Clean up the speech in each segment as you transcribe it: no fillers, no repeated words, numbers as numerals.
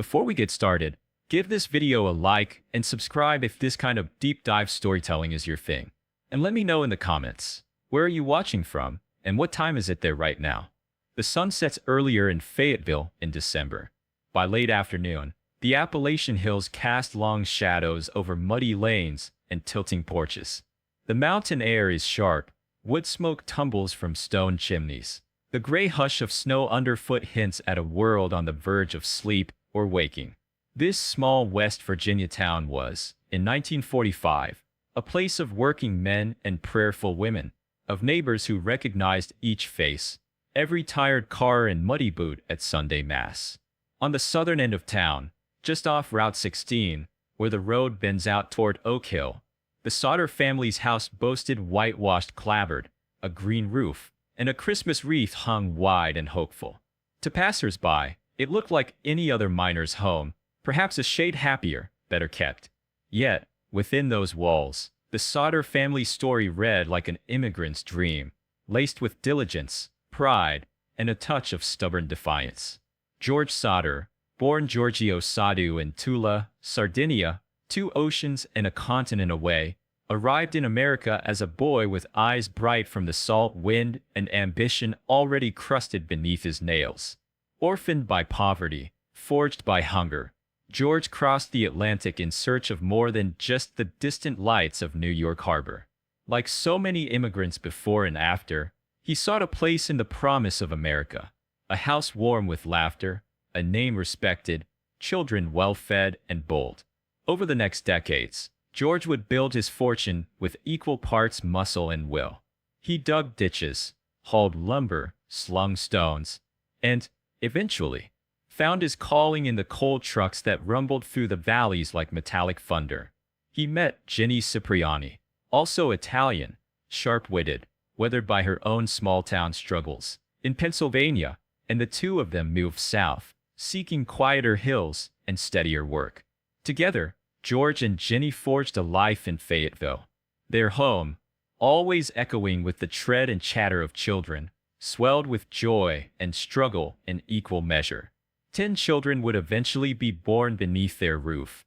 Before we get started, give this video a like and subscribe if this kind of deep dive storytelling is your thing. And let me know in the comments, where are you watching from and what time is it there right now? The sun sets earlier in Fayetteville in December. By late afternoon, the Appalachian hills cast long shadows over muddy lanes and tilting porches. The mountain air is sharp, wood smoke tumbles from stone chimneys. The gray hush of snow underfoot hints at a world on the verge of sleep or waking. This small West Virginia town was, in 1945, a place of working men and prayerful women, of neighbors who recognized each face, every tired car and muddy boot at Sunday Mass. On the southern end of town, just off Route 16, where the road bends out toward Oak Hill, the Sodder family's house boasted whitewashed clapboard, a green roof, and a Christmas wreath hung wide and hopeful. To passers-by, it looked like any other miner's home, perhaps a shade happier, better kept. Yet, within those walls, the Sodder family story read like an immigrant's dream, laced with diligence, pride, and a touch of stubborn defiance. George Sodder, born Giorgio Sadu in Tula, Sardinia, 2 oceans and a continent away, arrived in America as a boy with eyes bright from the salt wind and ambition already crusted beneath his nails. Orphaned by poverty, forged by hunger, George crossed the Atlantic in search of more than just the distant lights of New York Harbor. Like so many immigrants before and after, he sought a place in the promise of America, a house warm with laughter, a name respected, children well-fed and bold. Over the next decades, George would build his fortune with equal parts muscle and will. He dug ditches, hauled lumber, slung stones, and, eventually, found his calling in the coal trucks that rumbled through the valleys like metallic thunder. He met Jenny Cipriani, also Italian, sharp-witted, weathered by her own small-town struggles, in Pennsylvania, and the two of them moved south, seeking quieter hills and steadier work. Together, George and Jenny forged a life in Fayetteville. Their home, always echoing with the tread and chatter of children, swelled with joy and struggle in equal measure. 10 children would eventually be born beneath their roof,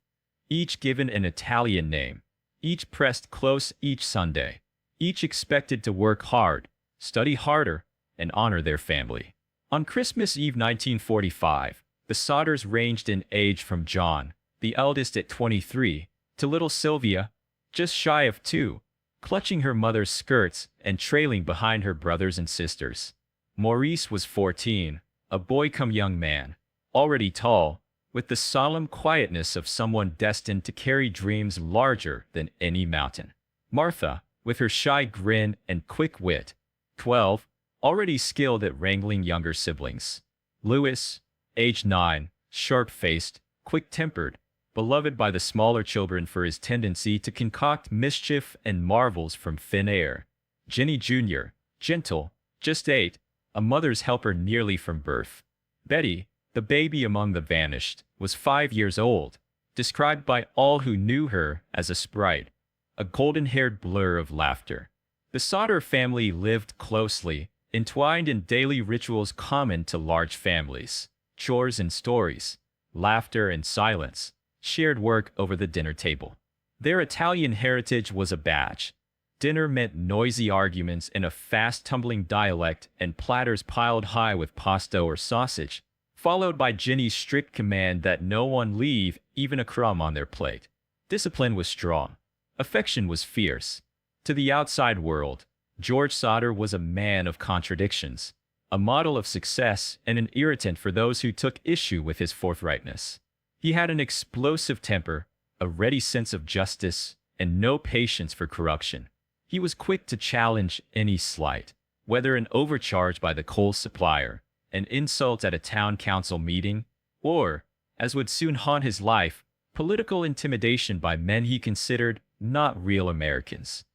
each given an Italian name, each pressed close each Sunday, each expected to work hard, study harder, and honor their family. On Christmas Eve 1945, the Sodders ranged in age from John, the eldest at 23, to little Sylvia, just shy of 2, clutching her mother's skirts and trailing behind her brothers and sisters. Maurice was 14, a boy-come-young man, already tall, with the solemn quietness of someone destined to carry dreams larger than any mountain. Martha, with her shy grin and quick wit, 12, already skilled at wrangling younger siblings. Louis, age 9, sharp-faced, quick-tempered, beloved by the smaller children for his tendency to concoct mischief and marvels from thin air. Jenny Jr., gentle, just 8, a mother's helper nearly from birth. Betty, the baby among the vanished, was 5 years old, described by all who knew her as a sprite, a golden-haired blur of laughter. The Sodder family lived closely, entwined in daily rituals common to large families, chores and stories, laughter and silence, shared work over the dinner table. Their Italian heritage was a badge. Dinner meant noisy arguments in a fast-tumbling dialect and platters piled high with pasta or sausage, followed by Jenny's strict command that no one leave even a crumb on their plate. Discipline was strong. Affection was fierce. To the outside world, George Sodder was a man of contradictions, a model of success and an irritant for those who took issue with his forthrightness. He had an explosive temper, a ready sense of justice, and no patience for corruption. He was quick to challenge any slight, whether an overcharge by the coal supplier, an insult at a town council meeting, or, as would soon haunt his life, political intimidation by men he considered not real Americans.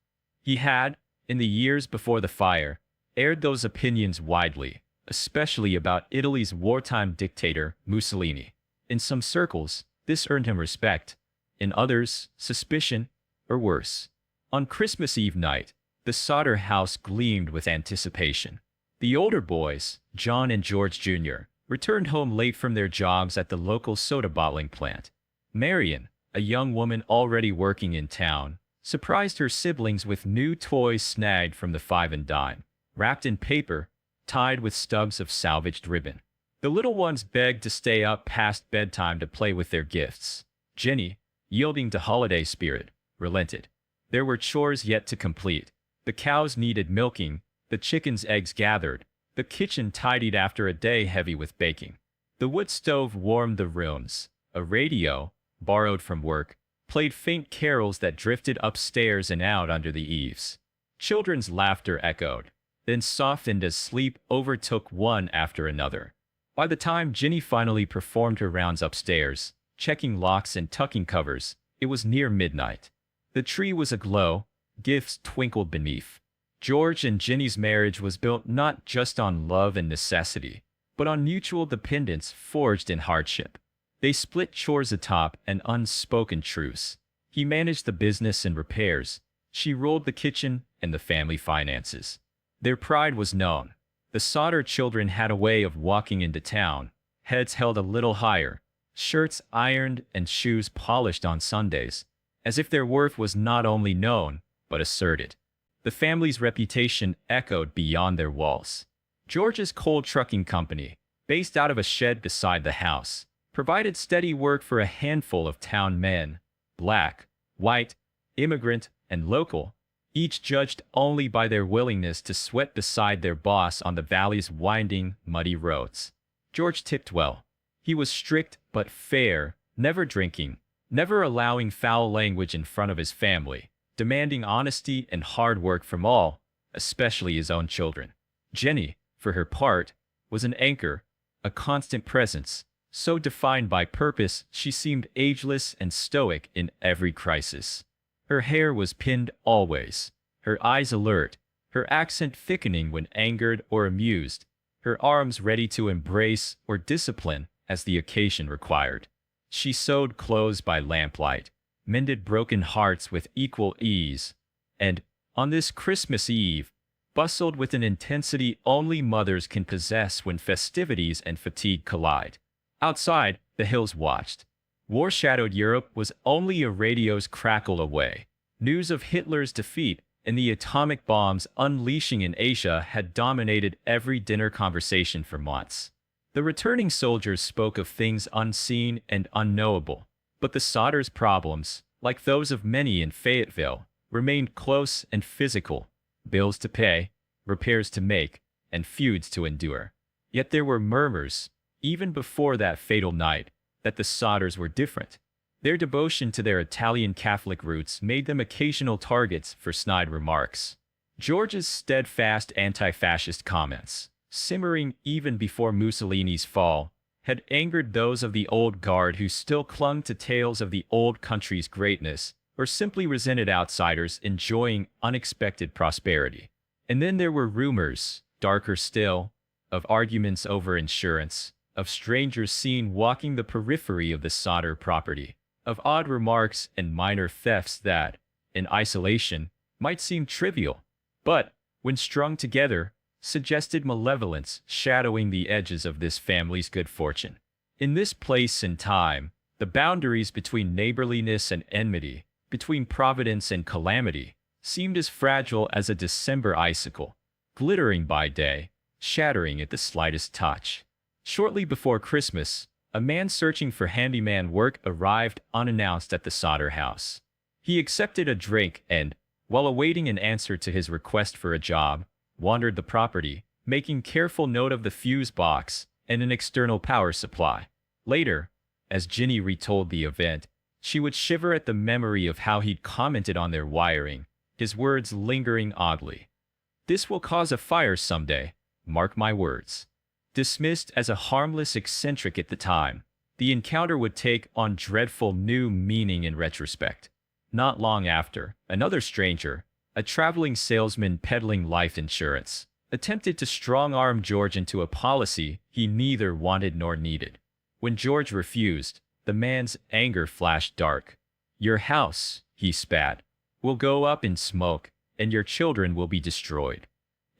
He had, in the years before the fire, aired those opinions widely, especially about Italy's wartime dictator, Mussolini. In some circles, this earned him respect. In others, suspicion, or worse. On Christmas Eve night, the Sodder house gleamed with anticipation. The older boys, John and George Jr., returned home late from their jobs at the local soda bottling plant. Marion, a young woman already working in town, surprised her siblings with new toys snagged from the five and dime, wrapped in paper, tied with stubs of salvaged ribbon. The little ones begged to stay up past bedtime to play with their gifts. Jenny, yielding to holiday spirit, relented. There were chores yet to complete. The cows needed milking, the chickens' eggs gathered, the kitchen tidied after a day heavy with baking. The wood stove warmed the rooms. A radio, borrowed from work, played faint carols that drifted upstairs and out under the eaves. Children's laughter echoed, then softened as sleep overtook one after another. By the time Jenny finally performed her rounds upstairs, checking locks and tucking covers, it was near midnight. The tree was aglow, gifts twinkled beneath. George and Jenny's marriage was built not just on love and necessity, but on mutual dependence forged in hardship. They split chores atop an unspoken truce. He managed the business and repairs. She ruled the kitchen and the family finances. Their pride was known. The Sodder children had a way of walking into town, heads held a little higher, shirts ironed and shoes polished on Sundays, as if their worth was not only known, but asserted. The family's reputation echoed beyond their walls. George's coal trucking company, based out of a shed beside the house, provided steady work for a handful of town men, black, white, immigrant, and local, each judged only by their willingness to sweat beside their boss on the valley's winding, muddy roads. George tipped well. He was strict but fair, never drinking, never allowing foul language in front of his family, demanding honesty and hard work from all, especially his own children. Jenny, for her part, was an anchor, a constant presence, so defined by purpose she seemed ageless and stoic in every crisis. Her hair was pinned always, her eyes alert, her accent thickening when angered or amused, her arms ready to embrace or discipline as the occasion required. She sewed clothes by lamplight, mended broken hearts with equal ease, and, on this Christmas Eve, bustled with an intensity only mothers can possess when festivities and fatigue collide. Outside, the hills watched. War-shadowed Europe was only a radio's crackle away. News of Hitler's defeat and the atomic bombs unleashing in Asia had dominated every dinner conversation for months. The returning soldiers spoke of things unseen and unknowable, but the Sodders' problems, like those of many in Fayetteville, remained close and physical: bills to pay, repairs to make, and feuds to endure. Yet there were murmurs, even before that fatal night, that the Sodders were different. Their devotion to their Italian Catholic roots made them occasional targets for snide remarks. George's steadfast anti-fascist comments, simmering even before Mussolini's fall, had angered those of the old guard who still clung to tales of the old country's greatness, or simply resented outsiders enjoying unexpected prosperity. And then there were rumors, darker still, of arguments over insurance, of strangers seen walking the periphery of the Sodder property, of odd remarks and minor thefts that, in isolation, might seem trivial, but, when strung together, suggested malevolence shadowing the edges of this family's good fortune. In this place and time, the boundaries between neighborliness and enmity, between providence and calamity, seemed as fragile as a December icicle, glittering by day, shattering at the slightest touch. Shortly before Christmas, a man searching for handyman work arrived unannounced at the Sodder house. He accepted a drink and, while awaiting an answer to his request for a job, wandered the property, making careful note of the fuse box and an external power supply. Later, as Jenny retold the event, she would shiver at the memory of how he'd commented on their wiring, his words lingering oddly. "This will cause a fire someday, mark my words." Dismissed as a harmless eccentric at the time, the encounter would take on dreadful new meaning in retrospect. Not long after, another stranger, a traveling salesman peddling life insurance, attempted to strong-arm George into a policy he neither wanted nor needed. When George refused, the man's anger flashed dark. "Your house," he spat, "will go up in smoke, and your children will be destroyed."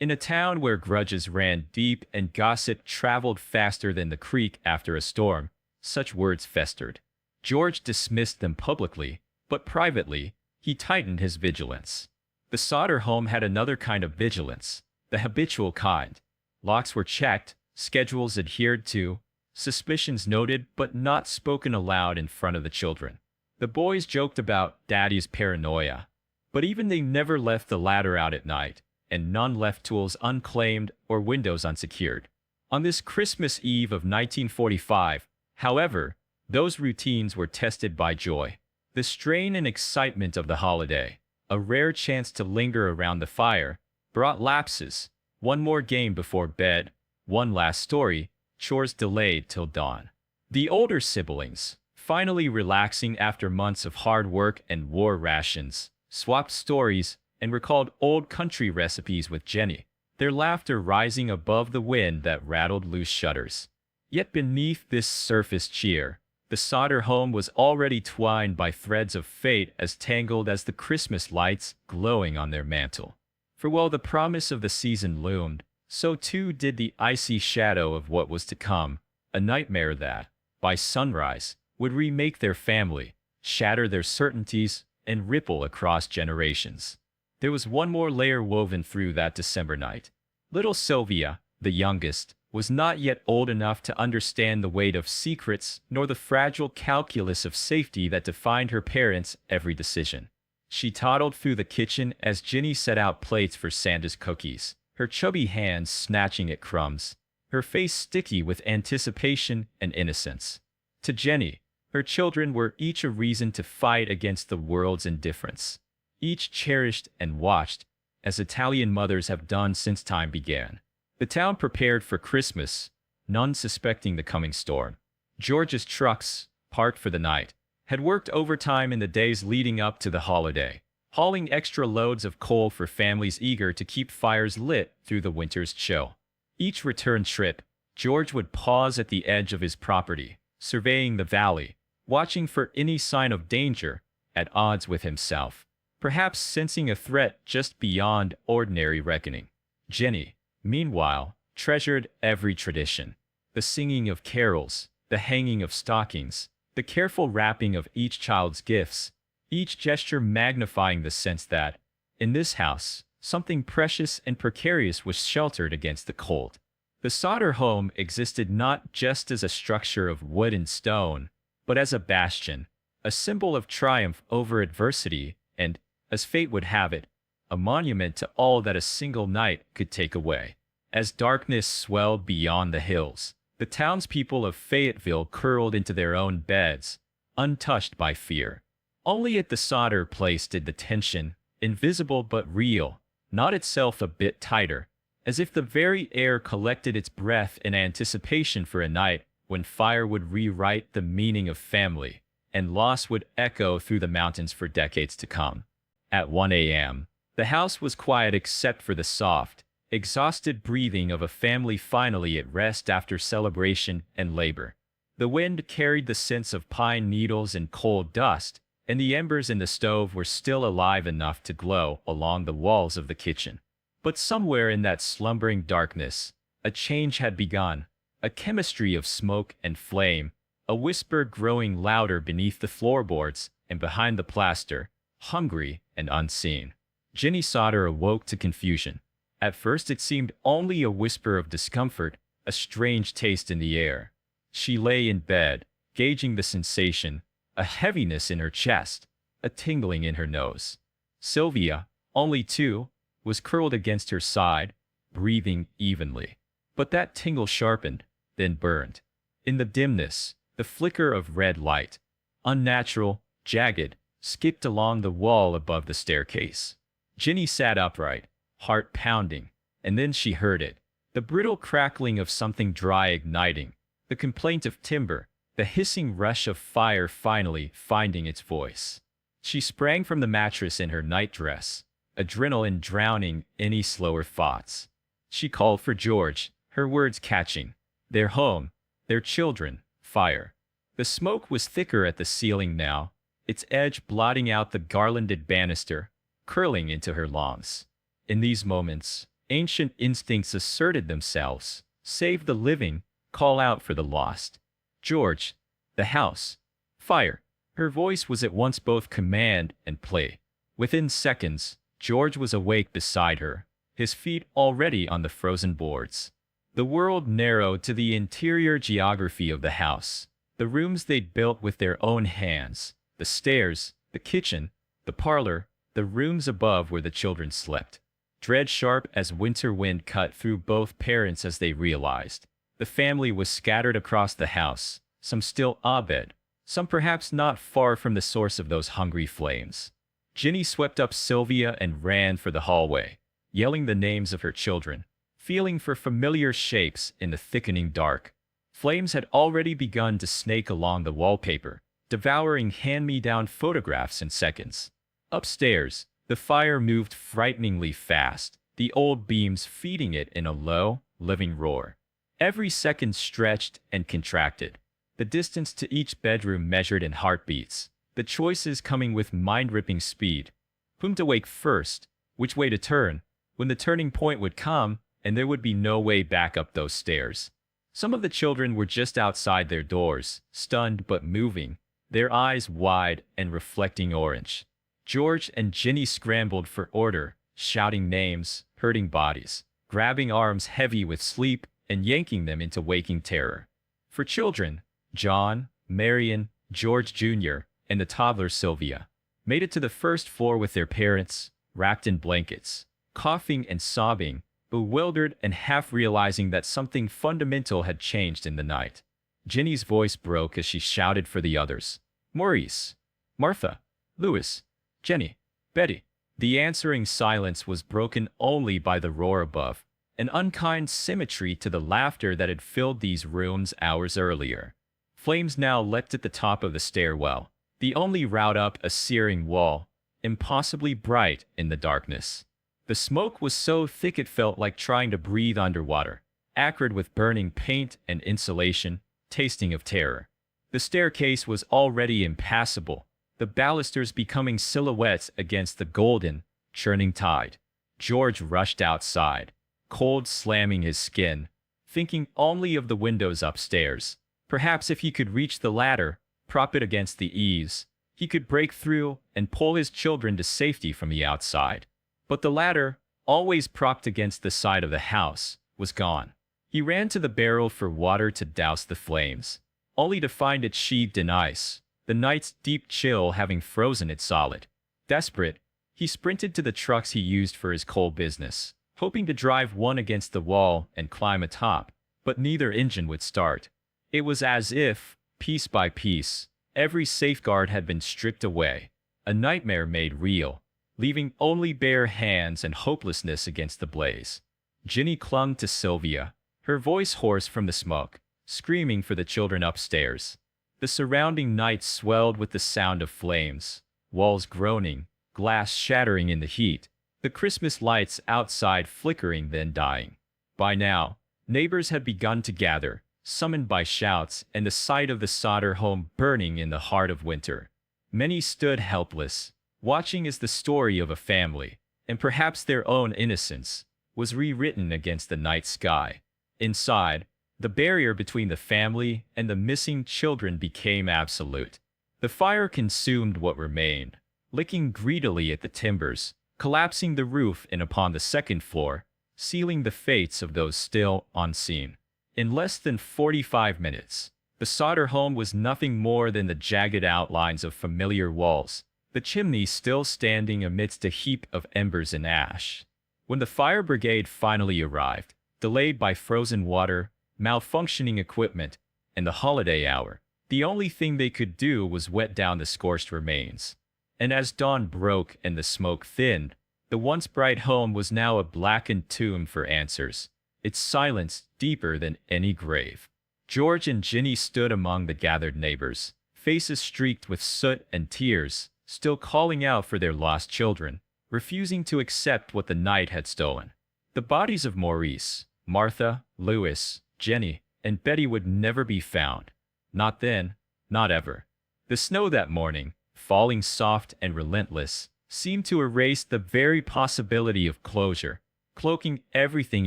In a town where grudges ran deep and gossip traveled faster than the creek after a storm, such words festered. George dismissed them publicly, but privately, he tightened his vigilance. The Sodder home had another kind of vigilance, the habitual kind. Locks were checked, schedules adhered to, suspicions noted but not spoken aloud in front of the children. The boys joked about Daddy's paranoia, but even they never left the ladder out at night, and none left tools unclaimed or windows unsecured. On this Christmas Eve of 1945, however, those routines were tested by joy. The strain and excitement of the holiday, a rare chance to linger around the fire, brought lapses. One more game before bed, one last story, chores delayed till dawn. The older siblings, finally relaxing after months of hard work and war rations, swapped stories and recalled old country recipes with Jenny, their laughter rising above the wind that rattled loose shutters. Yet beneath this surface cheer, the Sodder home was already twined by threads of fate as tangled as the Christmas lights glowing on their mantle. For while the promise of the season loomed, so too did the icy shadow of what was to come, a nightmare that, by sunrise, would remake their family, shatter their certainties, and ripple across generations. There was one more layer woven through that December night. Little Sylvia, the youngest, was not yet old enough to understand the weight of secrets nor the fragile calculus of safety that defined her parents' every decision. She toddled through the kitchen as Ginny set out plates for Santa's cookies, her chubby hands snatching at crumbs, her face sticky with anticipation and innocence. To Jenny, her children were each a reason to fight against the world's indifference, each cherished and watched, as Italian mothers have done since time began. The town prepared for Christmas, none suspecting the coming storm. George's trucks, parked for the night, had worked overtime in the days leading up to the holiday, hauling extra loads of coal for families eager to keep fires lit through the winter's chill. Each return trip, George would pause at the edge of his property, surveying the valley, watching for any sign of danger, at odds with himself, perhaps sensing a threat just beyond ordinary reckoning. Jenny, meanwhile, treasured every tradition, the singing of carols, the hanging of stockings, the careful wrapping of each child's gifts, each gesture magnifying the sense that, in this house, something precious and precarious was sheltered against the cold. The Sodder home existed not just as a structure of wood and stone, but as a bastion, a symbol of triumph over adversity, and, as fate would have it, a monument to all that a single night could take away. As darkness swelled beyond the hills, the townspeople of Fayetteville curled into their own beds, untouched by fear. Only at the Sodder place did the tension, invisible but real, knot itself a bit tighter, as if the very air collected its breath in anticipation for a night when fire would rewrite the meaning of family, and loss would echo through the mountains for decades to come. At 1 a.m., the house was quiet except for the soft, exhausted breathing of a family finally at rest after celebration and labor. The wind carried the scents of pine needles and coal dust, and the embers in the stove were still alive enough to glow along the walls of the kitchen. But somewhere in that slumbering darkness, a change had begun, a chemistry of smoke and flame, a whisper growing louder beneath the floorboards and behind the plaster, hungry and unseen. Jenny Sodder awoke to confusion. At first it seemed only a whisper of discomfort, a strange taste in the air. She lay in bed, gauging the sensation, a heaviness in her chest, a tingling in her nose. Sylvia, only 2, was curled against her side, breathing evenly. But that tingle sharpened, then burned. In the dimness, the flicker of red light, unnatural, jagged, skipped along the wall above the staircase. Jenny sat upright, heart pounding, and then she heard it, the brittle crackling of something dry igniting, the complaint of timber, the hissing rush of fire finally finding its voice. She sprang from the mattress in her nightdress, adrenaline drowning any slower thoughts. She called for George, her words catching. Their home, their children, fire. The smoke was thicker at the ceiling now, its edge blotting out the garlanded banister, curling into her lungs. In these moments, Ancient instincts asserted themselves. Save the living, call out for the lost. George, the house. Fire. Her voice was at once both command and plea. Within seconds, George was awake beside her, his feet already on the frozen boards. The world narrowed to the interior geography of the house, the rooms they'd built with their own hands, the stairs, the kitchen, the parlor, the rooms above where the children slept. Dread sharp as winter wind cut through both parents as they realized. The family was scattered across the house, some still abed, some perhaps not far from the source of those hungry flames. Ginny swept up Sylvia and ran for the hallway, yelling the names of her children, feeling for familiar shapes in the thickening dark. Flames had already begun to snake along the wallpaper, devouring hand-me-down photographs in seconds. Upstairs, the fire moved frighteningly fast, the old beams feeding it in a low, living roar. Every second stretched and contracted, the distance to each bedroom measured in heartbeats, the choices coming with mind-ripping speed. Whom to wake first, which way to turn, when the turning point would come, and there would be no way back up those stairs. Some of the children were just outside their doors, stunned but moving, their eyes wide and reflecting orange. George and Ginny scrambled for order, shouting names, hurting bodies, grabbing arms heavy with sleep, and yanking them into waking terror. For children, John, Marion, George Jr., and the toddler Sylvia made it to the first floor with their parents, wrapped in blankets, coughing and sobbing, bewildered and half realizing that something fundamental had changed in the night. Ginny's voice broke as she shouted for the others. Maurice, Martha, Louis, Jenny, Betty. The answering silence was broken only by the roar above, an unkind symmetry to the laughter that had filled these rooms hours earlier. Flames now leapt at the top of the stairwell, the only route up a searing wall, impossibly bright in the darkness. The smoke was so thick it felt like trying to breathe underwater, acrid with burning paint and insulation, tasting of terror. The staircase was already impassable, the balusters becoming silhouettes against the golden, churning tide. George rushed outside, cold slamming his skin, thinking only of the windows upstairs. Perhaps if he could reach the ladder, prop it against the eaves, he could break through and pull his children to safety from the outside. But the ladder, always propped against the side of the house, was gone. He ran to the barrel for water to douse the flames, only to find it sheathed in ice, the night's deep chill having frozen it solid. Desperate, he sprinted to the trucks he used for his coal business, hoping to drive one against the wall and climb atop, but neither engine would start. It was as if, piece by piece, every safeguard had been stripped away, a nightmare made real, leaving only bare hands and hopelessness against the blaze. Ginny clung to Sylvia, her voice hoarse from the smoke, screaming for the children upstairs. The surrounding night swelled with the sound of flames, walls groaning, glass shattering in the heat, the Christmas lights outside flickering then dying. By now, neighbors had begun to gather, summoned by shouts and the sight of the Sodder home burning in the heart of winter. Many stood helpless, watching as the story of a family, and perhaps their own innocence, was rewritten against the night sky. Inside, the barrier between the family and the missing children became absolute. The fire consumed what remained, licking greedily at the timbers, collapsing the roof in upon the second floor, sealing the fates of those still unseen. In less than 45 minutes, the Sodder home was nothing more than the jagged outlines of familiar walls, the chimney still standing amidst a heap of embers and ash. When the fire brigade finally arrived, delayed by frozen water, malfunctioning equipment, and the holiday hour, the only thing they could do was wet down the scorched remains. And as dawn broke and the smoke thinned, the once bright home was now a blackened tomb for answers, its silence deeper than any grave. George and Ginny stood among the gathered neighbors, faces streaked with soot and tears, still calling out for their lost children, refusing to accept what the night had stolen. The bodies of Maurice, Martha, Louis, Jenny, and Betty would never be found. Not then, not ever. The snow that morning, falling soft and relentless, seemed to erase the very possibility of closure, cloaking everything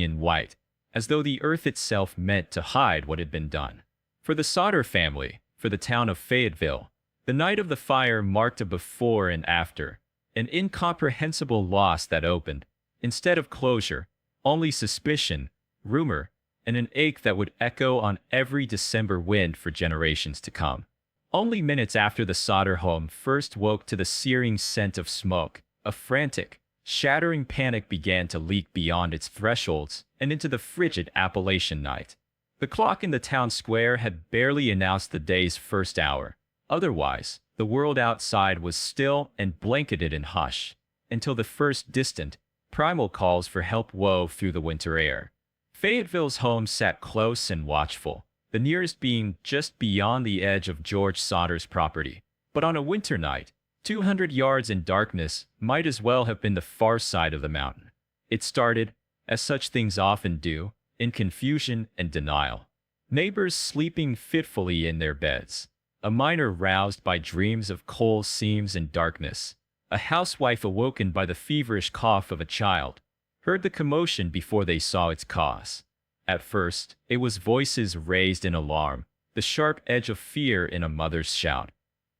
in white, as though the earth itself meant to hide what had been done. For the Sodder family, for the town of Fayetteville, the night of the fire marked a before and after, an incomprehensible loss that opened, instead of closure, only suspicion, rumor, and an ache that would echo on every December wind for generations to come. Only minutes after the Sodder home first woke to the searing scent of smoke, a frantic, shattering panic began to leak beyond its thresholds and into the frigid Appalachian night. The clock in the town square had barely announced the day's first hour. Otherwise, the world outside was still and blanketed in hush, until the first distant, primal calls for help wove through the winter air. Fayetteville's home sat close and watchful, the nearest being just beyond the edge of George Sodder's property. But on a winter night, 200 yards in darkness might as well have been the far side of the mountain. It started, as such things often do, in confusion and denial. Neighbors sleeping fitfully in their beds, a miner roused by dreams of coal seams and darkness, a housewife awoken by the feverish cough of a child, heard the commotion before they saw its cause. At first, it was voices raised in alarm, the sharp edge of fear in a mother's shout.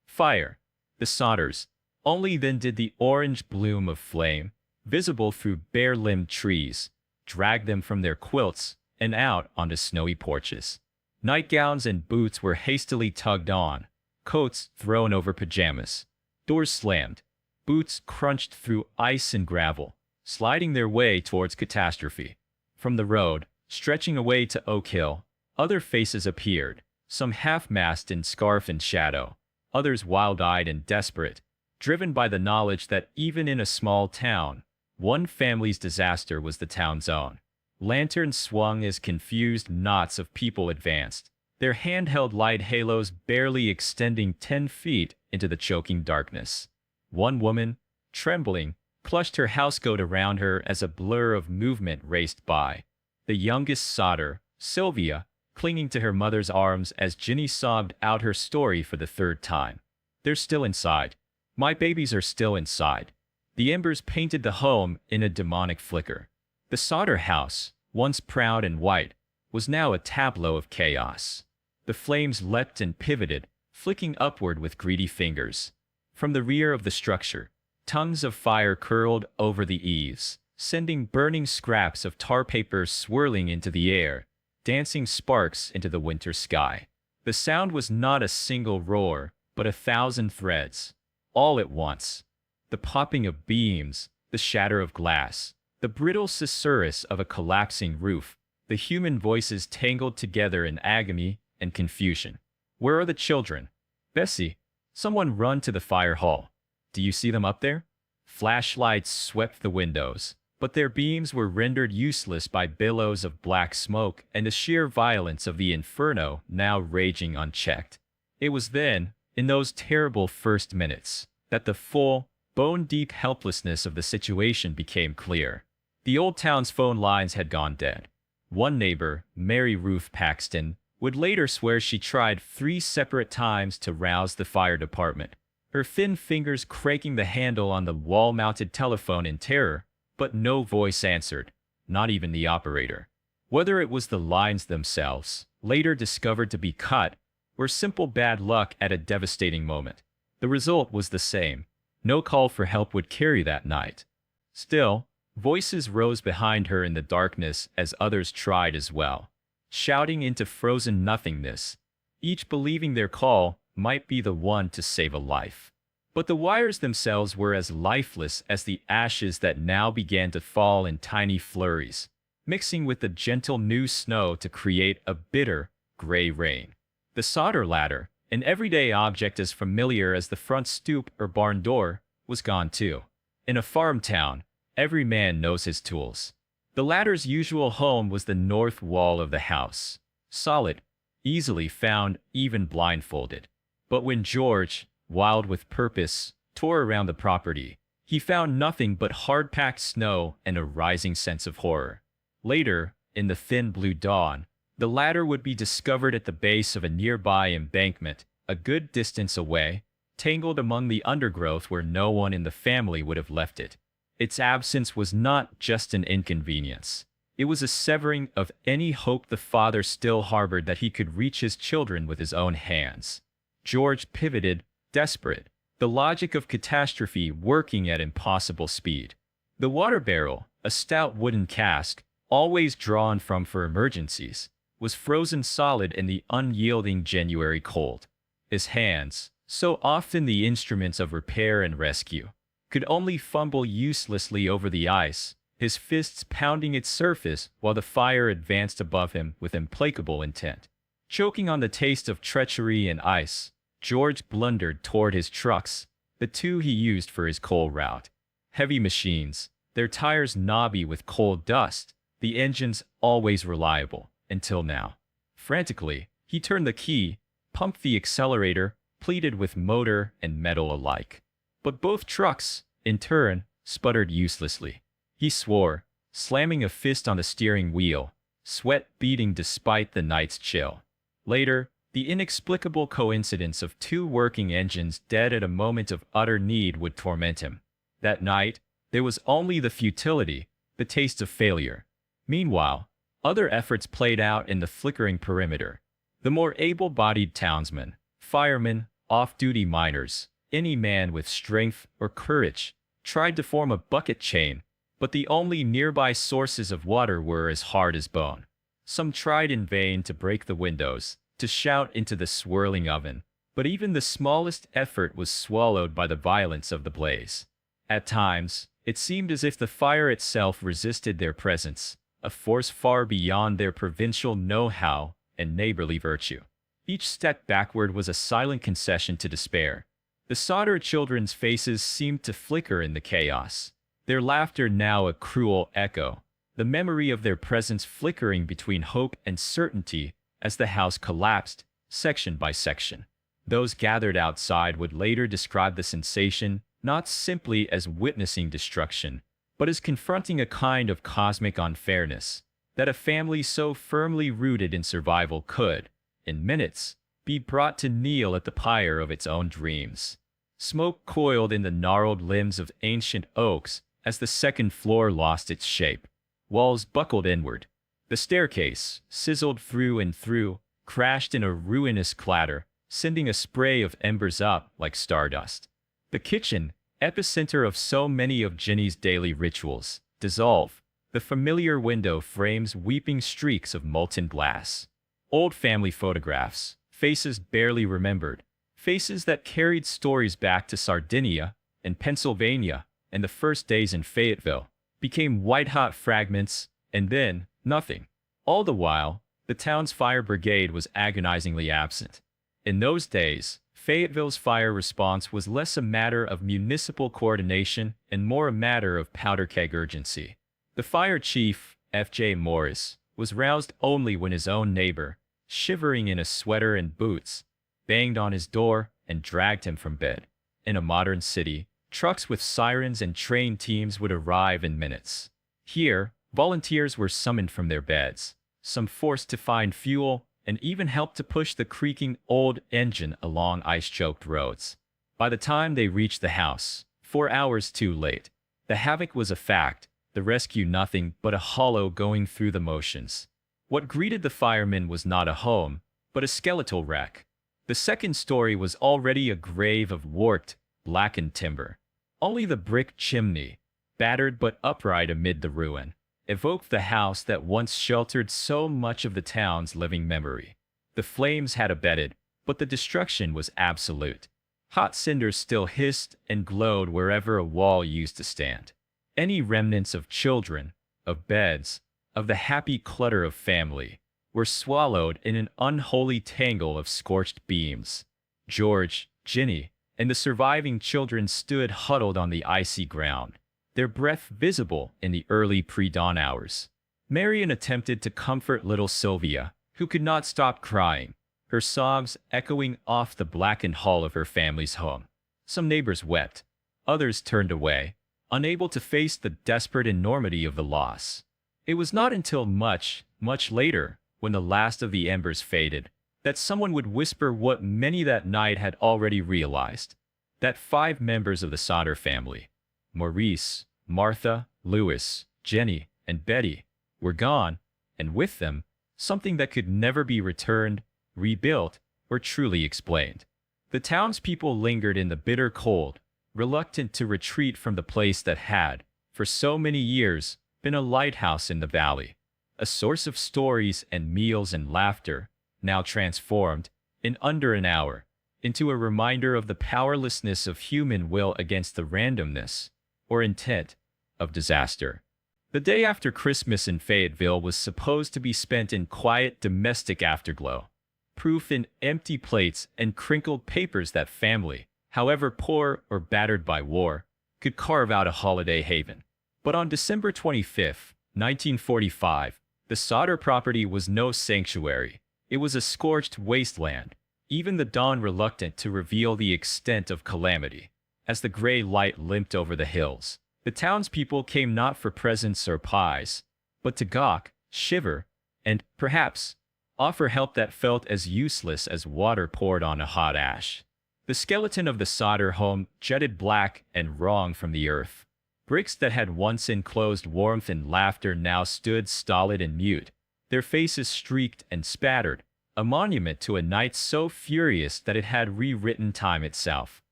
Fire! The Sodders. Only then did the orange bloom of flame, visible through bare-limbed trees, drag them from their quilts and out onto snowy porches. Nightgowns and boots were hastily tugged on, coats thrown over pajamas, doors slammed, boots crunched through ice and gravel, sliding their way towards catastrophe. From the road, stretching away to Oak Hill, other faces appeared, some half-masked in scarf and shadow, others wild-eyed and desperate, driven by the knowledge that even in a small town, one family's disaster was the town's own. Lanterns swung as confused knots of people advanced, their handheld light halos barely extending 10 feet into the choking darkness. One woman, trembling, clutched her housecoat around her as a blur of movement raced by. The youngest Sodder, Sylvia, clinging to her mother's arms as Ginny sobbed out her story for the third time. They're still inside. My babies are still inside. The embers painted the home in a demonic flicker. The Sodder house, once proud and white, was now a tableau of chaos. The flames leapt and pivoted, flicking upward with greedy fingers. From the rear of the structure, tongues of fire curled over the eaves, sending burning scraps of tar paper swirling into the air, dancing sparks into the winter sky. The sound was not a single roar, but 1,000 threads, all at once. The popping of beams, the shatter of glass, the brittle susurrus of a collapsing roof, the human voices tangled together in agony and confusion. Where are the children? Bessie, someone run to the fire hall. Do you see them up there? Flashlights swept the windows, but their beams were rendered useless by billows of black smoke and the sheer violence of the inferno now raging unchecked. It was then, in those terrible first minutes, that the full, bone-deep helplessness of the situation became clear. The old town's phone lines had gone dead. One neighbor, Mary Ruth Paxton, would later swear she tried 3 separate times to rouse the fire department, her thin fingers cranking the handle on the wall-mounted telephone in terror, but no voice answered, not even the operator. Whether it was the lines themselves, later discovered to be cut, or simple bad luck at a devastating moment, the result was the same. No call for help would carry that night. Still, voices rose behind her in the darkness as others tried as well, shouting into frozen nothingness, each believing their call might be the one to save a life. But the wires themselves were as lifeless as the ashes that now began to fall in tiny flurries, mixing with the gentle new snow to create a bitter, gray rain. The solder ladder, an everyday object as familiar as the front stoop or barn door, was gone too. In a farm town, every man knows his tools. The ladder's usual home was the north wall of the house, solid, easily found even blindfolded. But when George, wild with purpose, tore around the property, he found nothing but hard-packed snow and a rising sense of horror. Later, in the thin blue dawn, the ladder would be discovered at the base of a nearby embankment, a good distance away, tangled among the undergrowth where no one in the family would have left it. Its absence was not just an inconvenience. It was a severing of any hope the father still harbored that he could reach his children with his own hands. George pivoted, desperate, the logic of catastrophe working at impossible speed. The water barrel, a stout wooden cask, always drawn from for emergencies, was frozen solid in the unyielding January cold. His hands, so often the instruments of repair and rescue, could only fumble uselessly over the ice, his fists pounding its surface while the fire advanced above him with implacable intent. Choking on the taste of treachery and ice, George blundered toward his trucks, the two he used for his coal route. Heavy machines, their tires knobby with coal dust, the engines always reliable, until now. Frantically, he turned the key, pumped the accelerator, pleaded with motor and metal alike. But both trucks, in turn, sputtered uselessly. He swore, slamming a fist on the steering wheel, sweat beading despite the night's chill. Later, the inexplicable coincidence of two working engines dead at a moment of utter need would torment him. That night, there was only the futility, the taste of failure. Meanwhile, other efforts played out in the flickering perimeter. The more able-bodied townsmen, firemen, off-duty miners, any man with strength or courage, tried to form a bucket chain, but the only nearby sources of water were as hard as bone. Some tried in vain to break the windows, to shout into the swirling oven, but even the smallest effort was swallowed by the violence of the blaze. At times, it seemed as if the fire itself resisted their presence, a force far beyond their provincial know-how and neighborly virtue. Each step backward was a silent concession to despair. The Sodder children's faces seemed to flicker in the chaos, their laughter now a cruel echo, the memory of their presence flickering between hope and certainty as the house collapsed, section by section. Those gathered outside would later describe the sensation not simply as witnessing destruction, but as confronting a kind of cosmic unfairness, that a family so firmly rooted in survival could, in minutes, be brought to kneel at the pyre of its own dreams. Smoke coiled in the gnarled limbs of ancient oaks as the second floor lost its shape. Walls buckled inward. The staircase, sizzled through and through, crashed in a ruinous clatter, sending a spray of embers up like stardust. The kitchen, epicenter of so many of Jenny's daily rituals, dissolved, the familiar window frames weeping streaks of molten glass. Old family photographs, faces barely remembered, faces that carried stories back to Sardinia and Pennsylvania and the first days in Fayetteville, became white-hot fragments, and then nothing. All the while, the town's fire brigade was agonizingly absent. In those days, Fayetteville's fire response was less a matter of municipal coordination and more a matter of powder keg urgency. The fire chief, F.J. Morris, was roused only when his own neighbor, shivering in a sweater and boots, banged on his door and dragged him from bed. In a modern city, trucks with sirens and trained teams would arrive in minutes. Here, volunteers were summoned from their beds, some forced to find fuel, and even helped to push the creaking old engine along ice-choked roads. By the time they reached the house, 4 hours too late, the havoc was a fact, the rescue nothing but a hollow going through the motions. What greeted the firemen was not a home, but a skeletal wreck. The second story was already a grave of warped, blackened timber. Only the brick chimney, battered but upright amid the ruin, evoked the house that once sheltered so much of the town's living memory. The flames had abated, but the destruction was absolute. Hot cinders still hissed and glowed wherever a wall used to stand. Any remnants of children, of beds, of the happy clutter of family, were swallowed in an unholy tangle of scorched beams. George, Jenny, and the surviving children stood huddled on the icy ground, their breath visible in the early pre-dawn hours. Marian attempted to comfort little Sylvia, who could not stop crying, her sobs echoing off the blackened hall of her family's home. Some neighbors wept, others turned away, unable to face the desperate enormity of the loss. It was not until much, much later, when the last of the embers faded, that someone would whisper what many that night had already realized, that 5 members of the Sodder family, Maurice, Martha, Louis, Jenny, and Betty were gone, and with them, something that could never be returned, rebuilt, or truly explained. The townspeople lingered in the bitter cold, reluctant to retreat from the place that had, for so many years, been a lighthouse in the valley, a source of stories and meals and laughter, now transformed, in under an hour, into a reminder of the powerlessness of human will against the randomness, or intent, of disaster. The day after Christmas in Fayetteville was supposed to be spent in quiet domestic afterglow, proof in empty plates and crinkled papers that family, however poor or battered by war, could carve out a holiday haven. But on December 25, 1945, the Sodder property was no sanctuary. It was a scorched wasteland, even the dawn reluctant to reveal the extent of calamity. As the gray light limped over the hills, the townspeople came not for presents or pies, but to gawk, shiver, and, perhaps, offer help that felt as useless as water poured on a hot ash. The skeleton of the Sodder home jutted black and wrong from the earth. Bricks that had once enclosed warmth and laughter now stood stolid and mute, their faces streaked and spattered, a monument to a night so furious that it had rewritten time itself.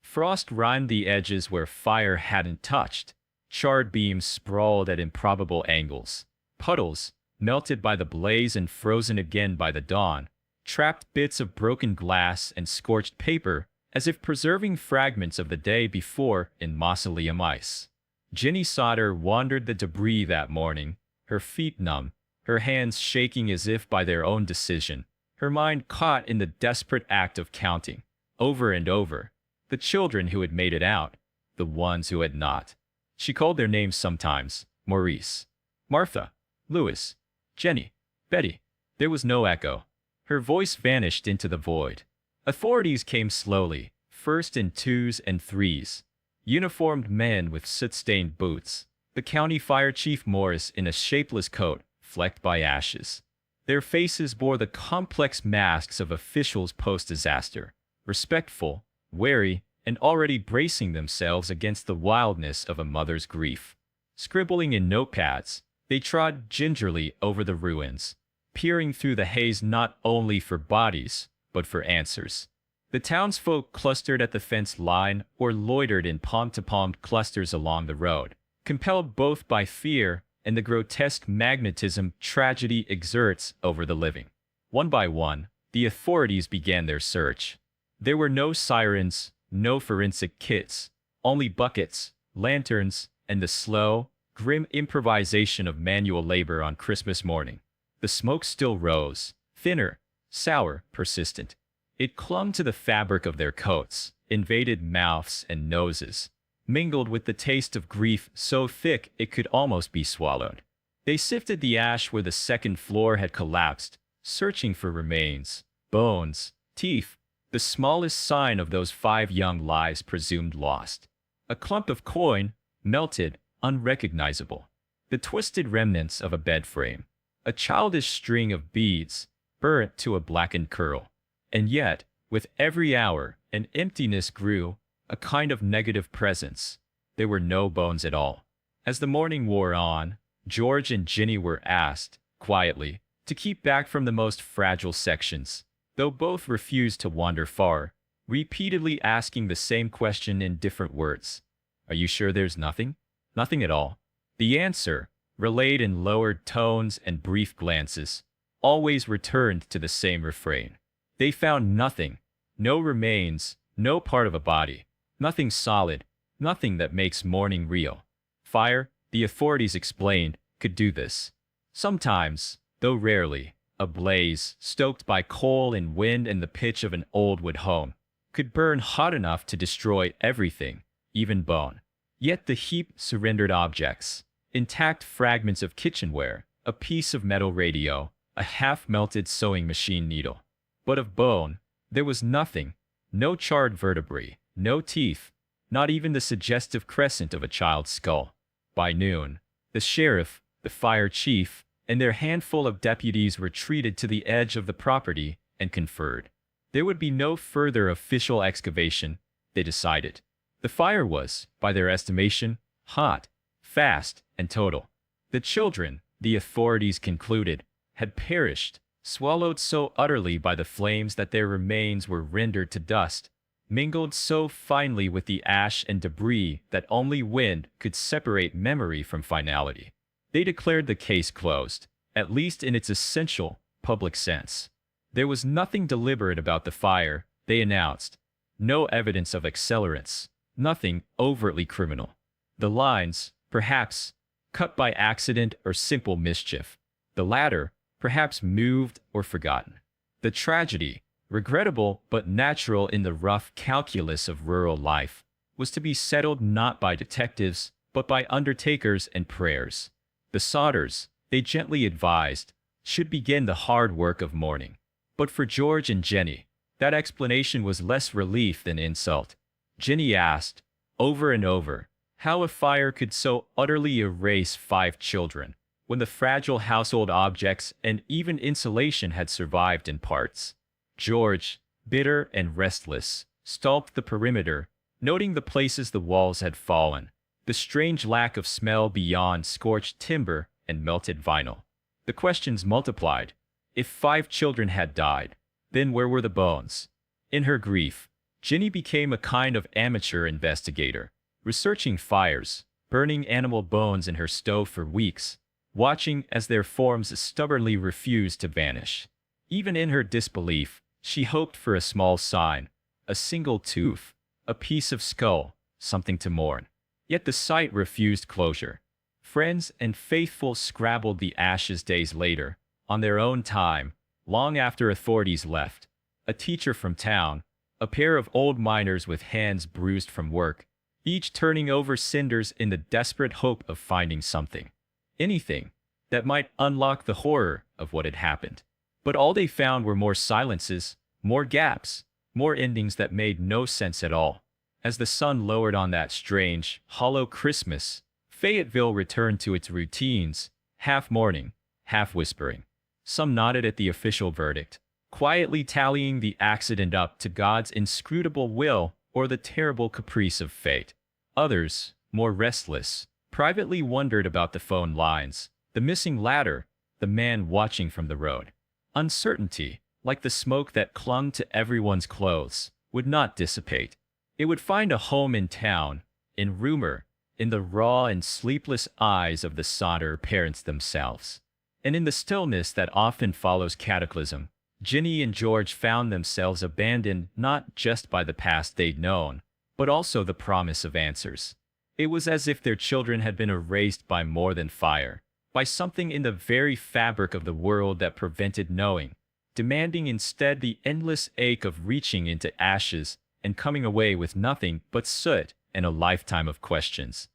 Frost rimed the edges where fire hadn't touched. Charred beams sprawled at improbable angles. Puddles, melted by the blaze and frozen again by the dawn, trapped bits of broken glass and scorched paper as if preserving fragments of the day before in mausoleum ice. Jenny Sodder wandered the debris that morning, her feet numb, her hands shaking as if by their own decision, her mind caught in the desperate act of counting, over and over, the children who had made it out, the ones who had not. She called their names sometimes, Maurice, Martha, Louis, Jenny, Betty. There was no echo. Her voice vanished into the void. Authorities came slowly, first in twos and threes. Uniformed men with soot-stained boots. The county fire chief Morris in a shapeless coat, flecked by ashes. Their faces bore the complex masks of officials post-disaster, respectful, wary, and already bracing themselves against the wildness of a mother's grief. Scribbling in notepads, they trod gingerly over the ruins, peering through the haze not only for bodies, but for answers. The townsfolk clustered at the fence line or loitered in palm-to-palm clusters along the road, compelled both by fear and the grotesque magnetism tragedy exerts over the living. One by one, the authorities began their search. There were no sirens, no forensic kits, only buckets, lanterns, and the slow, grim improvisation of manual labor on Christmas morning. The smoke still rose, thinner, sour, persistent. It clung to the fabric of their coats, invaded mouths and noses, mingled with the taste of grief so thick it could almost be swallowed. They sifted the ash where the second floor had collapsed, searching for remains, bones, teeth, the smallest sign of those 5 young lives presumed lost. A clump of coin, melted, unrecognizable. The twisted remnants of a bed frame. A childish string of beads, burnt to a blackened curl. And yet, with every hour, an emptiness grew, a kind of negative presence. There were no bones at all. As the morning wore on, George and Ginny were asked, quietly, to keep back from the most fragile sections, though both refused to wander far, repeatedly asking the same question in different words. Are you sure there's nothing? Nothing at all. The answer, relayed in lowered tones and brief glances, always returned to the same refrain. They found nothing, no remains, no part of a body, nothing solid, nothing that makes mourning real. Fire, the authorities explained, could do this. Sometimes, though rarely, a blaze, stoked by coal and wind and the pitch of an old wood home, could burn hot enough to destroy everything, even bone. Yet the heap surrendered objects, intact fragments of kitchenware, a piece of metal radio, a half-melted sewing machine needle. But of bone, there was nothing, no charred vertebrae, no teeth, not even the suggestive crescent of a child's skull. By noon, the sheriff, the fire chief, and their handful of deputies retreated to the edge of the property and conferred. There would be no further official excavation, they decided. The fire was, by their estimation, hot, fast and total. The children, the authorities concluded, had perished, swallowed so utterly by the flames that their remains were rendered to dust, mingled so finely with the ash and debris that only wind could separate memory from finality. They declared the case closed, at least in its essential, public sense. There was nothing deliberate about the fire, they announced. No evidence of accelerants, nothing overtly criminal. The lines, perhaps, cut by accident or simple mischief. The latter, perhaps moved or forgotten. The tragedy, regrettable but natural in the rough calculus of rural life, was to be settled not by detectives, but by undertakers and prayers. The Sodders, they gently advised, should begin the hard work of mourning. But for George and Jenny, that explanation was less relief than insult. Jenny asked, over and over, how a fire could so utterly erase 5 children, when the fragile household objects and even insulation had survived in parts. George, bitter and restless, stalked the perimeter, noting the places the walls had fallen, the strange lack of smell beyond scorched timber and melted vinyl. The questions multiplied. If 5 children had died, then where were the bones? In her grief, Jenny became a kind of amateur investigator, researching fires, burning animal bones in her stove for weeks, watching as their forms stubbornly refused to vanish. Even in her disbelief, she hoped for a small sign, a single tooth, a piece of skull, something to mourn. Yet the sight refused closure. Friends and faithful scrabbled the ashes days later, on their own time, long after authorities left. A teacher from town, a pair of old miners with hands bruised from work, each turning over cinders in the desperate hope of finding something. Anything that might unlock the horror of what had happened. But all they found were more silences, more gaps, more endings that made no sense at all. As the sun lowered on that strange, hollow Christmas, Fayetteville returned to its routines, half mourning, half whispering. Some nodded at the official verdict, quietly tallying the accident up to God's inscrutable will or the terrible caprice of fate. Others, more restless, privately wondered about the phone lines, the missing ladder, the man watching from the road. Uncertainty, like the smoke that clung to everyone's clothes, would not dissipate. It would find a home in town, in rumor, in the raw and sleepless eyes of the Sodder parents themselves. And in the stillness that often follows cataclysm, Jenny and George found themselves abandoned not just by the past they'd known, but also the promise of answers. It was as if their children had been erased by more than fire, by something in the very fabric of the world that prevented knowing, demanding instead the endless ache of reaching into ashes and coming away with nothing but soot and a lifetime of questions.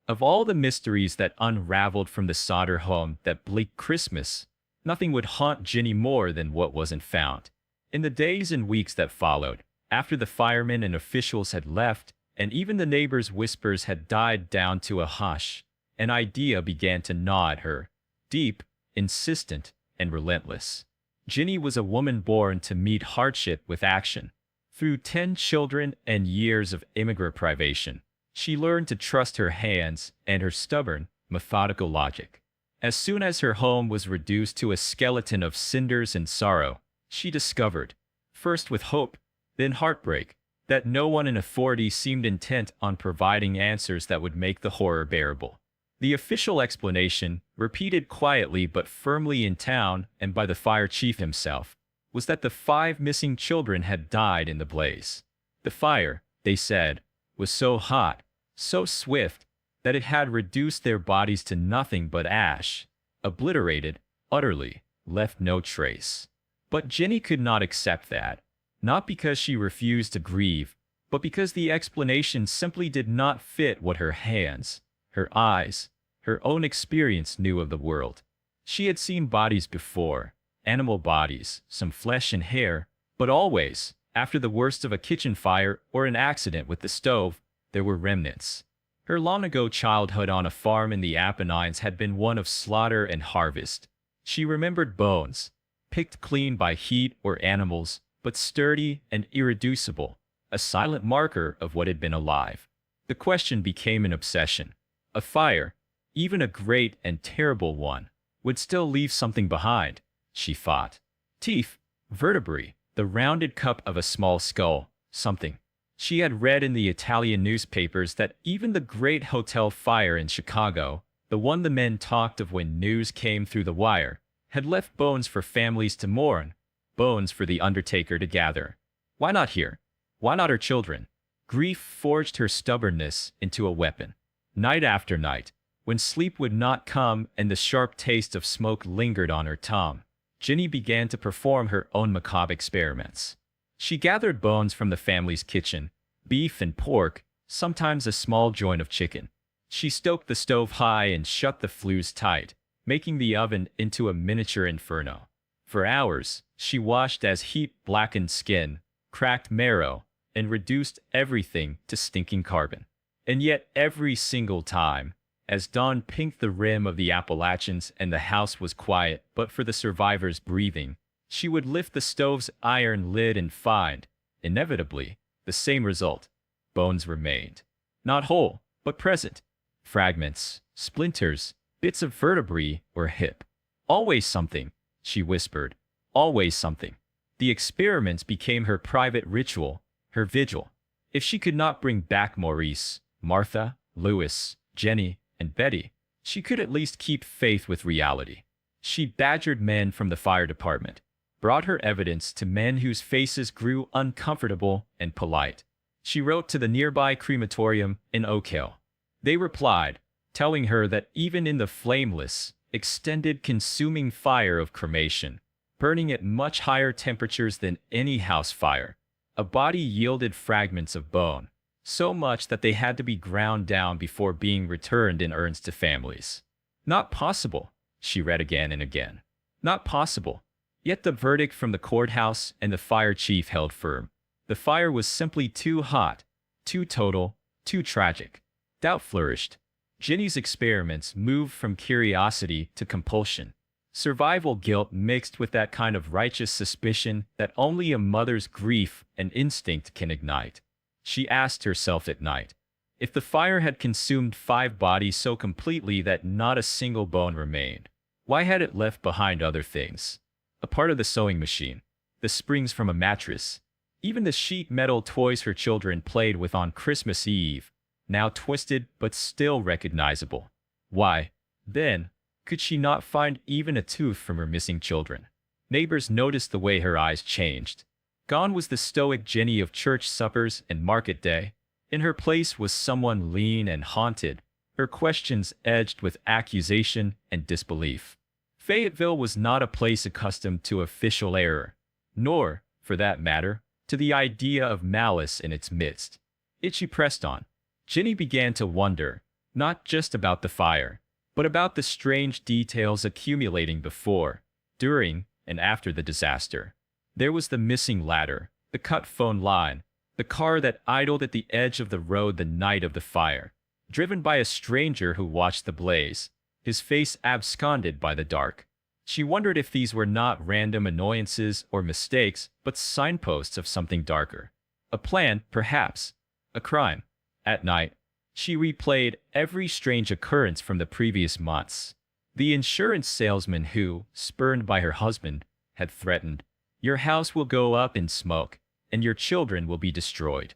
Of all the mysteries that unraveled from the Sodder home that bleak Christmas, nothing would haunt Jenny more than what wasn't found. In the days and weeks that followed, after the firemen and officials had left, and even the neighbors' whispers had died down to a hush, an idea began to gnaw at her, deep, insistent, and relentless. Jenny was a woman born to meet hardship with action. Through 10 children and years of immigrant privation, she learned to trust her hands and her stubborn, methodical logic. As soon as her home was reduced to a skeleton of cinders and sorrow, she discovered, first with hope, then heartbreak, that no one in authority seemed intent on providing answers that would make the horror bearable. The official explanation, repeated quietly but firmly in town and by the fire chief himself, was that the 5 missing children had died in the blaze. The fire, they said, was so hot, so swift, that it had reduced their bodies to nothing but ash, obliterated, utterly, left no trace. But Jenny could not accept that, not because she refused to grieve, but because the explanation simply did not fit what her hands, her eyes, her own experience knew of the world. She had seen bodies before, animal bodies, some flesh and hair, but always, after the worst of a kitchen fire or an accident with the stove, there were remnants. Her long-ago childhood on a farm in the Apennines had been one of slaughter and harvest. She remembered bones, picked clean by heat or animals, but sturdy and irreducible, a silent marker of what had been alive. The question became an obsession. A fire, Even a great and terrible one would still leave something behind, she thought. Teeth, vertebrae, the rounded cup of a small skull, something. She had read in the Italian newspapers that even the great hotel fire in Chicago, the one the men talked of when news came through the wire, had left bones for families to mourn, bones for the undertaker to gather. Why not here? Why not her children? Grief forged her stubbornness into a weapon. Night after night, when sleep would not come and the sharp taste of smoke lingered on her tongue, Ginny began to perform her own macabre experiments. She gathered bones from the family's kitchen, beef and pork, sometimes a small joint of chicken. She stoked the stove high and shut the flues tight, making the oven into a miniature inferno. For hours, she watched as heat blackened skin, cracked marrow, and reduced everything to stinking carbon. And yet every single time, as dawn pinked the rim of the Appalachians and the house was quiet but for the survivors breathing, she would lift the stove's iron lid and find, inevitably, the same result. Bones remained. Not whole, but present. Fragments, splinters, bits of vertebrae or hip. Always something, she whispered. Always something. The experiments became her private ritual, her vigil. If she could not bring back Maurice, Martha, Louis, Jenny, and Betty, she could at least keep faith with reality. She badgered men from the fire department, brought her evidence to men whose faces grew uncomfortable and polite. She wrote to the nearby crematorium in Oak Hill. They replied, telling her that even in the flameless, extended consuming fire of cremation, burning at much higher temperatures than any house fire, a body yielded fragments of bone, so much that they had to be ground down before being returned in urns to families. Not possible, she read again and again. Not possible. Yet the verdict from the courthouse and the fire chief held firm. The fire was simply too hot, too total, too tragic. Doubt flourished. Ginny's experiments moved from curiosity to compulsion. Survival guilt mixed with that kind of righteous suspicion that only a mother's grief and instinct can ignite. She asked herself at night, if the fire had consumed 5 bodies so completely that not a single bone remained, why had it left behind other things? A part of the sewing machine, the springs from a mattress, even the sheet metal toys her children played with on Christmas Eve, now twisted but still recognizable. Why, then, could she not find even a tooth from her missing children? Neighbors noticed the way her eyes changed. Gone was the stoic Jenny of church suppers and market day. In her place was someone lean and haunted, her questions edged with accusation and disbelief. Fayetteville was not a place accustomed to official error, nor, for that matter, to the idea of malice in its midst. Yet she pressed on. Ginny began to wonder, not just about the fire, but about the strange details accumulating before, during, and after the disaster. There was the missing ladder, the cut phone line, the car that idled at the edge of the road the night of the fire, driven by a stranger who watched the blaze, his face absconded by the dark. She wondered if these were not random annoyances or mistakes, but signposts of something darker. A plan, perhaps. A crime. At night, she replayed every strange occurrence from the previous months. The insurance salesman who, spurned by her husband, had threatened, "Your house will go up in smoke, and your children will be destroyed."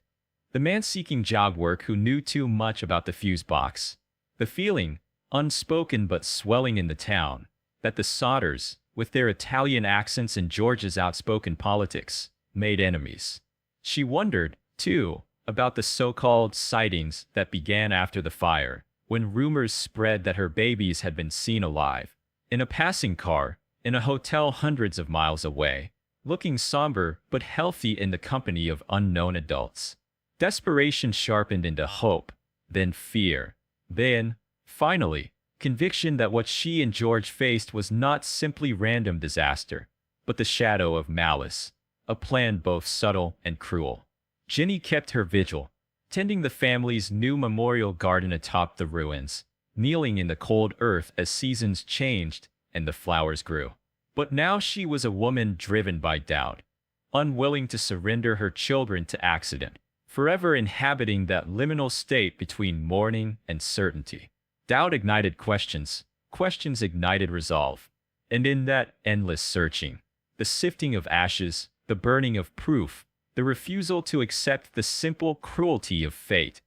The man seeking job work who knew too much about the fuse box. The feeling, unspoken but swelling in the town, that the Sodders, with their Italian accents and George's outspoken politics, made enemies. She wondered, too, about the so-called sightings that began after the fire, when rumors spread that her babies had been seen alive, in a passing car, in a hotel hundreds of miles away, looking somber but healthy in the company of unknown adults. Desperation sharpened into hope, then fear, then, finally, conviction that what she and George faced was not simply random disaster, but the shadow of malice, a plan both subtle and cruel. Ginny kept her vigil, tending the family's new memorial garden atop the ruins, kneeling in the cold earth as seasons changed and the flowers grew. But now she was a woman driven by doubt, unwilling to surrender her children to accident, forever inhabiting that liminal state between mourning and certainty. Doubt ignited questions, questions ignited resolve. And in that endless searching, the sifting of ashes, the burning of proof, the refusal to accept the simple cruelty of fate,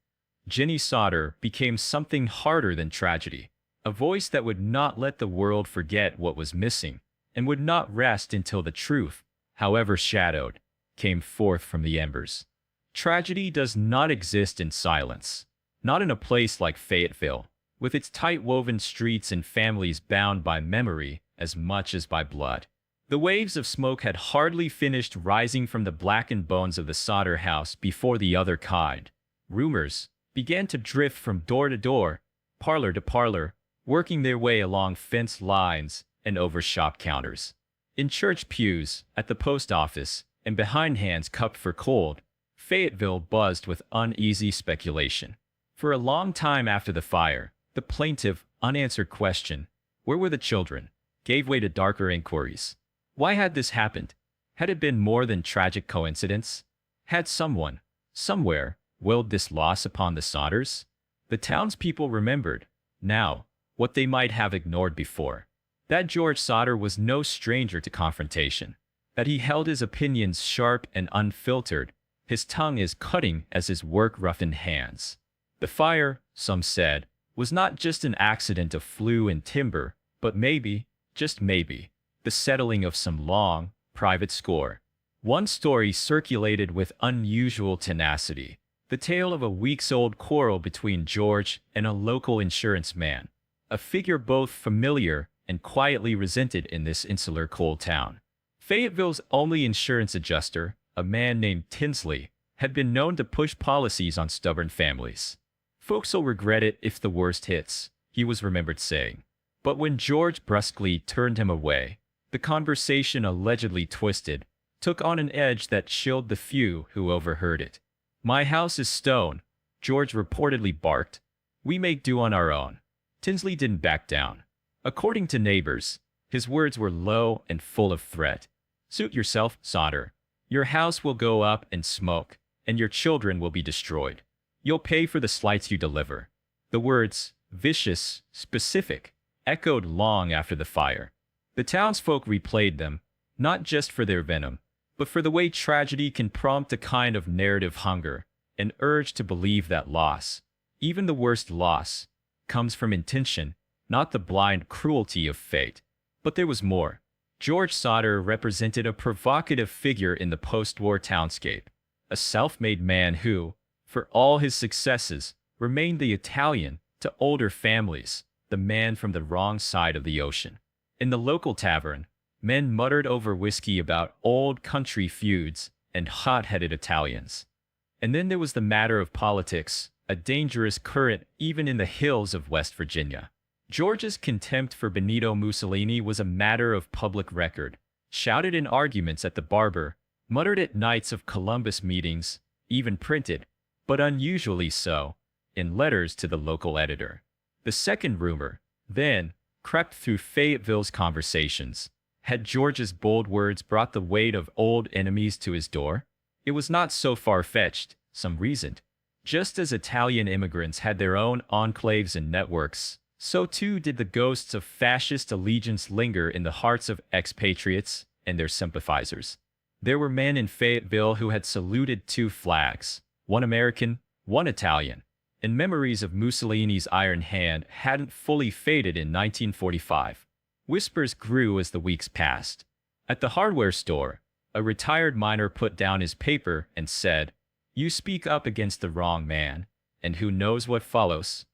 Jenny Sodder became something harder than tragedy, a voice that would not let the world forget what was missing, and would not rest until the truth, however shadowed, came forth from the embers. Tragedy does not exist in silence, not in a place like Fayetteville, with its tight-woven streets and families bound by memory as much as by blood. The waves of smoke had hardly finished rising from the blackened bones of the Sodder house before the other kind. Rumors began to drift from door to door, parlor to parlor, working their way along fence lines and over shop counters. In church pews, at the post office, and behind hands cupped for cold, Fayetteville buzzed with uneasy speculation. For a long time after the fire, the plaintive, unanswered question, "Where were the children?" gave way to darker inquiries. Why had this happened? Had it been more than tragic coincidence? Had someone, somewhere, willed this loss upon the Sodders? The townspeople remembered, now, what they might have ignored before. That George Sodder was no stranger to confrontation. That he held his opinions sharp and unfiltered, his tongue as cutting as his work-roughened hands. The fire, some said, was not just an accident of flue and timber, but maybe, just maybe, the settling of some long, private score. One story circulated with unusual tenacity, the tale of a weeks-old quarrel between George and a local insurance man, a figure both familiar and quietly resented in this insular coal town. Fayetteville's only insurance adjuster, a man named Tinsley, had been known to push policies on stubborn families. "Folks'll regret it if the worst hits," he was remembered saying. But when George brusquely turned him away, the conversation allegedly twisted, took on an edge that chilled the few who overheard it. "My house is stone," George reportedly barked. "We make do on our own." Tinsley didn't back down. According to neighbors, his words were low and full of threat. "Suit yourself, Sodder. Your house will go up in smoke, and your children will be destroyed. You'll pay for the slights you deliver." The words, vicious, specific, echoed long after the fire. The townsfolk replayed them, not just for their venom, but for the way tragedy can prompt a kind of narrative hunger, an urge to believe that loss, even the worst loss, comes from intention, not the blind cruelty of fate. But there was more. George Sodder represented a provocative figure in the post-war townscape, a self-made man who, for all his successes, remained the Italian to older families, the man from the wrong side of the ocean. In the local tavern, men muttered over whiskey about old country feuds and hot-headed Italians. And then there was the matter of politics, a dangerous current even in the hills of West Virginia. George's contempt for Benito Mussolini was a matter of public record, shouted in arguments at the barber, muttered at nights of Columbus meetings, even printed, but unusually so, in letters to the local editor. The second rumor, then, crept through Fayetteville's conversations. Had George's bold words brought the weight of old enemies to his door? It was not so far-fetched, some reasoned. Just as Italian immigrants had their own enclaves and networks, so too did the ghosts of fascist allegiance linger in the hearts of expatriates and their sympathizers. There were men in Fayetteville who had saluted two flags, one American, one Italian, and memories of Mussolini's iron hand hadn't fully faded in 1945. Whispers grew as the weeks passed. At the hardware store, a retired miner put down his paper and said, "You speak up against the wrong man, and who knows what follows."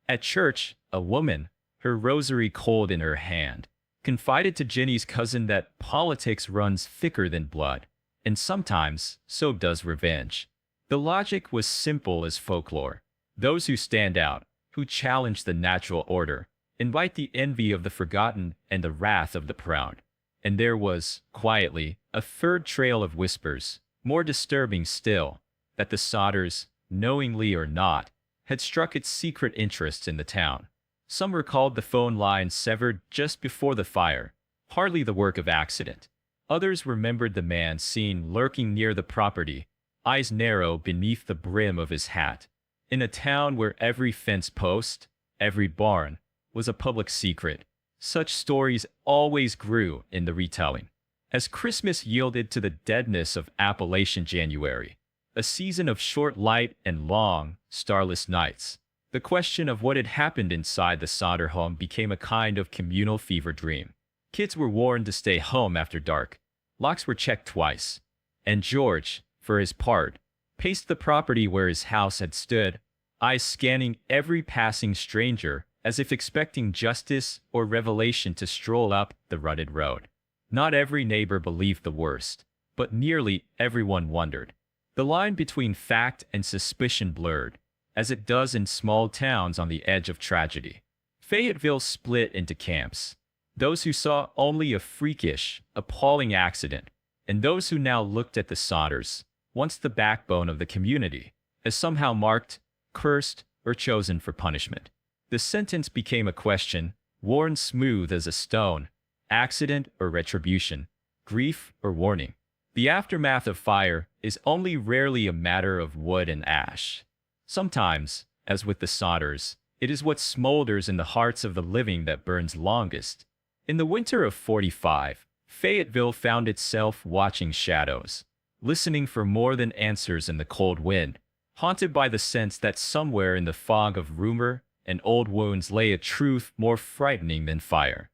At church, a woman, her rosary cold in her hand, confided to Jenny's cousin that politics runs thicker than blood, and sometimes so does revenge. The logic was simple as folklore. Those who stand out, who challenge the natural order, invite the envy of the forgotten and the wrath of the proud. And there was, quietly, a third trail of whispers, more disturbing still, that the Sodders, knowingly or not, had struck its secret interests in the town. Some recalled the phone lines severed just before the fire, hardly the work of accident. Others remembered the man seen lurking near the property, eyes narrow beneath the brim of his hat. In a town where every fence post, every barn, was a public secret. Such stories always grew in the retelling. As Christmas yielded to the deadness of Appalachian January, a season of short light and long, starless nights, the question of what had happened inside the Sodder home became a kind of communal fever dream. Kids were warned to stay home after dark. Locks were checked twice. And George, for his part, paced the property where his house had stood, eyes scanning every passing stranger as if expecting justice or revelation to stroll up the rutted road. Not every neighbor believed the worst, but nearly everyone wondered. The line between fact and suspicion blurred, as it does in small towns on the edge of tragedy. Fayetteville split into camps. Those who saw only a freakish, appalling accident, and those who now looked at the Sodders, once the backbone of the community, as somehow marked, cursed, or chosen for punishment. The sentence became a question, worn smooth as a stone: accident or retribution, grief or warning. The aftermath of fire is only rarely a matter of wood and ash. Sometimes, as with the Sodders, it is what smolders in the hearts of the living that burns longest. In the winter of '45, Fayetteville found itself watching shadows, listening for more than answers in the cold wind, haunted by the sense that somewhere in the fog of rumor and old wounds lay a truth more frightening than fire.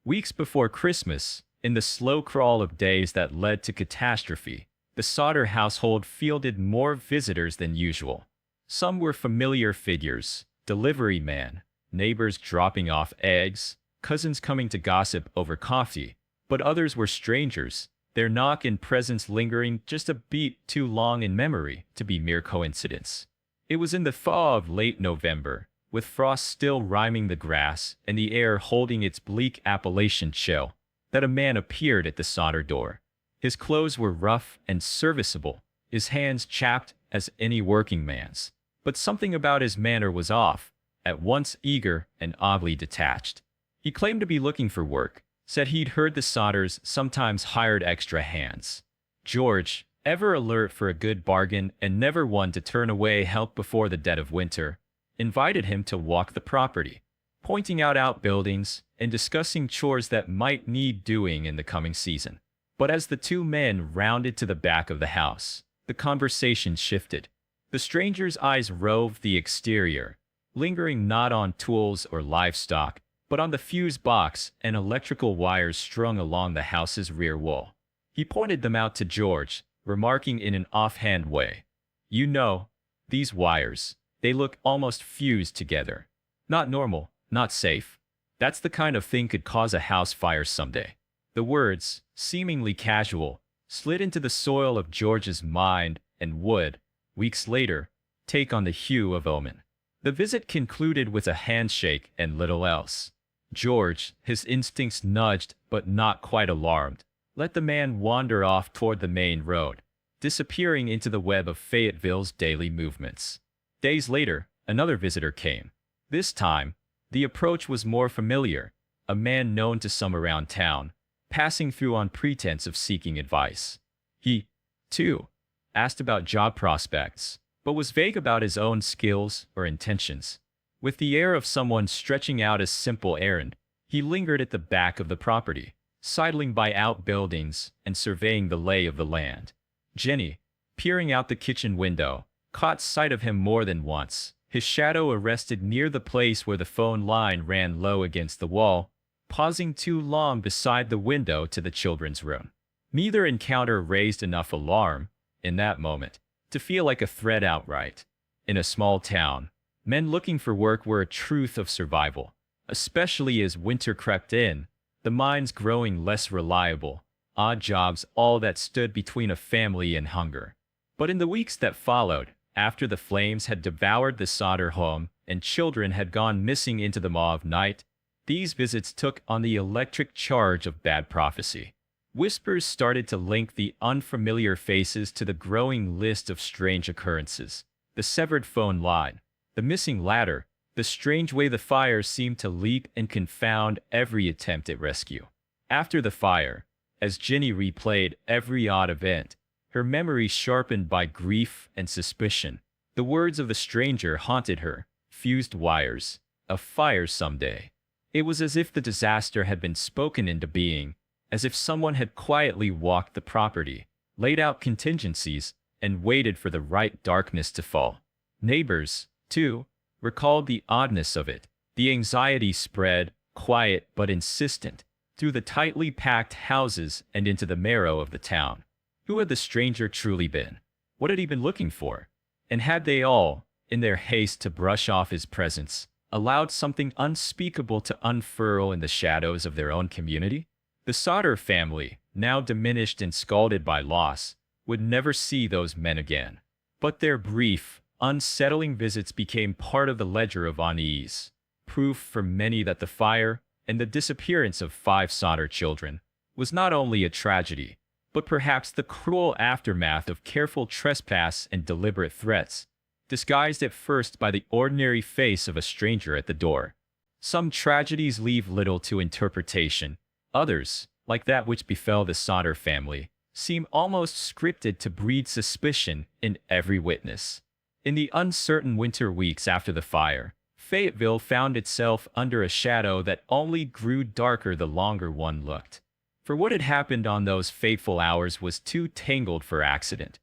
Weeks before Christmas, in the slow crawl of days that led to catastrophe, the Sodder household fielded more visitors than usual. Some were familiar figures: delivery man, neighbors dropping off eggs, cousins coming to gossip over coffee. But others were strangers, their knock and presence lingering just a beat too long in memory to be mere coincidence. It was in the thaw of late November, with frost still rime the grass and the air holding its bleak Appalachian chill, that a man appeared at the Sodder door. His clothes were rough and serviceable, his hands chapped as any working man's. But something about his manner was off, at once eager and oddly detached. He claimed to be looking for work, said he'd heard the Sodders sometimes hired extra hands. George, ever alert for a good bargain and never one to turn away help before the dead of winter, invited him to walk the property, pointing out outbuildings and discussing chores that might need doing in the coming season. But as the two men rounded to the back of the house, the conversation shifted. The stranger's eyes roved the exterior, lingering not on tools or livestock, but on the fuse box and electrical wires strung along the house's rear wall. He pointed them out to George, remarking in an offhand way, "You know, these wires, they look almost fused together. Not normal, not safe. That's the kind of thing could cause a house fire someday." The words, seemingly casual, slid into the soil of George's mind and would, weeks later, take on the hue of omen. The visit concluded with a handshake and little else. George, his instincts nudged but not quite alarmed, let the man wander off toward the main road, disappearing into the web of Fayetteville's daily movements. Days later, another visitor came. This time, the approach was more familiar, a man known to some around town, passing through on pretense of seeking advice. He, too, asked about job prospects, but was vague about his own skills or intentions. With the air of someone stretching out a simple errand, he lingered at the back of the property, sidling by outbuildings and surveying the lay of the land. Jenny, peering out the kitchen window, caught sight of him more than once, his shadow arrested near the place where the phone line ran low against the wall, pausing too long beside the window to the children's room. Neither encounter raised enough alarm, in that moment, to feel like a threat outright. In a small town, men looking for work were a truth of survival, especially as winter crept in, the mines growing less reliable, odd jobs all that stood between a family and hunger. But in the weeks that followed, after the flames had devoured the Sodder home and children had gone missing into the maw of night, these visits took on the electric charge of bad prophecy. Whispers started to link the unfamiliar faces to the growing list of strange occurrences. The severed phone line, the missing ladder, the strange way the fire seemed to leap and confound every attempt at rescue. After the fire, as Jenny replayed every odd event, her memory sharpened by grief and suspicion, the words of the stranger haunted her: fused wires, a fire someday. It was as if the disaster had been spoken into being, as if someone had quietly walked the property, laid out contingencies, and waited for the right darkness to fall. Neighbors, too, recalled the oddness of it. The anxiety spread, quiet but insistent, through the tightly packed houses and into the marrow of the town. Who had the stranger truly been? What had he been looking for? And had they all, in their haste to brush off his presence, allowed something unspeakable to unfurl in the shadows of their own community? The Sodder family, now diminished and scalded by loss, would never see those men again. But their brief, unsettling visits became part of the ledger of unease, proof for many that the fire and the disappearance of 5 Sodder children was not only a tragedy, but perhaps the cruel aftermath of careful trespass and deliberate threats, disguised at first by the ordinary face of a stranger at the door. Some tragedies leave little to interpretation. Others, like that which befell the Sodder family, seem almost scripted to breed suspicion in every witness. In the uncertain winter weeks after the fire, Fayetteville found itself under a shadow that only grew darker the longer one looked. For what had happened on those fateful hours was too tangled for accident.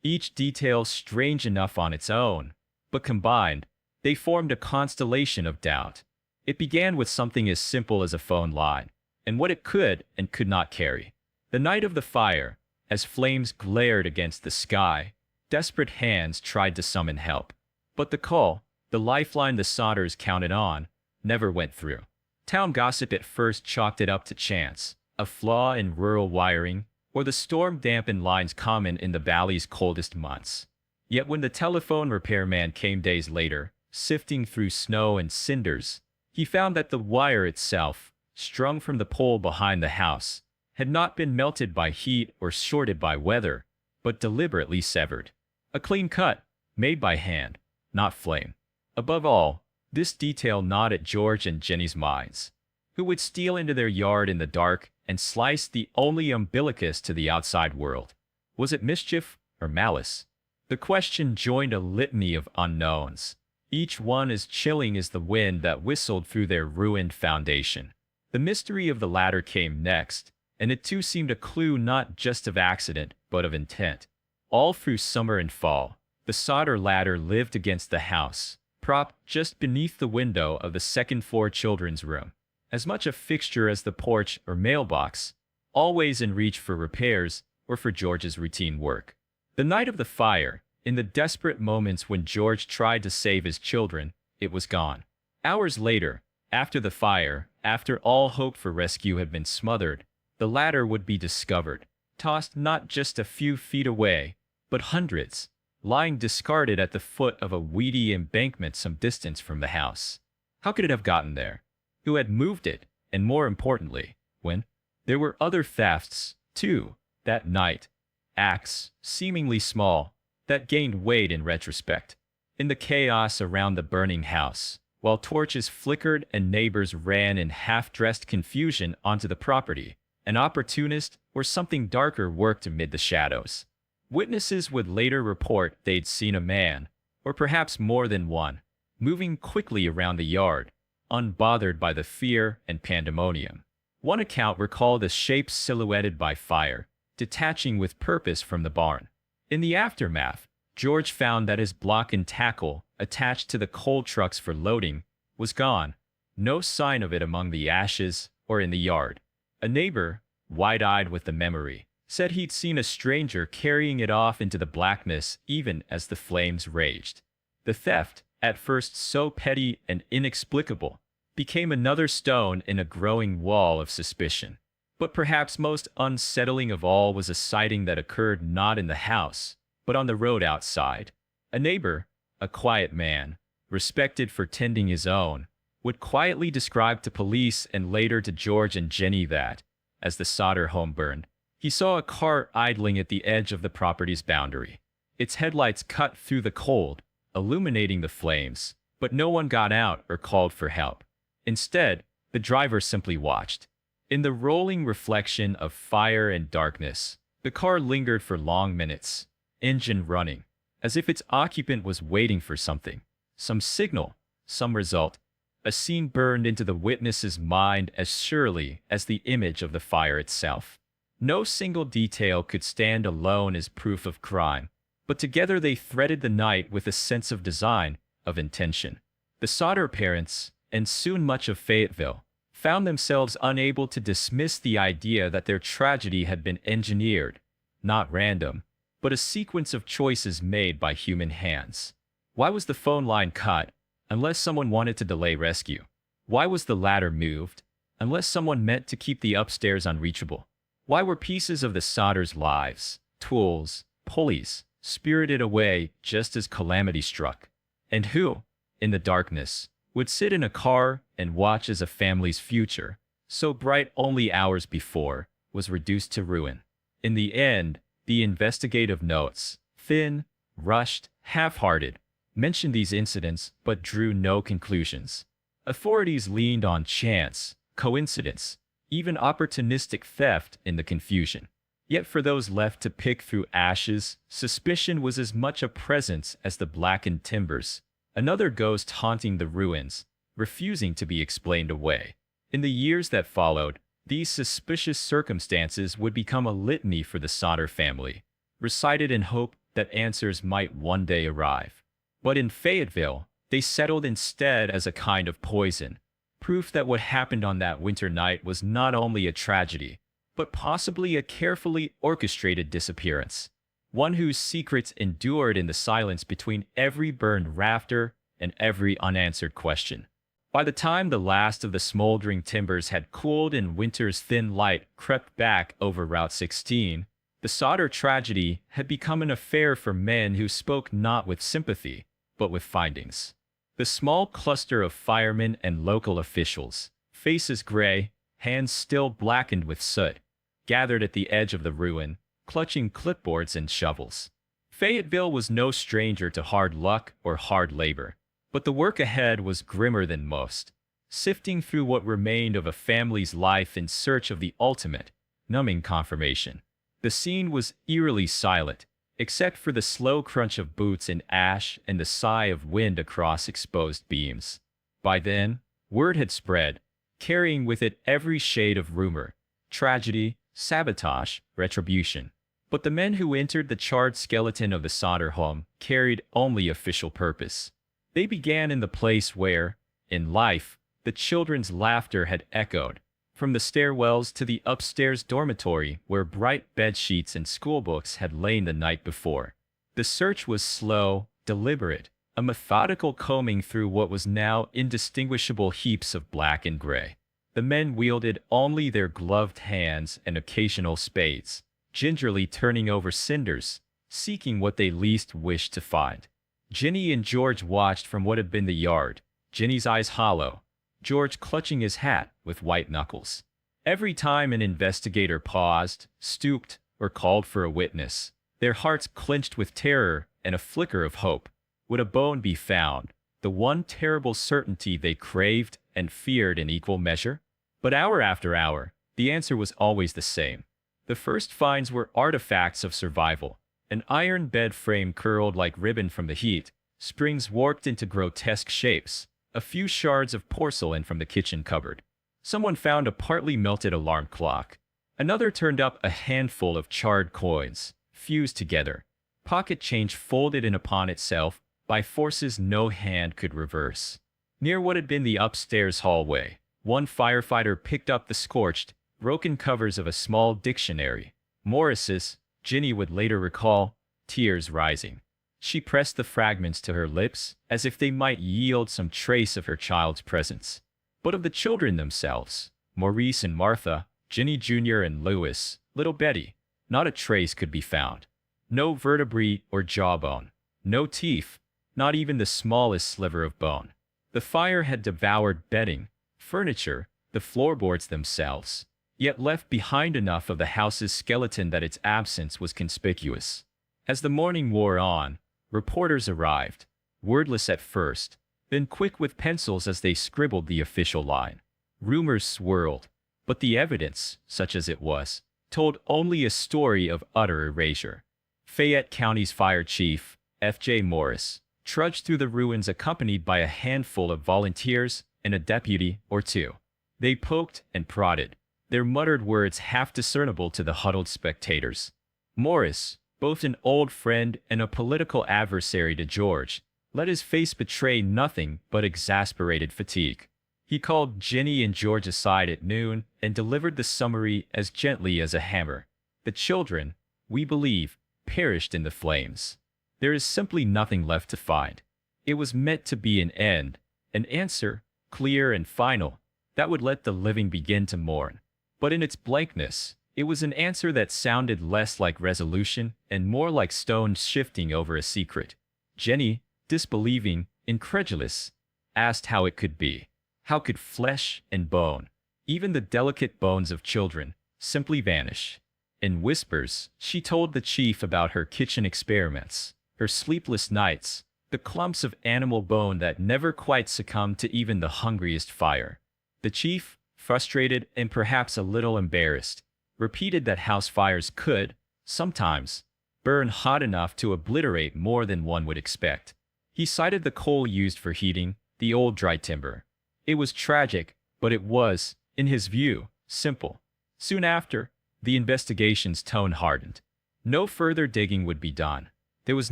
Each detail strange enough on its own, but combined, they formed a constellation of doubt. It began with something as simple as a phone line, and what it could and could not carry. The night of the fire, as flames glared against the sky, desperate hands tried to summon help. But the call, the lifeline the Sodders counted on, never went through. Town gossip at first chalked it up to chance, a flaw in rural wiring, or the storm-dampened lines common in the valley's coldest months. Yet when the telephone repairman came days later, sifting through snow and cinders, he found that the wire itself, strung from the pole behind the house, had not been melted by heat or shorted by weather, but deliberately severed. A clean cut, made by hand, not flame. Above all, this detail gnawed at George and Jenny's minds. Who would steal into their yard in the dark and slice the only umbilicus to the outside world? Was it mischief or malice? The question joined a litany of unknowns, each one as chilling as the wind that whistled through their ruined foundation. The mystery of the latter came next, and it too seemed a clue not just of accident, but of intent. All through summer and fall, the Sodder ladder lived against the house, propped just beneath the window of the second-floor children's room. As much a fixture as the porch or mailbox, always in reach for repairs or for George's routine work. The night of the fire, in the desperate moments when George tried to save his children, it was gone. Hours later, after the fire, after all hope for rescue had been smothered, the ladder would be discovered, tossed not just a few feet away, but hundreds, lying discarded at the foot of a weedy embankment some distance from the house. How could it have gotten there? Who had moved it? And more importantly, when? There were other thefts, too, that night. Acts, seemingly small, that gained weight in retrospect. In the chaos around the burning house, while torches flickered and neighbors ran in half-dressed confusion onto the property, an opportunist or something darker worked amid the shadows. Witnesses would later report they'd seen a man, or perhaps more than one, moving quickly around the yard, unbothered by the fear and pandemonium. One account recalled a shape silhouetted by fire, detaching with purpose from the barn. In the aftermath, George found that his block and tackle, attached to the coal trucks for loading, was gone. No sign of it among the ashes or in the yard. A neighbor, wide-eyed with the memory, said he'd seen a stranger carrying it off into the blackness even as the flames raged. The theft, at first so petty and inexplicable, became another stone in a growing wall of suspicion. But perhaps most unsettling of all was a sighting that occurred not in the house, but on the road outside. A neighbor, a quiet man, respected for tending his own, would quietly describe to police and later to George and Jenny that, as the Sodder home burned, he saw a car idling at the edge of the property's boundary. Its headlights cut through the cold, illuminating the flames, but no one got out or called for help. Instead, the driver simply watched. In the rolling reflection of fire and darkness, the car lingered for long minutes, engine running, as if its occupant was waiting for something, some signal, some result. A scene burned into the witness's mind as surely as the image of the fire itself. No single detail could stand alone as proof of crime, but together they threaded the night with a sense of design, of intention. The Sodder parents, and soon much of Fayetteville, found themselves unable to dismiss the idea that their tragedy had been engineered, not random, but a sequence of choices made by human hands. Why was the phone line cut? Unless someone wanted to delay rescue. Why was the ladder moved? Unless someone meant to keep the upstairs unreachable. Why were pieces of the Sodders' lives, tools, pulleys, spirited away just as calamity struck? And who, in the darkness, would sit in a car and watch as a family's future, so bright only hours before, was reduced to ruin? In the end, the investigative notes, thin, rushed, half-hearted, mentioned these incidents but drew no conclusions. Authorities leaned on chance, coincidence, even opportunistic theft in the confusion. Yet for those left to pick through ashes, suspicion was as much a presence as the blackened timbers, another ghost haunting the ruins, refusing to be explained away. In the years that followed, these suspicious circumstances would become a litany for the Sodder family, recited in hope that answers might one day arrive. But in Fayetteville, they settled instead as a kind of poison, proof that what happened on that winter night was not only a tragedy, but possibly a carefully orchestrated disappearance, one whose secrets endured in the silence between every burned rafter and every unanswered question. By the time the last of the smoldering timbers had cooled and winter's thin light crept back over Route 16, the Sodder tragedy had become an affair for men who spoke not with sympathy, but with findings. The small cluster of firemen and local officials, faces gray, hands still blackened with soot, gathered at the edge of the ruin, clutching clipboards and shovels. Fayetteville was no stranger to hard luck or hard labor, but the work ahead was grimmer than most, sifting through what remained of a family's life in search of the ultimate, numbing confirmation. The scene was eerily silent, except for the slow crunch of boots in ash and the sigh of wind across exposed beams. By then, word had spread, carrying with it every shade of rumor, tragedy, sabotage, retribution. But the men who entered the charred skeleton of the Sodder home carried only official purpose. They began in the place where, in life, the children's laughter had echoed, from the stairwells to the upstairs dormitory where bright bed sheets and schoolbooks had lain the night before. The search was slow, deliberate, a methodical combing through what was now indistinguishable heaps of black and gray. The men wielded only their gloved hands and occasional spades, gingerly turning over cinders, seeking what they least wished to find. Ginny and George watched from what had been the yard, Ginny's eyes hollow, George clutching his hat with white knuckles. Every time an investigator paused, stooped, or called for a witness, their hearts clenched with terror and a flicker of hope. Would a bone be found, the one terrible certainty they craved and feared in equal measure? But hour after hour, the answer was always the same. The first finds were artifacts of survival, an iron bed frame curled like ribbon from the heat, springs warped into grotesque shapes, a few shards of porcelain from the kitchen cupboard. Someone found a partly melted alarm clock. Another turned up a handful of charred coins, fused together, pocket change folded in upon itself by forces no hand could reverse. Near what had been the upstairs hallway, one firefighter picked up the scorched, broken covers of a small dictionary. Morris's, Ginny would later recall, tears rising. She pressed the fragments to her lips, as if they might yield some trace of her child's presence. But of the children themselves, Maurice and Martha, Ginny Jr. and Louis, little Betty, not a trace could be found. No vertebrae or jawbone, no teeth, not even the smallest sliver of bone. The fire had devoured bedding, furniture, the floorboards themselves, yet left behind enough of the house's skeleton that its absence was conspicuous. As the morning wore on, reporters arrived, wordless at first, then quick with pencils as they scribbled the official line. Rumors swirled, but the evidence, such as it was, told only a story of utter erasure. Fayette County's fire chief, F.J. Morris, trudged through the ruins accompanied by a handful of volunteers and a deputy or two. They poked and prodded, their muttered words half discernible to the huddled spectators. Morris, both an old friend and a political adversary to George, let his face betray nothing but exasperated fatigue. He called Jenny and George aside at noon and delivered the summary as gently as a hammer. The children, we believe, perished in the flames. There is simply nothing left to find. It was meant to be an end, an answer, clear and final, that would let the living begin to mourn. But in its blankness, it was an answer that sounded less like resolution and more like stones shifting over a secret. Jenny, disbelieving, incredulous, asked how it could be. How could flesh and bone, even the delicate bones of children, simply vanish? In whispers, she told the chief about her kitchen experiments, her sleepless nights, the clumps of animal bone that never quite succumbed to even the hungriest fire. The chief, frustrated and perhaps a little embarrassed, repeated that house fires could, sometimes, burn hot enough to obliterate more than one would expect. He cited the coal used for heating, the old dry timber. It was tragic, but it was, in his view, simple. Soon after, the investigation's tone hardened. No further digging would be done. There was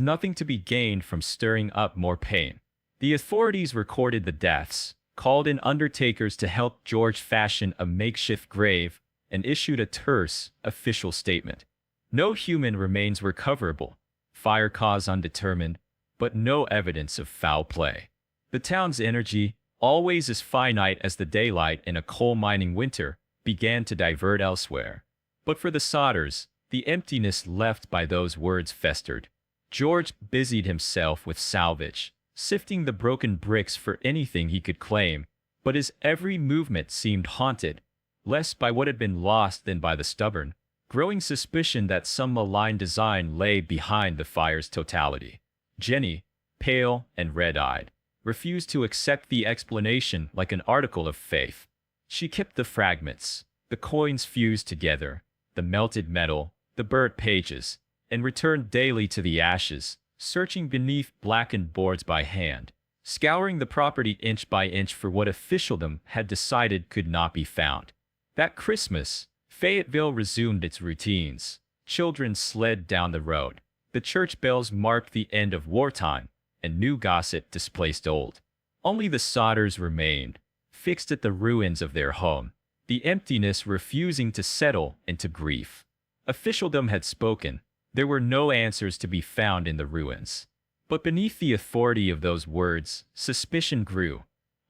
nothing to be gained from stirring up more pain. The authorities recorded the deaths, called in undertakers to help George fashion a makeshift grave, and issued a terse, official statement. No human remains were recoverable, fire cause undetermined, but no evidence of foul play. The town's energy, always as finite as the daylight in a coal mining winter, began to divert elsewhere. But for the Sodders, the emptiness left by those words festered. George busied himself with salvage, sifting the broken bricks for anything he could claim, but his every movement seemed haunted, less by what had been lost than by the stubborn, growing suspicion that some malign design lay behind the fire's totality. Jenny, pale and red-eyed, refused to accept the explanation like an article of faith. She kept the fragments, the coins fused together, the melted metal, the burnt pages, and returned daily to the ashes, searching beneath blackened boards by hand, scouring the property inch by inch for what officialdom had decided could not be found. That Christmas, Fayetteville resumed its routines. Children slid down the road. The church bells marked the end of wartime, and new gossip displaced old. Only the Sodders remained, fixed at the ruins of their home, the emptiness refusing to settle into grief. Officialdom had spoken. There were no answers to be found in the ruins. But beneath the authority of those words, suspicion grew,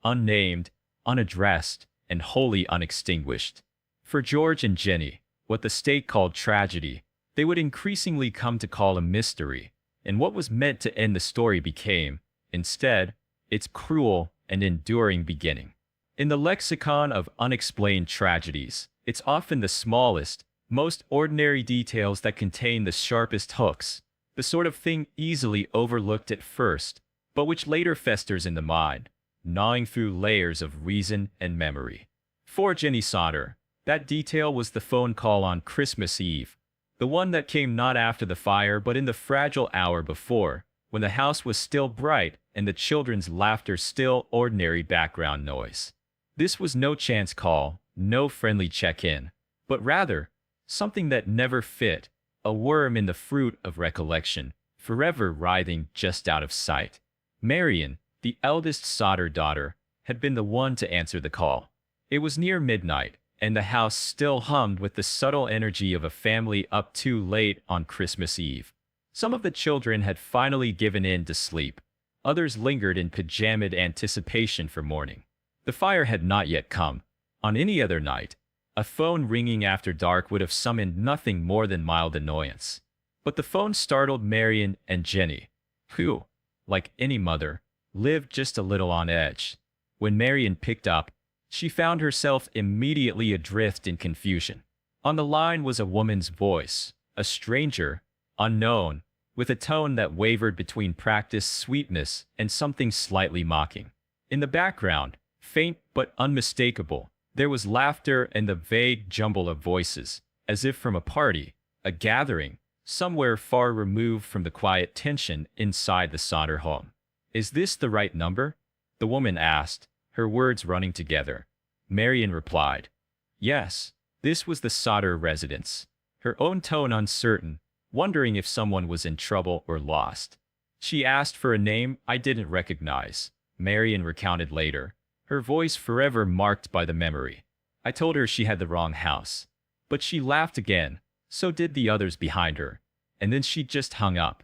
unnamed, unaddressed, and wholly unextinguished. For George and Jenny, what the state called tragedy, they would increasingly come to call a mystery, and what was meant to end the story became, instead, its cruel and enduring beginning. In the lexicon of unexplained tragedies, it's often the smallest, most ordinary details that contain the sharpest hooks, the sort of thing easily overlooked at first, but which later festers in the mind, gnawing through layers of reason and memory. For Jenny Sodder, that detail was the phone call on Christmas Eve, the one that came not after the fire but in the fragile hour before, when the house was still bright and the children's laughter still ordinary background noise. This was no chance call, no friendly check-in, but rather something that never fit, a worm in the fruit of recollection, forever writhing just out of sight. Marion, the eldest Sodder daughter, had been the one to answer the call. It was near midnight, and the house still hummed with the subtle energy of a family up too late on Christmas Eve. Some of the children had finally given in to sleep. Others lingered in pajamaed anticipation for morning. The fire had not yet come. On any other night, a phone ringing after dark would have summoned nothing more than mild annoyance. But the phone startled Marion and Jenny, who, like any mother, lived just a little on edge. When Marion picked up, she found herself immediately adrift in confusion. On the line was a woman's voice, a stranger, unknown, with a tone that wavered between practiced sweetness and something slightly mocking. In the background, faint but unmistakable, there was laughter and the vague jumble of voices, as if from a party, a gathering, somewhere far removed from the quiet tension inside the Sodder home. Is this the right number? The woman asked, her words running together. Marian replied, Yes, this was the Sodder residence, her own tone uncertain, wondering if someone was in trouble or lost. She asked for a name I didn't recognize, Marian recounted later, her voice forever marked by the memory. I told her she had the wrong house. But she laughed again, so did the others behind her, and then she just hung up.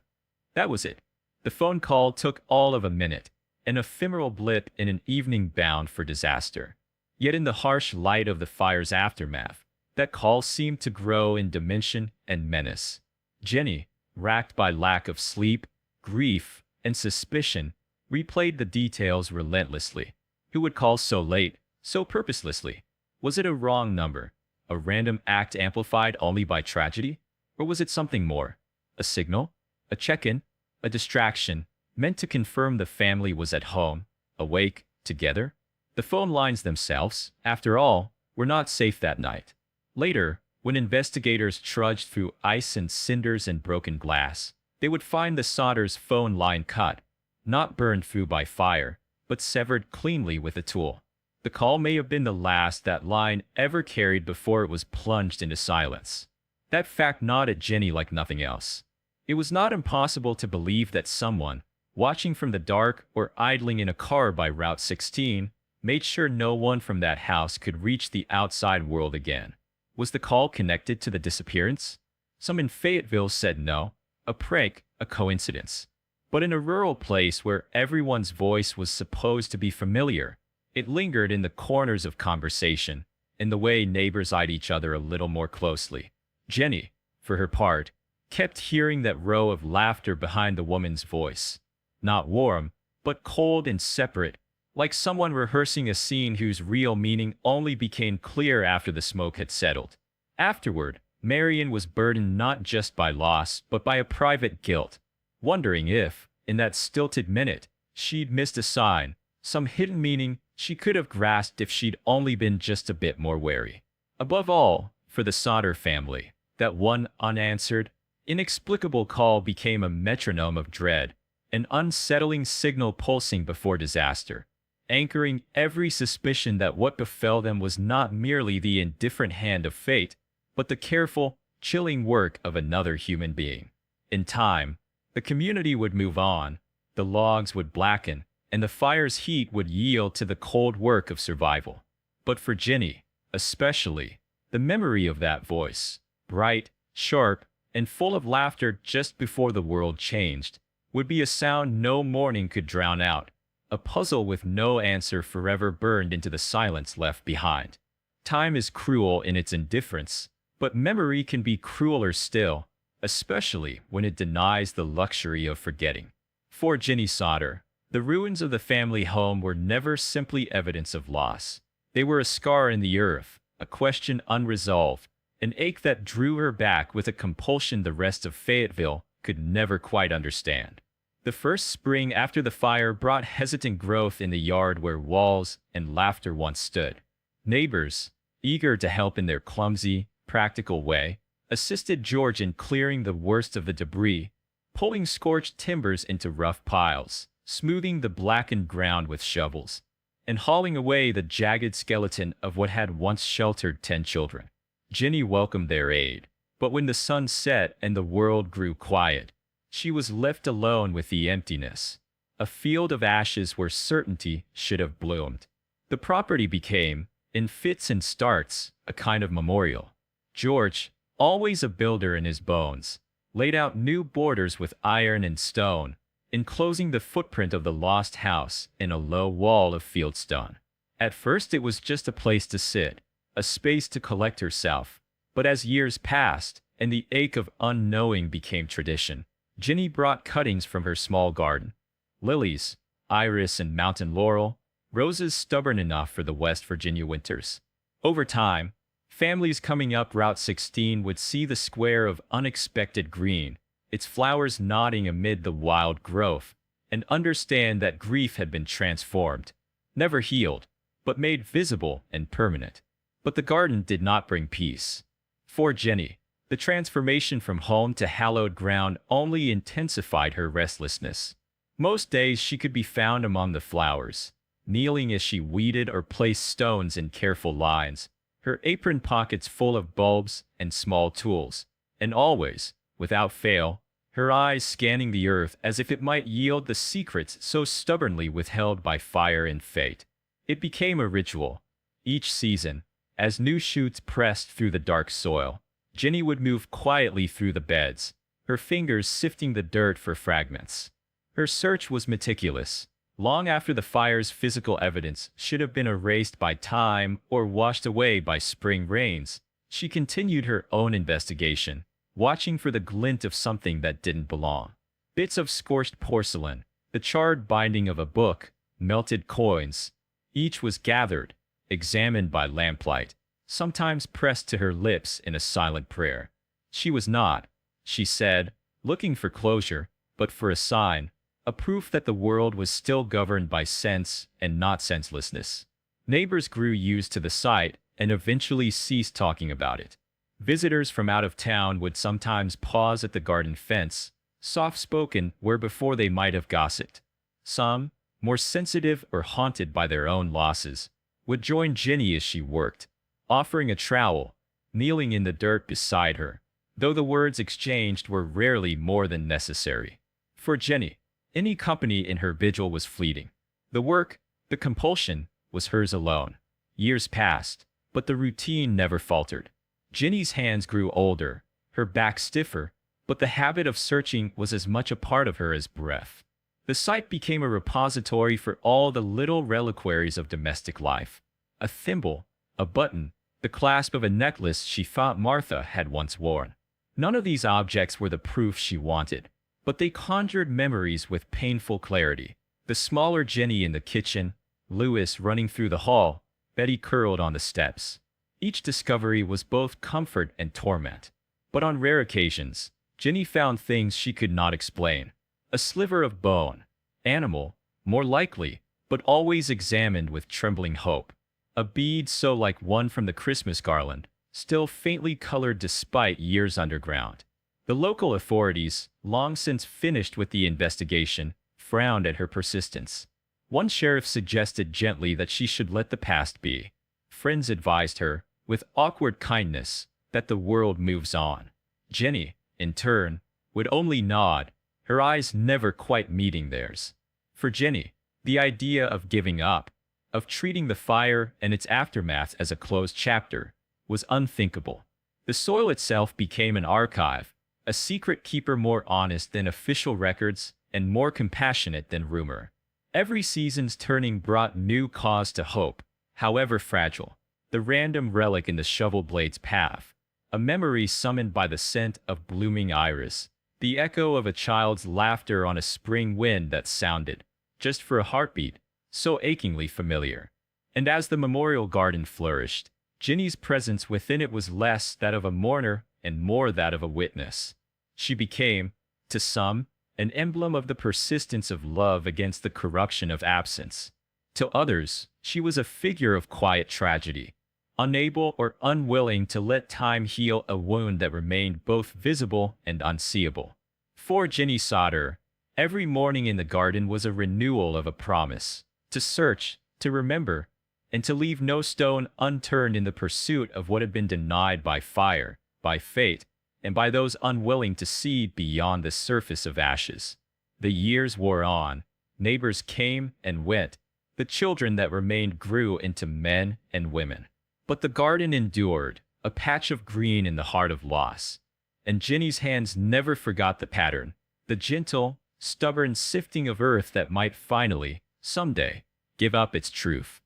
That was it. The phone call took all of a minute, an ephemeral blip in an evening bound for disaster. Yet in the harsh light of the fire's aftermath, that call seemed to grow in dimension and menace. Jenny, racked by lack of sleep, grief, and suspicion, replayed the details relentlessly. Who would call so late, so purposelessly? Was it a wrong number, a random act amplified only by tragedy? Or was it something more? A signal? A check-in? A distraction, meant to confirm the family was at home, awake, together? The phone lines themselves, after all, were not safe that night. Later, when investigators trudged through ice and cinders and broken glass, they would find the Sodder's phone line cut, not burned through by fire, but severed cleanly with a tool. The call may have been the last that line ever carried before it was plunged into silence. That fact gnawed at Jenny like nothing else. It was not impossible to believe that someone, watching from the dark or idling in a car by Route 16, made sure no one from that house could reach the outside world again. Was the call connected to the disappearance? Some in Fayetteville said no, a prank, a coincidence. But in a rural place where everyone's voice was supposed to be familiar, it lingered in the corners of conversation, in the way neighbors eyed each other a little more closely. Jenny, for her part, kept hearing that row of laughter behind the woman's voice. Not warm, but cold and separate, like someone rehearsing a scene whose real meaning only became clear after the smoke had settled. Afterward, Marian was burdened not just by loss, but by a private guilt, wondering if, in that stilted minute, she'd missed a sign, some hidden meaning she could have grasped if she'd only been just a bit more wary. Above all, for the Sodder family, that one unanswered, inexplicable call became a metronome of dread, an unsettling signal pulsing before disaster, anchoring every suspicion that what befell them was not merely the indifferent hand of fate, but the careful, chilling work of another human being. In time, the community would move on, the logs would blacken, and the fire's heat would yield to the cold work of survival. But for Jenny, especially, the memory of that voice, bright, sharp, and full of laughter just before the world changed, would be a sound no mourning could drown out, a puzzle with no answer forever burned into the silence left behind. Time is cruel in its indifference, but memory can be crueler still, especially when it denies the luxury of forgetting. For Jenny Sodder, the ruins of the family home were never simply evidence of loss. They were a scar in the earth, a question unresolved, an ache that drew her back with a compulsion the rest of Fayetteville could never quite understand. The first spring after the fire brought hesitant growth in the yard where walls and laughter once stood. Neighbors, eager to help in their clumsy, practical way, assisted George in clearing the worst of the debris, pulling scorched timbers into rough piles, smoothing the blackened ground with shovels, and hauling away the jagged skeleton of what had once sheltered 10 children. Jenny welcomed their aid, but when the sun set and the world grew quiet, she was left alone with the emptiness, a field of ashes where certainty should have bloomed. The property became, in fits and starts, a kind of memorial. George, always a builder in his bones, laid out new borders with iron and stone, enclosing the footprint of the lost house in a low wall of fieldstone. At first it was just a place to sit, a space to collect herself, but as years passed and the ache of unknowing became tradition, Jenny brought cuttings from her small garden. Lilies, iris and mountain laurel, roses stubborn enough for the West Virginia winters. Over time, families coming up Route 16 would see the square of unexpected green, its flowers nodding amid the wild growth, and understand that grief had been transformed, never healed, but made visible and permanent. But the garden did not bring peace. For Jenny, the transformation from home to hallowed ground only intensified her restlessness. Most days she could be found among the flowers, kneeling as she weeded or placed stones in careful lines, her apron pockets full of bulbs and small tools, and always, without fail, her eyes scanning the earth as if it might yield the secrets so stubbornly withheld by fire and fate. It became a ritual. Each season, as new shoots pressed through the dark soil, Jenny would move quietly through the beds, her fingers sifting the dirt for fragments. Her search was meticulous. Long after the fire's physical evidence should have been erased by time or washed away by spring rains, she continued her own investigation, watching for the glint of something that didn't belong. Bits of scorched porcelain, the charred binding of a book, melted coins. Each was gathered, examined by lamplight, sometimes pressed to her lips in a silent prayer. She was not, she said, looking for closure, but for a sign, a proof that the world was still governed by sense and not senselessness. Neighbors grew used to the sight and eventually ceased talking about it. Visitors from out of town would sometimes pause at the garden fence, soft-spoken where before they might have gossiped. Some, more sensitive or haunted by their own losses, would join Jenny as she worked, offering a trowel, kneeling in the dirt beside her, though the words exchanged were rarely more than necessary. For Jenny, any company in her vigil was fleeting. The work, the compulsion, was hers alone. Years passed, but the routine never faltered. Jenny's hands grew older, her back stiffer, but the habit of searching was as much a part of her as breath. The site became a repository for all the little reliquaries of domestic life. A thimble, a button, the clasp of a necklace she thought Martha had once worn. None of these objects were the proof she wanted, but they conjured memories with painful clarity. The smaller Jenny in the kitchen, Louis running through the hall, Betty curled on the steps. Each discovery was both comfort and torment. But on rare occasions, Jenny found things she could not explain. A sliver of bone, animal, more likely, but always examined with trembling hope. A bead so like one from the Christmas garland, still faintly colored despite years underground. The local authorities, long since finished with the investigation, frowned at her persistence. One sheriff suggested gently that she should let the past be. Friends advised her, with awkward kindness, that the world moves on. Jenny, in turn, would only nod, her eyes never quite meeting theirs. For Jenny, the idea of giving up, of treating the fire and its aftermath as a closed chapter, was unthinkable. The soil itself became an archive, a secret keeper more honest than official records and more compassionate than rumor. Every season's turning brought new cause to hope, however fragile. The random relic in the shovel blade's path, a memory summoned by the scent of blooming iris, the echo of a child's laughter on a spring wind that sounded, just for a heartbeat, so achingly familiar. And as the memorial garden flourished, Jenny's presence within it was less that of a mourner and more that of a witness. She became, to some, an emblem of the persistence of love against the corruption of absence. To others, she was a figure of quiet tragedy, unable or unwilling to let time heal a wound that remained both visible and unseeable. For Jenny Sodder, every morning in the garden was a renewal of a promise, to search, to remember, and to leave no stone unturned in the pursuit of what had been denied by fire, by fate, and by those unwilling to see beyond the surface of ashes. The years wore on, neighbors came and went, the children that remained grew into men and women. But the garden endured, a patch of green in the heart of loss. And Jenny's hands never forgot the pattern, the gentle, stubborn sifting of earth that might finally, someday, give up its truth.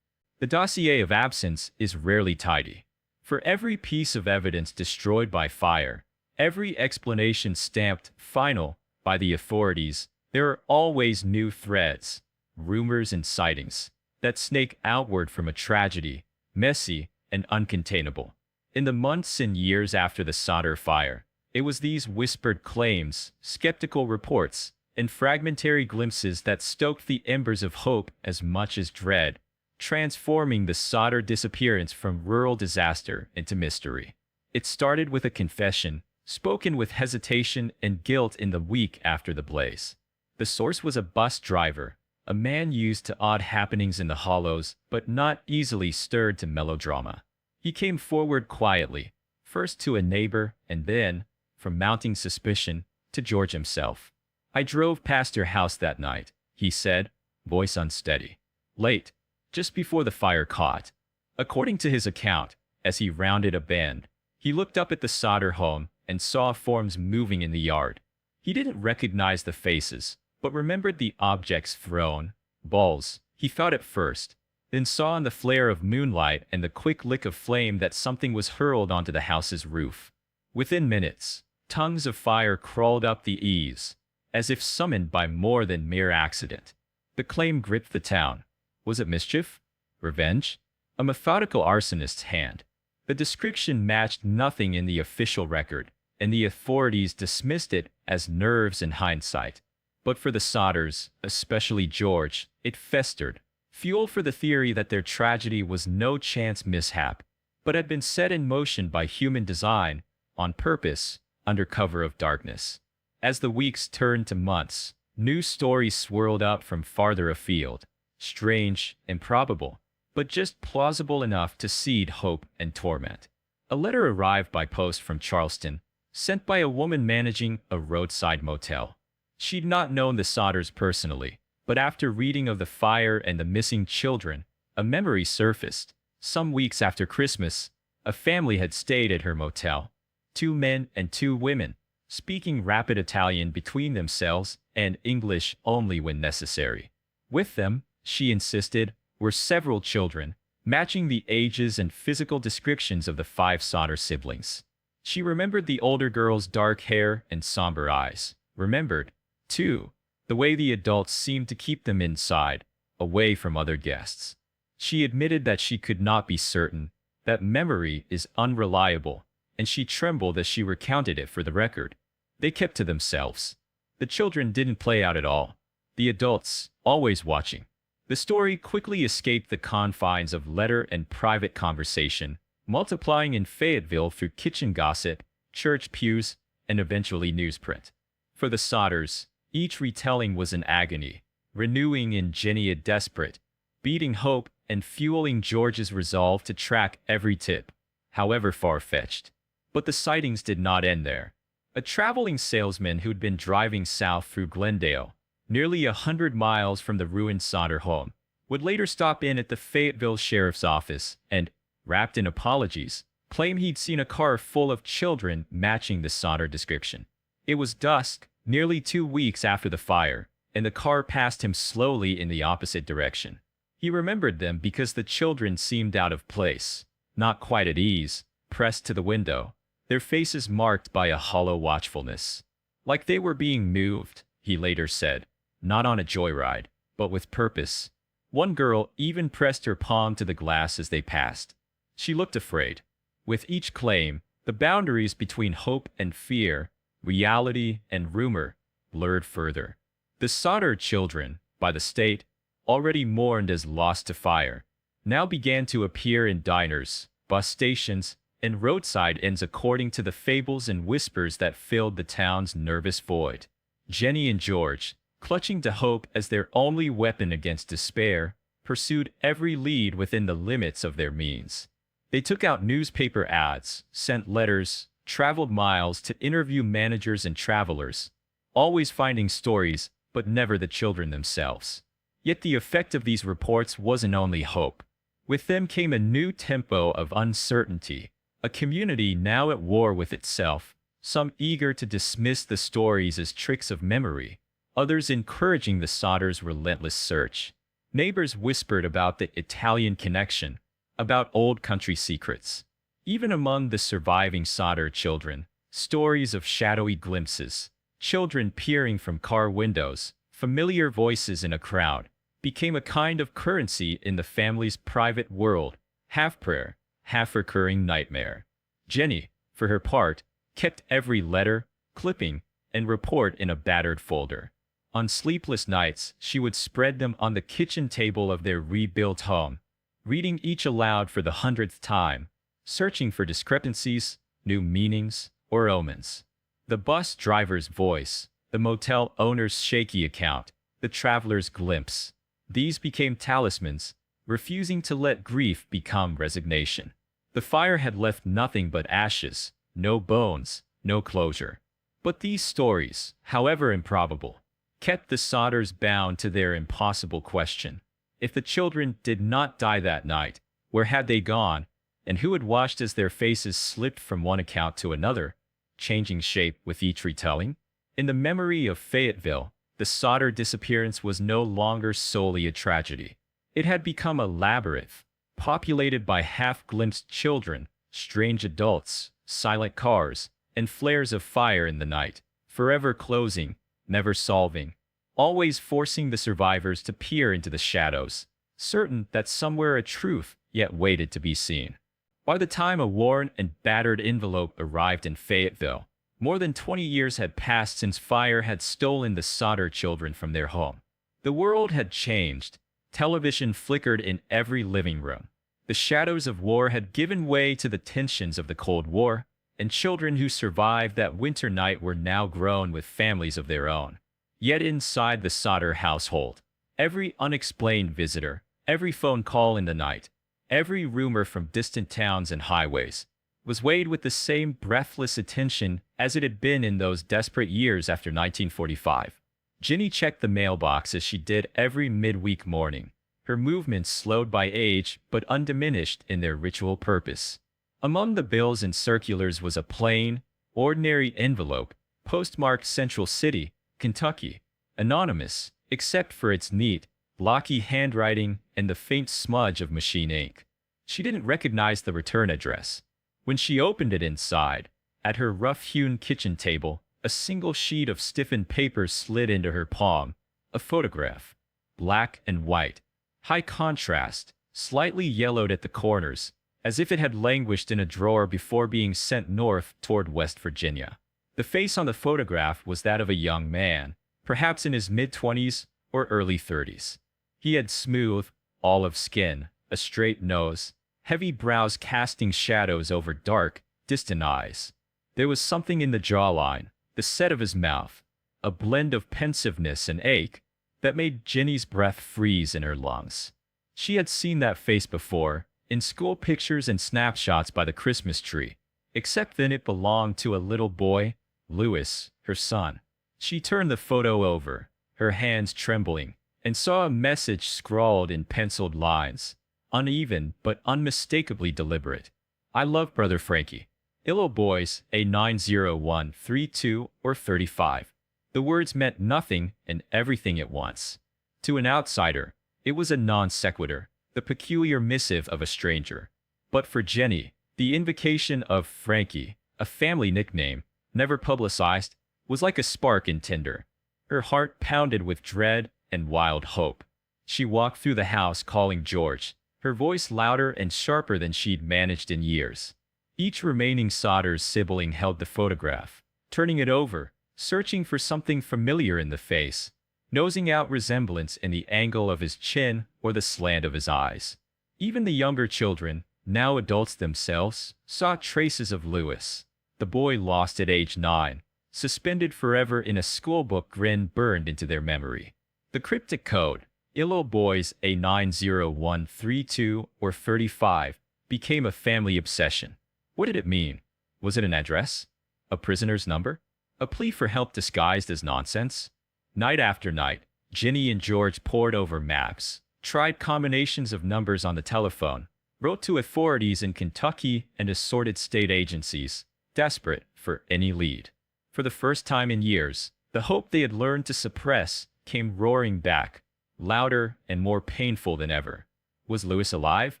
The dossier of absence is rarely tidy. For every piece of evidence destroyed by fire, every explanation stamped final by the authorities, there are always new threads, rumors and sightings, that snake outward from a tragedy, messy and uncontainable. In the months and years after the Sodder fire, it was these whispered claims, skeptical reports, and fragmentary glimpses that stoked the embers of hope as much as dread, transforming the Sodder disappearance from rural disaster into mystery. It started with a confession, spoken with hesitation and guilt in the week after the blaze. The source was a bus driver, a man used to odd happenings in the hollows, but not easily stirred to melodrama. He came forward quietly, first to a neighbor and then, from mounting suspicion, to George himself. "I drove past your house that night," he said, voice unsteady. "Late, just before the fire caught." According to his account, as he rounded a bend, he looked up at the Sodder home and saw forms moving in the yard. He didn't recognize the faces, but remembered the objects thrown, balls, he thought at first, then saw in the flare of moonlight and the quick lick of flame that something was hurled onto the house's roof. Within minutes, tongues of fire crawled up the eaves, as if summoned by more than mere accident. The claim gripped the town. Was it mischief? Revenge? A methodical arsonist's hand? The description matched nothing in the official record, and the authorities dismissed it as nerves in hindsight. But for the Sodders, especially George, it festered, fuel for the theory that their tragedy was no chance mishap, but had been set in motion by human design, on purpose, under cover of darkness. As the weeks turned to months, new stories swirled up from farther afield, strange, improbable, but just plausible enough to seed hope and torment. A letter arrived by post from Charleston, sent by a woman managing a roadside motel. She'd not known the Sodders personally, but after reading of the fire and the missing children, a memory surfaced. Some weeks after Christmas, a family had stayed at her motel. 2 men and 2 women, speaking rapid Italian between themselves and English only when necessary. With them, she insisted, were several children, matching the ages and physical descriptions of the 5 Sodder siblings. She remembered the older girl's dark hair and somber eyes. Remembered, too, the way the adults seemed to keep them inside, away from other guests. She admitted that she could not be certain, that memory is unreliable, and she trembled as she recounted it for the record. They kept to themselves. The children didn't play out at all. The adults, always watching. The story quickly escaped the confines of letter and private conversation, multiplying in Fayetteville through kitchen gossip, church pews, and eventually newsprint. For the Sodders, each retelling was an agony, renewing in Jenny a desperate, beating hope and fueling George's resolve to track every tip, however far-fetched. But the sightings did not end there. A traveling salesman who'd been driving south through Glendale, nearly 100 miles from the ruined Sodder home, would later stop in at the Fayetteville Sheriff's Office and, wrapped in apologies, claim he'd seen a car full of children matching the Sodder description. It was dusk, nearly 2 weeks after the fire, and the car passed him slowly in the opposite direction. He remembered them because the children seemed out of place, not quite at ease, pressed to the window, their faces marked by a hollow watchfulness. Like they were being moved, he later said, not on a joyride, but with purpose. One girl even pressed her palm to the glass as they passed. She looked afraid. With each claim, the boundaries between hope and fear, reality and rumor, blurred further. The Sodder children, by the state, already mourned as lost to fire, now began to appear in diners, bus stations, and roadside inns according to the fables and whispers that filled the town's nervous void. Jenny and George, clutching to hope as their only weapon against despair, pursued every lead within the limits of their means. They took out newspaper ads, sent letters, traveled miles to interview managers and travelers, always finding stories, but never the children themselves. Yet the effect of these reports wasn't only hope. With them came a new tempo of uncertainty, a community now at war with itself, some eager to dismiss the stories as tricks of memory, others encouraging the Sodders' relentless search. Neighbors whispered about the Italian connection, about old country secrets. Even among the surviving Sodder children, stories of shadowy glimpses, children peering from car windows, familiar voices in a crowd, became a kind of currency in the family's private world, half prayer, half recurring nightmare. Jenny, for her part, kept every letter, clipping, and report in a battered folder. On sleepless nights, she would spread them on the kitchen table of their rebuilt home, reading each aloud for the 100th time, searching for discrepancies, new meanings, or omens. The bus driver's voice, the motel owner's shaky account, the traveler's glimpse. These became talismans, refusing to let grief become resignation. The fire had left nothing but ashes, no bones, no closure. But these stories, however improbable, kept the Sodders bound to their impossible question. If the children did not die that night, where had they gone, and who had watched as their faces slipped from one account to another, changing shape with each retelling? In the memory of Fayetteville, the Sodder disappearance was no longer solely a tragedy. It had become a labyrinth, populated by half-glimpsed children, strange adults, silent cars, and flares of fire in the night, forever closing, never solving, always forcing the survivors to peer into the shadows, certain that somewhere a truth yet waited to be seen. By the time a worn and battered envelope arrived in Fayetteville, more than 20 years had passed since fire had stolen the Sodder children from their home. The world had changed. Television flickered in every living room. The shadows of war had given way to the tensions of the Cold War, and children who survived that winter night were now grown with families of their own. Yet inside the Sodder household, every unexplained visitor, every phone call in the night, every rumor from distant towns and highways, was weighed with the same breathless attention as it had been in those desperate years after 1945. Ginny checked the mailbox as she did every midweek morning, her movements slowed by age but undiminished in their ritual purpose. Among the bills and circulars was a plain, ordinary envelope, postmarked Central City, Kentucky, anonymous, except for its neat, blocky handwriting and the faint smudge of machine ink. She didn't recognize the return address. When she opened it inside, at her rough-hewn kitchen table, a single sheet of stiffened paper slid into her palm, a photograph, black and white, high contrast, slightly yellowed at the corners, as if it had languished in a drawer before being sent north toward West Virginia. The face on the photograph was that of a young man, perhaps in his mid-20s or early 30s. He had smooth, olive skin, a straight nose, heavy brows casting shadows over dark, distant eyes. There was something in the jawline, the set of his mouth, a blend of pensiveness and ache, that made Ginny's breath freeze in her lungs. She had seen that face before, in school pictures and snapshots by the Christmas tree, except then it belonged to a little boy, Louis, her son. She turned the photo over, her hands trembling, and saw a message scrawled in penciled lines, uneven but unmistakably deliberate. I love Brother Frankie. Illo boys, A901, 32 or 35. The words meant nothing and everything at once. To an outsider, it was a non sequitur, the peculiar missive of a stranger. But for Jenny, the invocation of Frankie, a family nickname, never publicized, was like a spark in tinder. Her heart pounded with dread and wild hope. She walked through the house calling George, her voice louder and sharper than she'd managed in years. Each remaining Sodder's sibling held the photograph, turning it over, searching for something familiar in the face, nosing out resemblance in the angle of his chin or the slant of his eyes. Even the younger children, now adults themselves, saw traces of Louis, the boy lost at age 9, suspended forever in a schoolbook grin burned into their memory. The cryptic code, Illo boys A901, 32 or 35, became a family obsession. What did it mean? Was it an address? A prisoner's number? A plea for help disguised as nonsense? Night after night, Ginny and George pored over maps, tried combinations of numbers on the telephone, wrote to authorities in Kentucky and assorted state agencies, desperate for any lead. For the first time in years, the hope they had learned to suppress came roaring back, louder and more painful than ever. Was Louis alive?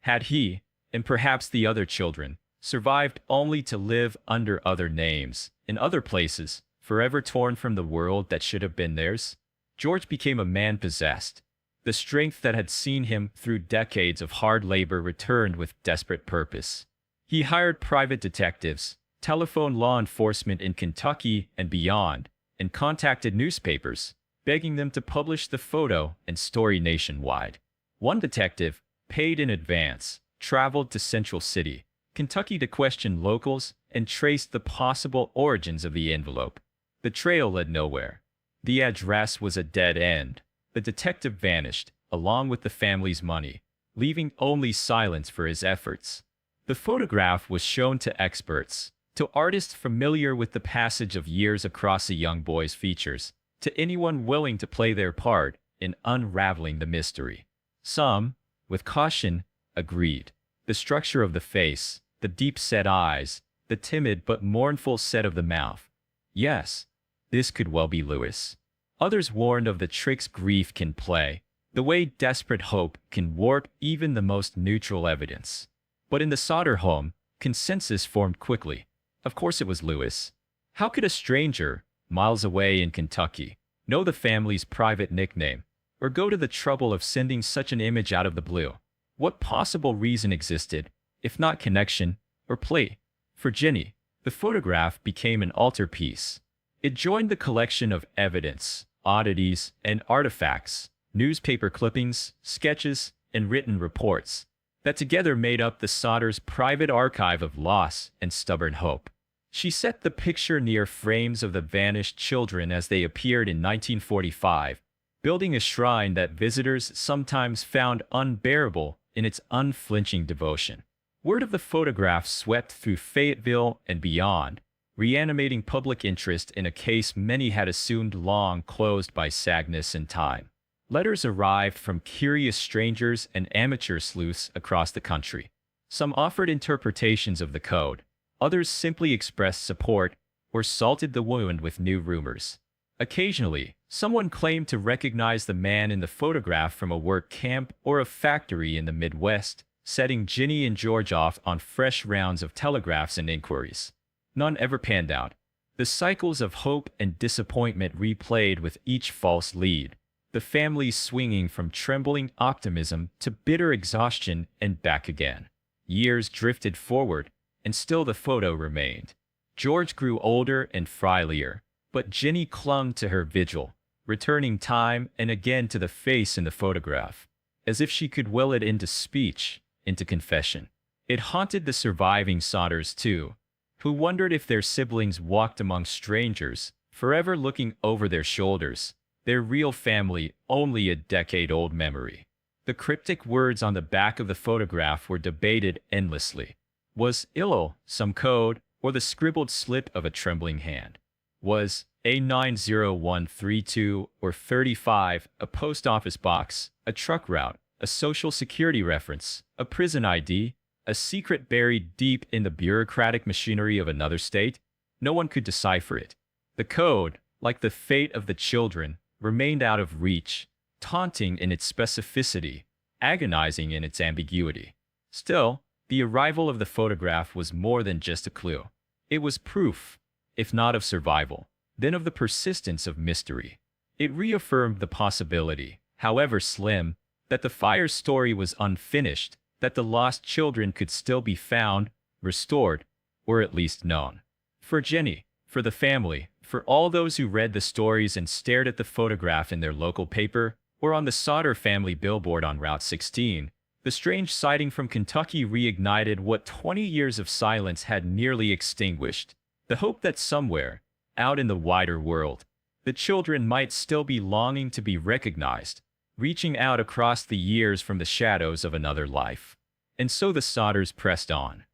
Had he, and perhaps the other children, survived only to live under other names, in other places, forever torn from the world that should have been theirs? George became a man possessed. The strength that had seen him through decades of hard labor returned with desperate purpose. He hired private detectives, telephoned law enforcement in Kentucky and beyond, and contacted newspapers, begging them to publish the photo and story nationwide. One detective, paid in advance, traveled to Central City, Kentucky to question locals and traced the possible origins of the envelope. The trail led nowhere. The address was a dead end. The detective vanished, along with the family's money, leaving only silence for his efforts. The photograph was shown to experts, to artists familiar with the passage of years across a young boy's features, to anyone willing to play their part in unraveling the mystery. Some, with caution, agreed. The structure of the face, the deep-set eyes, the timid but mournful set of the mouth. Yes, this could well be Lewis. Others warned of the tricks grief can play, the way desperate hope can warp even the most neutral evidence. But in the Sodder home, consensus formed quickly. Of course it was Lewis. How could a stranger, miles away in Kentucky, know the family's private nickname, or go to the trouble of sending such an image out of the blue? What possible reason existed, if not connection or plea? For Jenny, the photograph became an altarpiece. It joined the collection of evidence, oddities, and artifacts, newspaper clippings, sketches, and written reports, that together made up the Sodders' private archive of loss and stubborn hope. She set the picture near frames of the vanished children as they appeared in 1945, building a shrine that visitors sometimes found unbearable in its unflinching devotion. Word of the photograph swept through Fayetteville and beyond, reanimating public interest in a case many had assumed long closed by sadness and time. Letters arrived from curious strangers and amateur sleuths across the country. Some offered interpretations of the code, others simply expressed support or salted the wound with new rumors. Occasionally, someone claimed to recognize the man in the photograph from a work camp or a factory in the Midwest, setting Ginny and George off on fresh rounds of telegraphs and inquiries. None ever panned out. The cycles of hope and disappointment replayed with each false lead, the family swinging from trembling optimism to bitter exhaustion and back again. Years drifted forward, and still the photo remained. George grew older and frilier, but Ginny clung to her vigil, returning time and again to the face in the photograph, as if she could will it into speech, into confession. It haunted the surviving Sodders too, who wondered if their siblings walked among strangers, forever looking over their shoulders, their real family only a decade-old memory. The cryptic words on the back of the photograph were debated endlessly. Was "illo" some code, or the scribbled slip of a trembling hand? Was A90132 or 35 a post office box, a truck route, a social security reference, a prison ID, a secret buried deep in the bureaucratic machinery of another state? No one could decipher it. The code, like the fate of the children, remained out of reach, taunting in its specificity, agonizing in its ambiguity. Still, the arrival of the photograph was more than just a clue. It was proof, if not of survival, then of the persistence of mystery. It reaffirmed the possibility, however slim, that the fire story was unfinished, that the lost children could still be found, restored, or at least known. For Jenny, for the family, for all those who read the stories and stared at the photograph in their local paper or on the Sodder family billboard on Route 16, the strange sighting from Kentucky reignited what 20 years of silence had nearly extinguished, the hope that somewhere, out in the wider world, the children might still be longing to be recognized, reaching out across the years from the shadows of another life. And so the Sodders pressed on,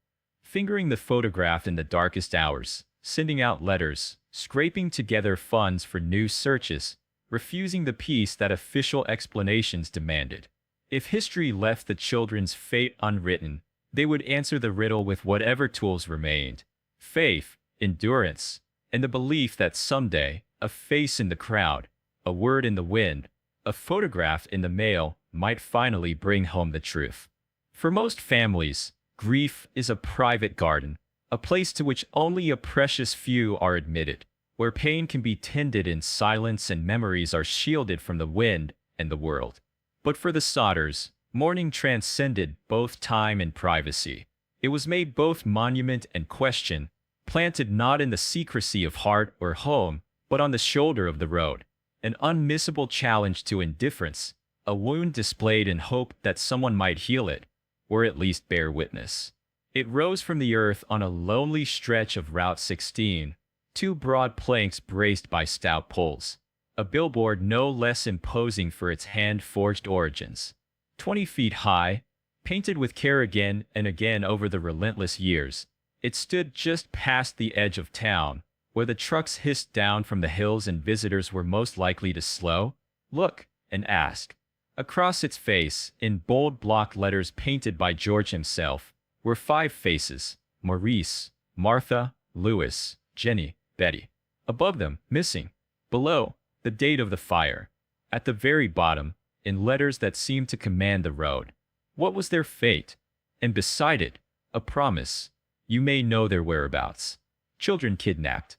fingering the photograph in the darkest hours, sending out letters, scraping together funds for new searches, refusing the peace that official explanations demanded. If history left the children's fate unwritten, they would answer the riddle with whatever tools remained: faith, endurance, and the belief that someday, a face in the crowd, a word in the wind, a photograph in the mail might finally bring home the truth. For most families, grief is a private garden, a place to which only a precious few are admitted, where pain can be tended in silence and memories are shielded from the wind and the world. But for the Sodders, mourning transcended both time and privacy. It was made both monument and question, planted not in the secrecy of heart or home, but on the shoulder of the road. An unmissable challenge to indifference, a wound displayed in hope that someone might heal it, or at least bear witness. It rose from the earth on a lonely stretch of Route 16, Two broad planks braced by stout poles. A billboard no less imposing for its hand-forged origins. 20 feet high, painted with care again and again over the relentless years, it stood just past the edge of town, where the trucks hissed down from the hills and visitors were most likely to slow, look, and ask. Across its face, in bold block letters painted by George himself, were 5 faces: Maurice, Martha, Louis, Jenny, Betty. Above them, missing. Below, the date of the fire. At the very bottom, in letters that seemed to command the road. What was their fate? And beside it, a promise. You may know their whereabouts. Children kidnapped.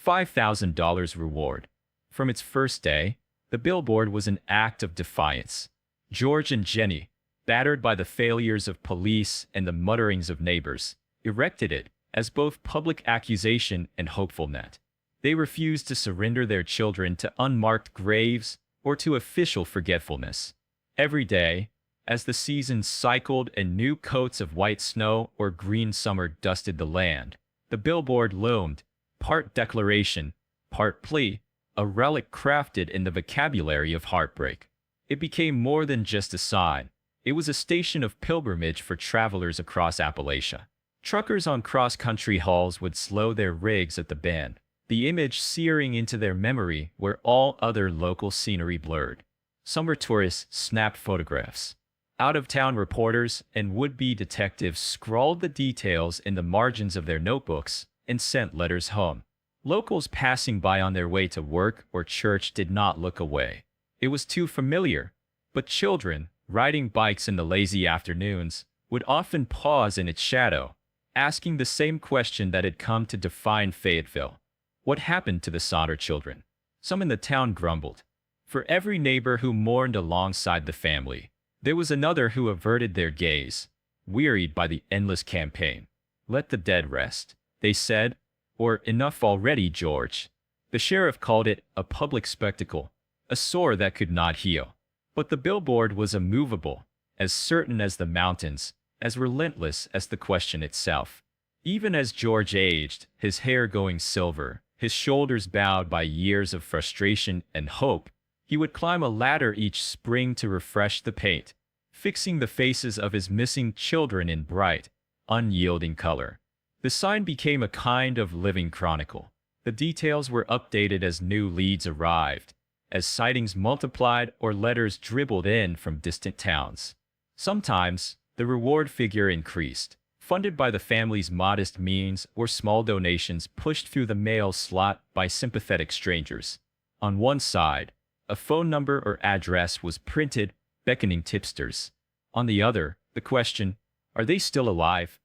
$5,000 reward. From its first day, the billboard was an act of defiance. George and Jenny, battered by the failures of police and the mutterings of neighbors, erected it as both public accusation and hopefulnet. They refused to surrender their children to unmarked graves or to official forgetfulness. Every day, as the seasons cycled and new coats of white snow or green summer dusted the land, the billboard loomed, part declaration, part plea, a relic crafted in the vocabulary of heartbreak. It became more than just a sign. It was a station of pilgrimage for travelers across Appalachia. Truckers on cross-country hauls would slow their rigs at the bend, the image searing into their memory where all other local scenery blurred. Summer tourists snapped photographs. Out-of-town reporters and would-be detectives scrawled the details in the margins of their notebooks and sent letters home. Locals passing by on their way to work or church did not look away. It was too familiar. But children, riding bikes in the lazy afternoons, would often pause in its shadow, asking the same question that had come to define Fayetteville. What happened to the Sodder children? Some in the town grumbled. For every neighbor who mourned alongside the family, there was another who averted their gaze, wearied by the endless campaign. Let the dead rest, they said, or enough already, George. The sheriff called it a public spectacle, a sore that could not heal. But the billboard was immovable, as certain as the mountains, as relentless as the question itself. Even as George aged, his hair going silver, his shoulders bowed by years of frustration and hope, he would climb a ladder each spring to refresh the paint, fixing the faces of his missing children in bright, unyielding color. The sign became a kind of living chronicle. The details were updated as new leads arrived, as sightings multiplied or letters dribbled in from distant towns. Sometimes, the reward figure increased, funded by the family's modest means or small donations pushed through the mail slot by sympathetic strangers. On one side, a phone number or address was printed, beckoning tipsters. On the other, the question, are they still alive?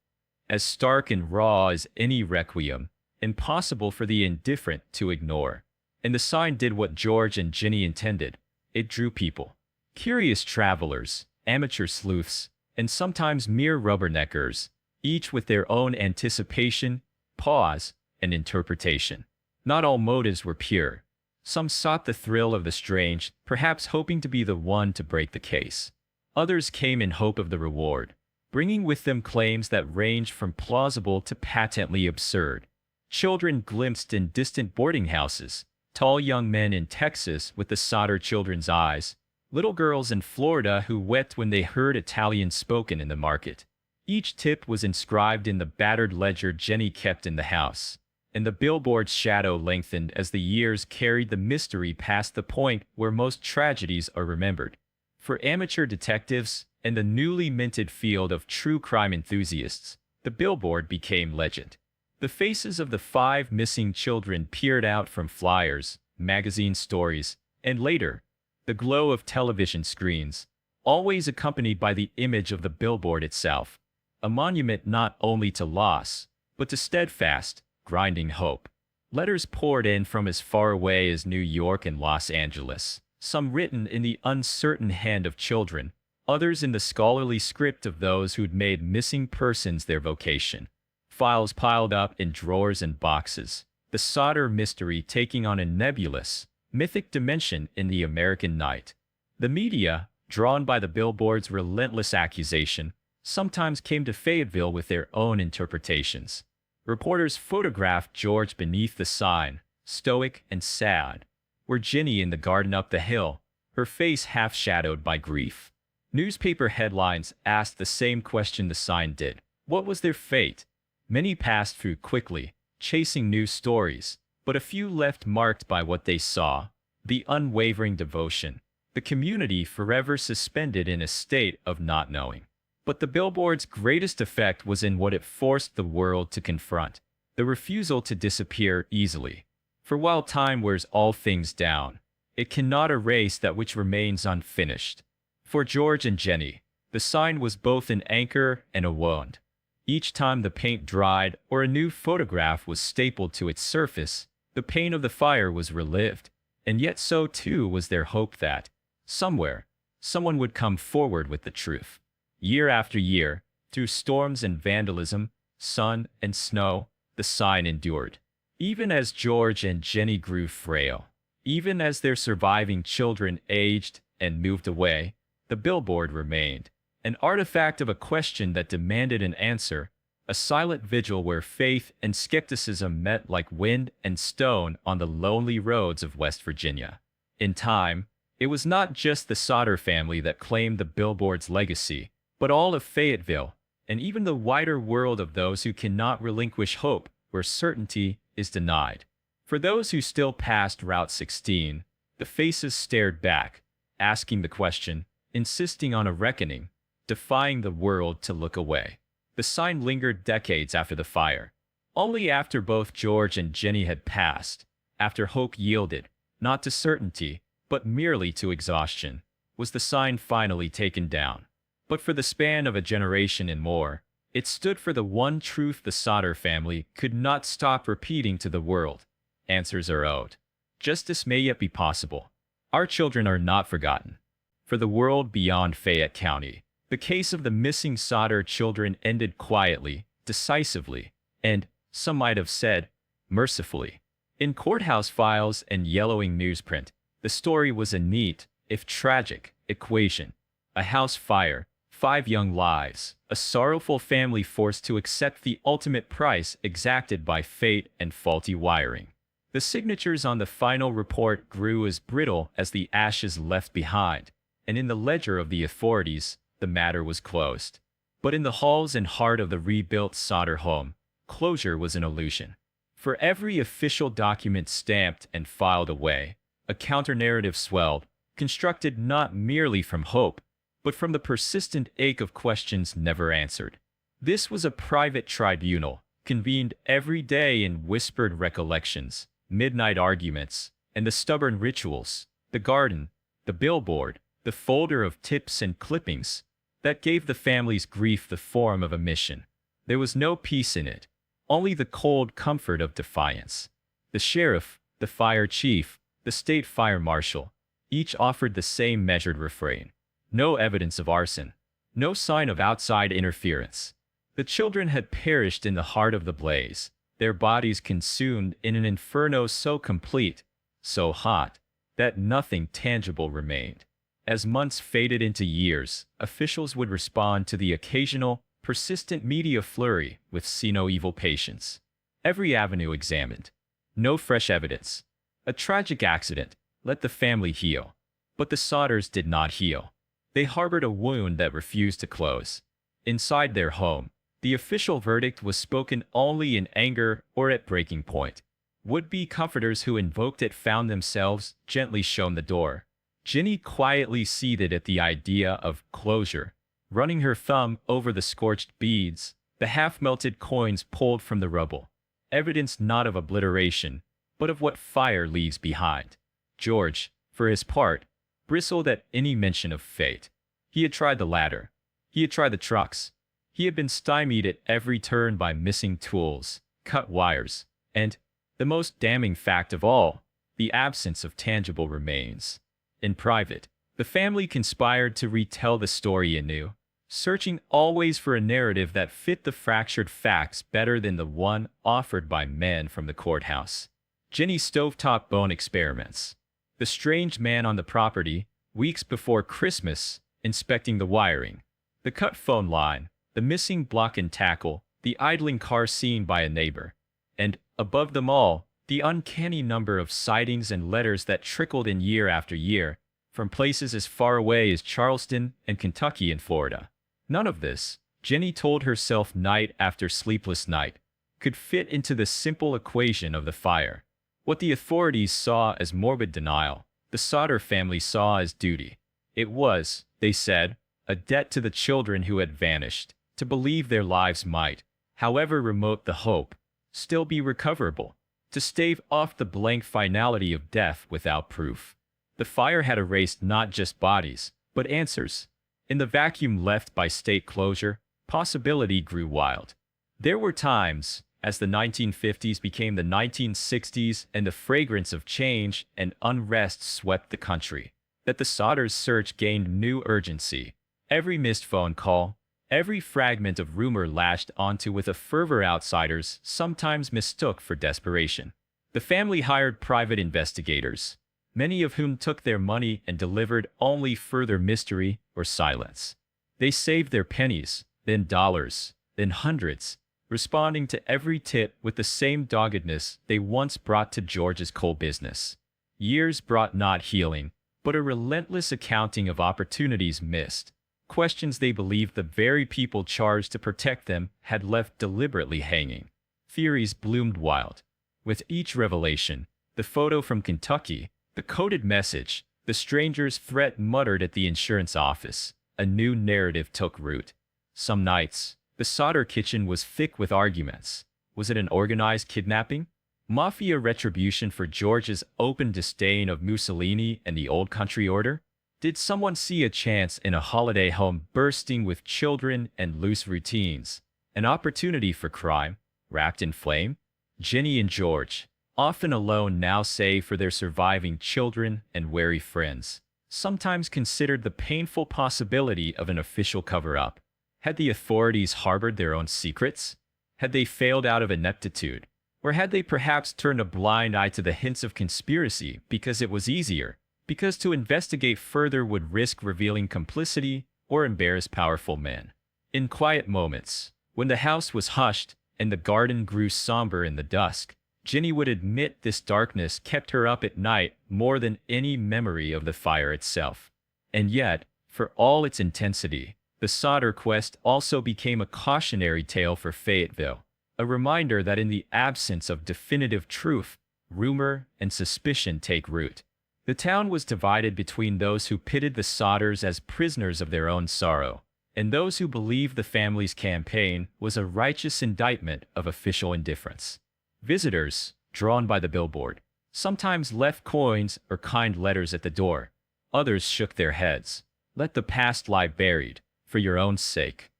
As stark and raw as any requiem, impossible for the indifferent to ignore. And the sign did what George and Jenny intended. It drew people. Curious travelers, amateur sleuths, and sometimes mere rubberneckers, each with their own anticipation, pause, and interpretation. Not all motives were pure. Some sought the thrill of the strange, perhaps hoping to be the one to break the case. Others came in hope of the reward, bringing with them claims that ranged from plausible to patently absurd. Children glimpsed in distant boarding houses, tall young men in Texas with the Sodder children's eyes, little girls in Florida who wept when they heard Italian spoken in the market. Each tip was inscribed in the battered ledger Jenny kept in the house, and the billboard's shadow lengthened as the years carried the mystery past the point where most tragedies are remembered. For amateur detectives and the newly minted field of true crime enthusiasts, the billboard became legend. The faces of the 5 missing children peered out from flyers, magazine stories, and later, the glow of television screens, always accompanied by the image of the billboard itself, a monument not only to loss, but to steadfast, grinding hope. Letters poured in from as far away as New York and Los Angeles, some written in the uncertain hand of children, others in the scholarly script of those who'd made missing persons their vocation. Files piled up in drawers and boxes, the Sodder mystery taking on a nebulous, mythic dimension in the American night. The media, drawn by the billboard's relentless accusation, sometimes came to Fayetteville with their own interpretations. Reporters photographed George beneath the sign, stoic and sad, where Ginny in the garden up the hill, her face half shadowed by grief. Newspaper headlines asked the same question the sign did. What was their fate? Many passed through quickly, chasing news stories, but a few left marked by what they saw, the unwavering devotion, the community forever suspended in a state of not knowing. But the billboard's greatest effect was in what it forced the world to confront, the refusal to disappear easily. For while time wears all things down, it cannot erase that which remains unfinished. For George and Jenny, the sign was both an anchor and a wound. Each time the paint dried or a new photograph was stapled to its surface, the pain of the fire was relived, and yet so too was their hope that, somewhere, someone would come forward with the truth. Year after year, through storms and vandalism, sun and snow, the sign endured. Even as George and Jenny grew frail, even as their surviving children aged and moved away, the billboard remained, an artifact of a question that demanded an answer, a silent vigil where faith and skepticism met like wind and stone on the lonely roads of West Virginia. In time, it was not just the Sodder family that claimed the billboard's legacy, but all of Fayetteville, and even the wider world of those who cannot relinquish hope where certainty is denied. For those who still passed Route 16, the faces stared back, asking the question, insisting on a reckoning, defying the world to look away. The sign lingered decades after the fire. Only after both George and Jenny had passed, after hope yielded, not to certainty, but merely to exhaustion, was the sign finally taken down. But for the span of a generation and more, it stood for the one truth the Sodder family could not stop repeating to the world. Answers are owed. Justice may yet be possible. Our children are not forgotten. For the world beyond Fayette County, the case of the missing Sodder children ended quietly, decisively, and, some might have said, mercifully. In courthouse files and yellowing newsprint, the story was a neat, if tragic, equation. A house fire, 5 young lives, a sorrowful family forced to accept the ultimate price exacted by fate and faulty wiring. The signatures on the final report grew as brittle as the ashes left behind, and in the ledger of the authorities, the matter was closed. But in the halls and heart of the rebuilt Sodder home, closure was an illusion. For every official document stamped and filed away, a counter-narrative swelled, constructed not merely from hope, but from the persistent ache of questions never answered. This was a private tribunal, convened every day in whispered recollections, midnight arguments, and the stubborn rituals, the garden, the billboard, the folder of tips and clippings, that gave the family's grief the form of a mission. There was no peace in it, only the cold comfort of defiance. The sheriff, the fire chief, the state fire marshal, each offered the same measured refrain. No evidence of arson, no sign of outside interference. The children had perished in the heart of the blaze, their bodies consumed in an inferno so complete, so hot, that nothing tangible remained. As months faded into years, officials would respond to the occasional, persistent media flurry with see-no-evil patience. Every avenue examined. No fresh evidence. A tragic accident. Let the family heal. But the Sodders did not heal. They harbored a wound that refused to close. Inside their home, the official verdict was spoken only in anger or at breaking point. Would-be comforters who invoked it found themselves gently shown the door. Ginny quietly seethed at the idea of closure, running her thumb over the scorched beads, the half-melted coins pulled from the rubble. Evidence not of obliteration, but of what fire leaves behind. George, for his part, bristled at any mention of fate. He had tried the ladder. He had tried the trucks. He had been stymied at every turn by missing tools, cut wires, and, the most damning fact of all, the absence of tangible remains. In private, the family conspired to retell the story anew, searching always for a narrative that fit the fractured facts better than the one offered by men from the courthouse. Jenny's stovetop bone experiments. The strange man on the property, weeks before Christmas, inspecting the wiring. The cut phone line, the missing block and tackle, the idling car seen by a neighbor, and, above them all, the uncanny number of sightings and letters that trickled in year after year, from places as far away as Charleston and Kentucky and Florida. None of this, Jenny told herself night after sleepless night, could fit into the simple equation of the fire. What the authorities saw as morbid denial, the Sodder family saw as duty. It was, they said, a debt to the children who had vanished, to believe their lives might, however remote the hope, still be recoverable, to stave off the blank finality of death without proof. The fire had erased not just bodies, but answers. In the vacuum left by state closure, possibility grew wild. There were times, as the 1950s became the 1960s and the fragrance of change and unrest swept the country, that the Sodders' search gained new urgency. Every missed phone call, every fragment of rumor lashed onto with a fervor outsiders sometimes mistook for desperation. The family hired private investigators, many of whom took their money and delivered only further mystery or silence. They saved their pennies, then dollars, then hundreds, responding to every tip with the same doggedness they once brought to George's coal business. Years brought not healing, but a relentless accounting of opportunities missed, questions they believed the very people charged to protect them had left deliberately hanging. Theories bloomed wild. With each revelation, the photo from Kentucky, the coded message, the stranger's threat muttered at the insurance office, a new narrative took root. Some nights, the Sodder kitchen was thick with arguments. Was it an organized kidnapping? Mafia retribution for George's open disdain of Mussolini and the old country order? Did someone see a chance in a holiday home bursting with children and loose routines? An opportunity for crime, wrapped in flame? Jenny and George, often alone now save for their surviving children and wary friends, sometimes considered the painful possibility of an official cover-up. Had the authorities harbored their own secrets? Had they failed out of ineptitude? Or had they perhaps turned a blind eye to the hints of conspiracy because it was easier? Because to investigate further would risk revealing complicity or embarrass powerful men? In quiet moments, when the house was hushed and the garden grew somber in the dusk, Jenny would admit this darkness kept her up at night more than any memory of the fire itself. And yet, for all its intensity, the Sodder quest also became a cautionary tale for Fayetteville, a reminder that in the absence of definitive truth, rumor and suspicion take root. The town was divided between those who pitted the Sodders as prisoners of their own sorrow, and those who believed the family's campaign was a righteous indictment of official indifference. Visitors, drawn by the billboard, sometimes left coins or kind letters at the door. Others shook their heads. Let the past lie buried, for your own sake.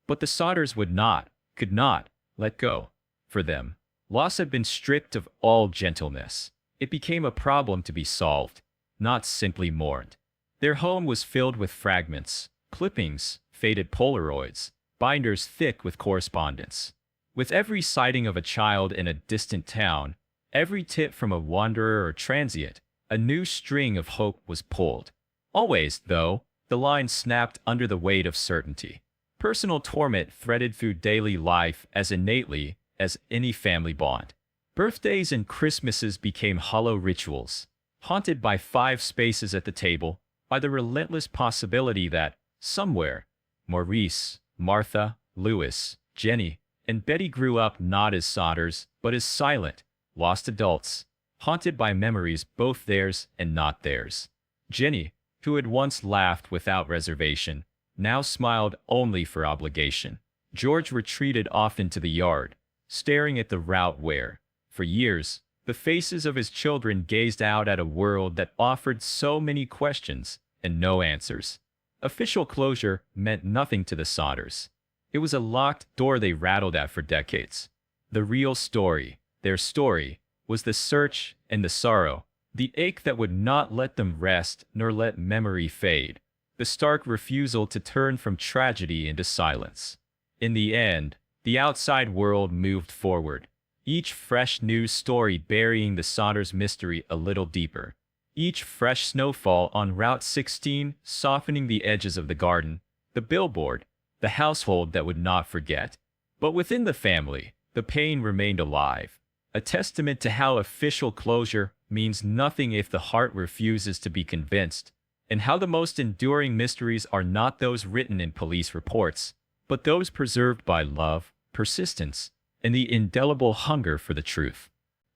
But the Sodders would not, could not, let go. For them, loss had been stripped of all gentleness. It became a problem to be solved, not simply mourned. Their home was filled with fragments, clippings, faded Polaroids, binders thick with correspondence. With every sighting of a child in a distant town, every tip from a wanderer or transient, a new string of hope was pulled. Always, though, the line snapped under the weight of certainty. Personal torment threaded through daily life as innately as any family bond. Birthdays and Christmases became hollow rituals, haunted by 5 spaces at the table, by the relentless possibility that, somewhere, Maurice, Martha, Louis, Jenny, and Betty grew up not as Sodders, but as silent, lost adults, haunted by memories both theirs and not theirs. Jenny, who had once laughed without reservation, now smiled only for obligation. George retreated off into the yard, staring at the route where, for years, the faces of his children gazed out at a world that offered so many questions and no answers. Official closure meant nothing to the Sodders. It was a locked door they rattled at for decades. The real story, their story, was the search and the sorrow, the ache that would not let them rest nor let memory fade, the stark refusal to turn from tragedy into silence. In the end, the outside world moved forward, each fresh news story burying the Sodders' mystery a little deeper, each fresh snowfall on Route 16 softening the edges of the garden, the billboard, the household that would not forget. But within the family, the pain remained alive, a testament to how official closure means nothing if the heart refuses to be convinced, and how the most enduring mysteries are not those written in police reports, but those preserved by love, persistence, and the indelible hunger for the truth.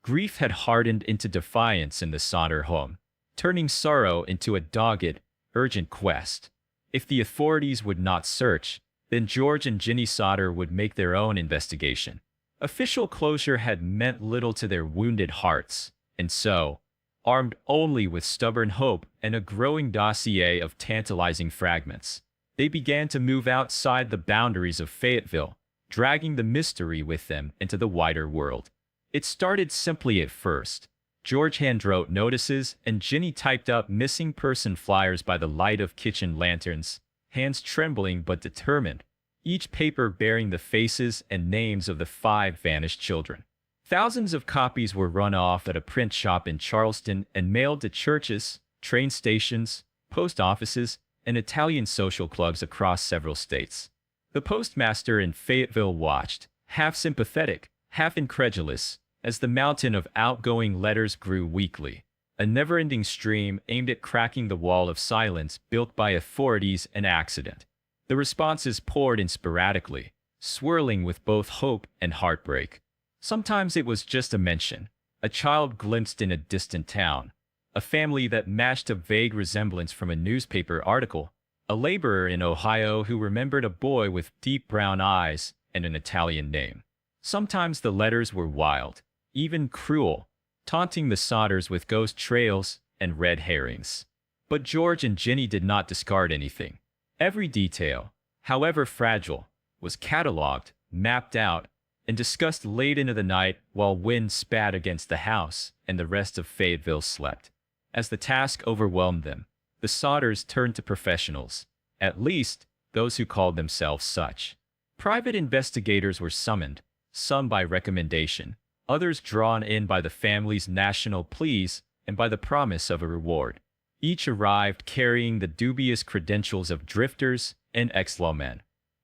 Grief had hardened into defiance in the Sodder home, turning sorrow into a dogged, urgent quest. If the authorities would not search, then George and Ginny Sodder would make their own investigation. Official closure had meant little to their wounded hearts, and so, armed only with stubborn hope and a growing dossier of tantalizing fragments, they began to move outside the boundaries of Fayetteville, dragging the mystery with them into the wider world. It started simply at first. George handwrote notices and Ginny typed up missing person flyers by the light of kitchen lanterns, hands trembling but determined, each paper bearing the faces and names of the 5 vanished children. Thousands of copies were run off at a print shop in Charleston and mailed to churches, train stations, post offices, and Italian social clubs across several states. The postmaster in Fayetteville watched, half sympathetic, half incredulous, as the mountain of outgoing letters grew weekly, a never-ending stream aimed at cracking the wall of silence built by authorities and accident. The responses poured in sporadically, swirling with both hope and heartbreak. Sometimes it was just a mention, a child glimpsed in a distant town, a family that matched a vague resemblance from a newspaper article, a laborer in Ohio who remembered a boy with deep brown eyes and an Italian name. Sometimes the letters were wild, even cruel, taunting the Sodders with ghost trails and red herrings. But George and Ginny did not discard anything. Every detail, however fragile, was cataloged, mapped out, and discussed late into the night while wind spat against the house and the rest of Fayetteville slept. As the task overwhelmed them, the Sodders turned to professionals, at least those who called themselves such. Private investigators were summoned, some by recommendation, others drawn in by the family's national pleas and by the promise of a reward. Each arrived carrying the dubious credentials of drifters and ex-lawmen,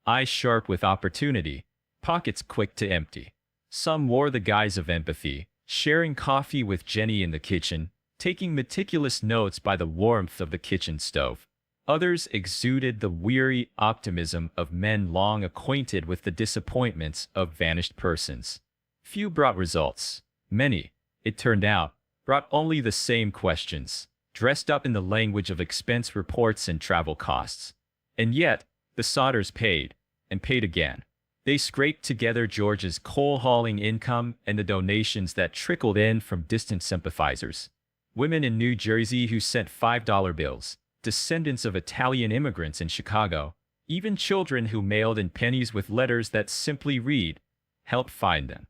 eyes sharp with opportunity, pockets quick to empty. Some wore the guise of empathy, sharing coffee with Jenny in the kitchen, taking meticulous notes by the warmth of the kitchen stove. Others exuded the weary optimism of men long acquainted with the disappointments of vanished persons. Few brought results. Many, it turned out, brought only the same questions, dressed up in the language of expense reports and travel costs. And yet, the Sodders paid, and paid again. They scraped together George's coal-hauling income and the donations that trickled in from distant sympathizers. Women in New Jersey who sent $5 bills, descendants of Italian immigrants in Chicago, even children who mailed in pennies with letters that simply read, helped find them.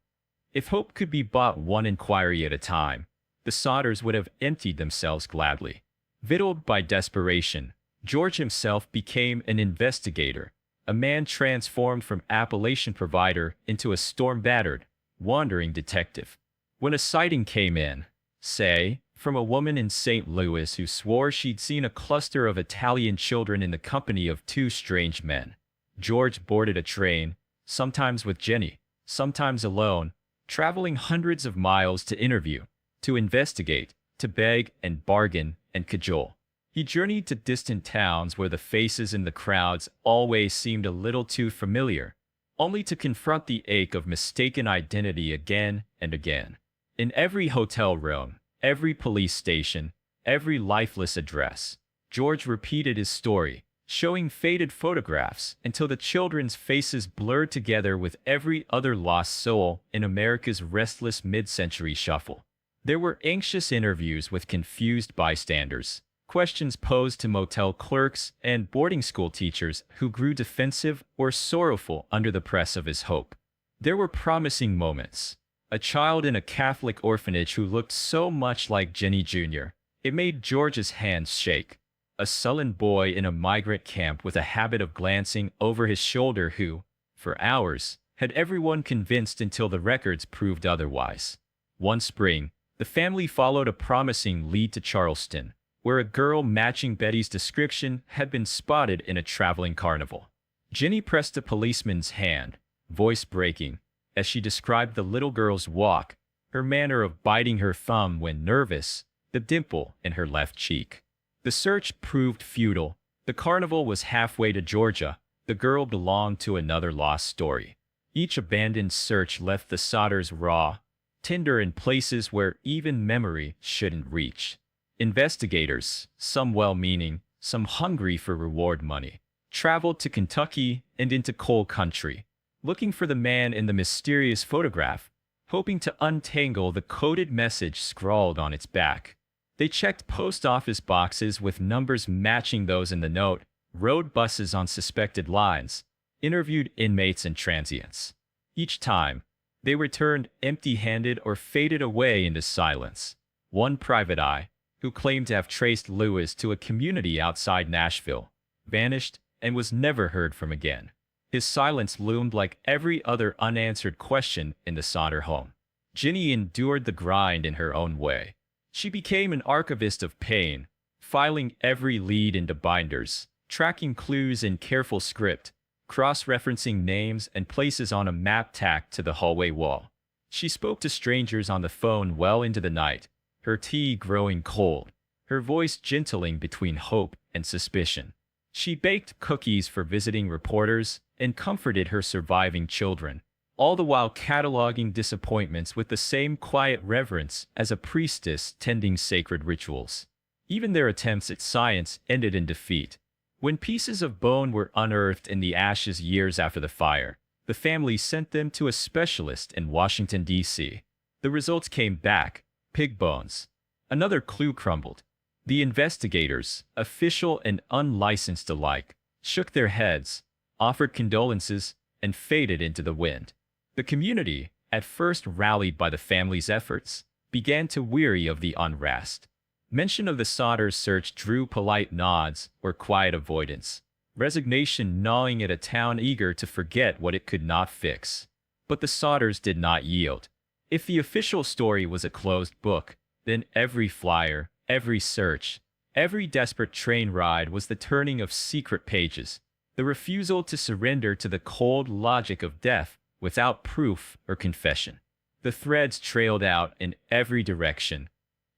If hope could be bought one inquiry at a time, the Sodders would have emptied themselves gladly. Victualed by desperation, George himself became an investigator, a man transformed from Appalachian provider into a storm-battered, wandering detective. When a sighting came in, say, from a woman in St. Louis who swore she'd seen a cluster of Italian children in the company of 2 strange men, George boarded a train, sometimes with Jenny, sometimes alone, traveling hundreds of miles to interview, to investigate, to beg and bargain and cajole. He journeyed to distant towns where the faces in the crowds always seemed a little too familiar, only to confront the ache of mistaken identity again and again. In every hotel room, every police station, every lifeless address, George repeated his story, showing faded photographs until the children's faces blurred together with every other lost soul in America's restless mid-century shuffle. There were anxious interviews with confused bystanders, questions posed to motel clerks and boarding school teachers who grew defensive or sorrowful under the press of his hope. There were promising moments. A child in a Catholic orphanage who looked so much like Jenny Jr., it made George's hands shake. A sullen boy in a migrant camp with a habit of glancing over his shoulder who, for hours, had everyone convinced until the records proved otherwise. One spring, the family followed a promising lead to Charleston, where a girl matching Betty's description had been spotted in a traveling carnival. Jenny pressed a policeman's hand, voice breaking, as she described the little girl's walk, her manner of biting her thumb when nervous, the dimple in her left cheek. The search proved futile. The carnival was halfway to Georgia. The girl belonged to another lost story. Each abandoned search left the Sodders raw, tender in places where even memory shouldn't reach. Investigators, some well-meaning, some hungry for reward money, traveled to Kentucky and into coal country, looking for the man in the mysterious photograph, hoping to untangle the coded message scrawled on its back. They checked post office boxes with numbers matching those in the note, rode buses on suspected lines, interviewed inmates and transients. Each time, they returned empty-handed or faded away into silence. One private eye, who claimed to have traced Lewis to a community outside Nashville, vanished and was never heard from again. His silence loomed like every other unanswered question in the Sodder home. Ginny endured the grind in her own way. She became an archivist of pain, filing every lead into binders, tracking clues in careful script, cross-referencing names and places on a map tacked to the hallway wall. She spoke to strangers on the phone well into the night, her tea growing cold, her voice gentling between hope and suspicion. She baked cookies for visiting reporters and comforted her surviving children, all the while cataloging disappointments with the same quiet reverence as a priestess tending sacred rituals. Even their attempts at science ended in defeat. When pieces of bone were unearthed in the ashes years after the fire, the family sent them to a specialist in Washington, D.C. The results came back: pig bones. Another clue crumbled. The investigators, official and unlicensed alike, shook their heads, offered condolences, and faded into the wind. The community, at first rallied by the family's efforts, began to weary of the unrest. Mention of the Sodders' search drew polite nods or quiet avoidance, resignation gnawing at a town eager to forget what it could not fix. But the Sodders did not yield. If the official story was a closed book, then every flyer, every search, every desperate train ride was the turning of secret pages, the refusal to surrender to the cold logic of death without proof or confession. The threads trailed out in every direction,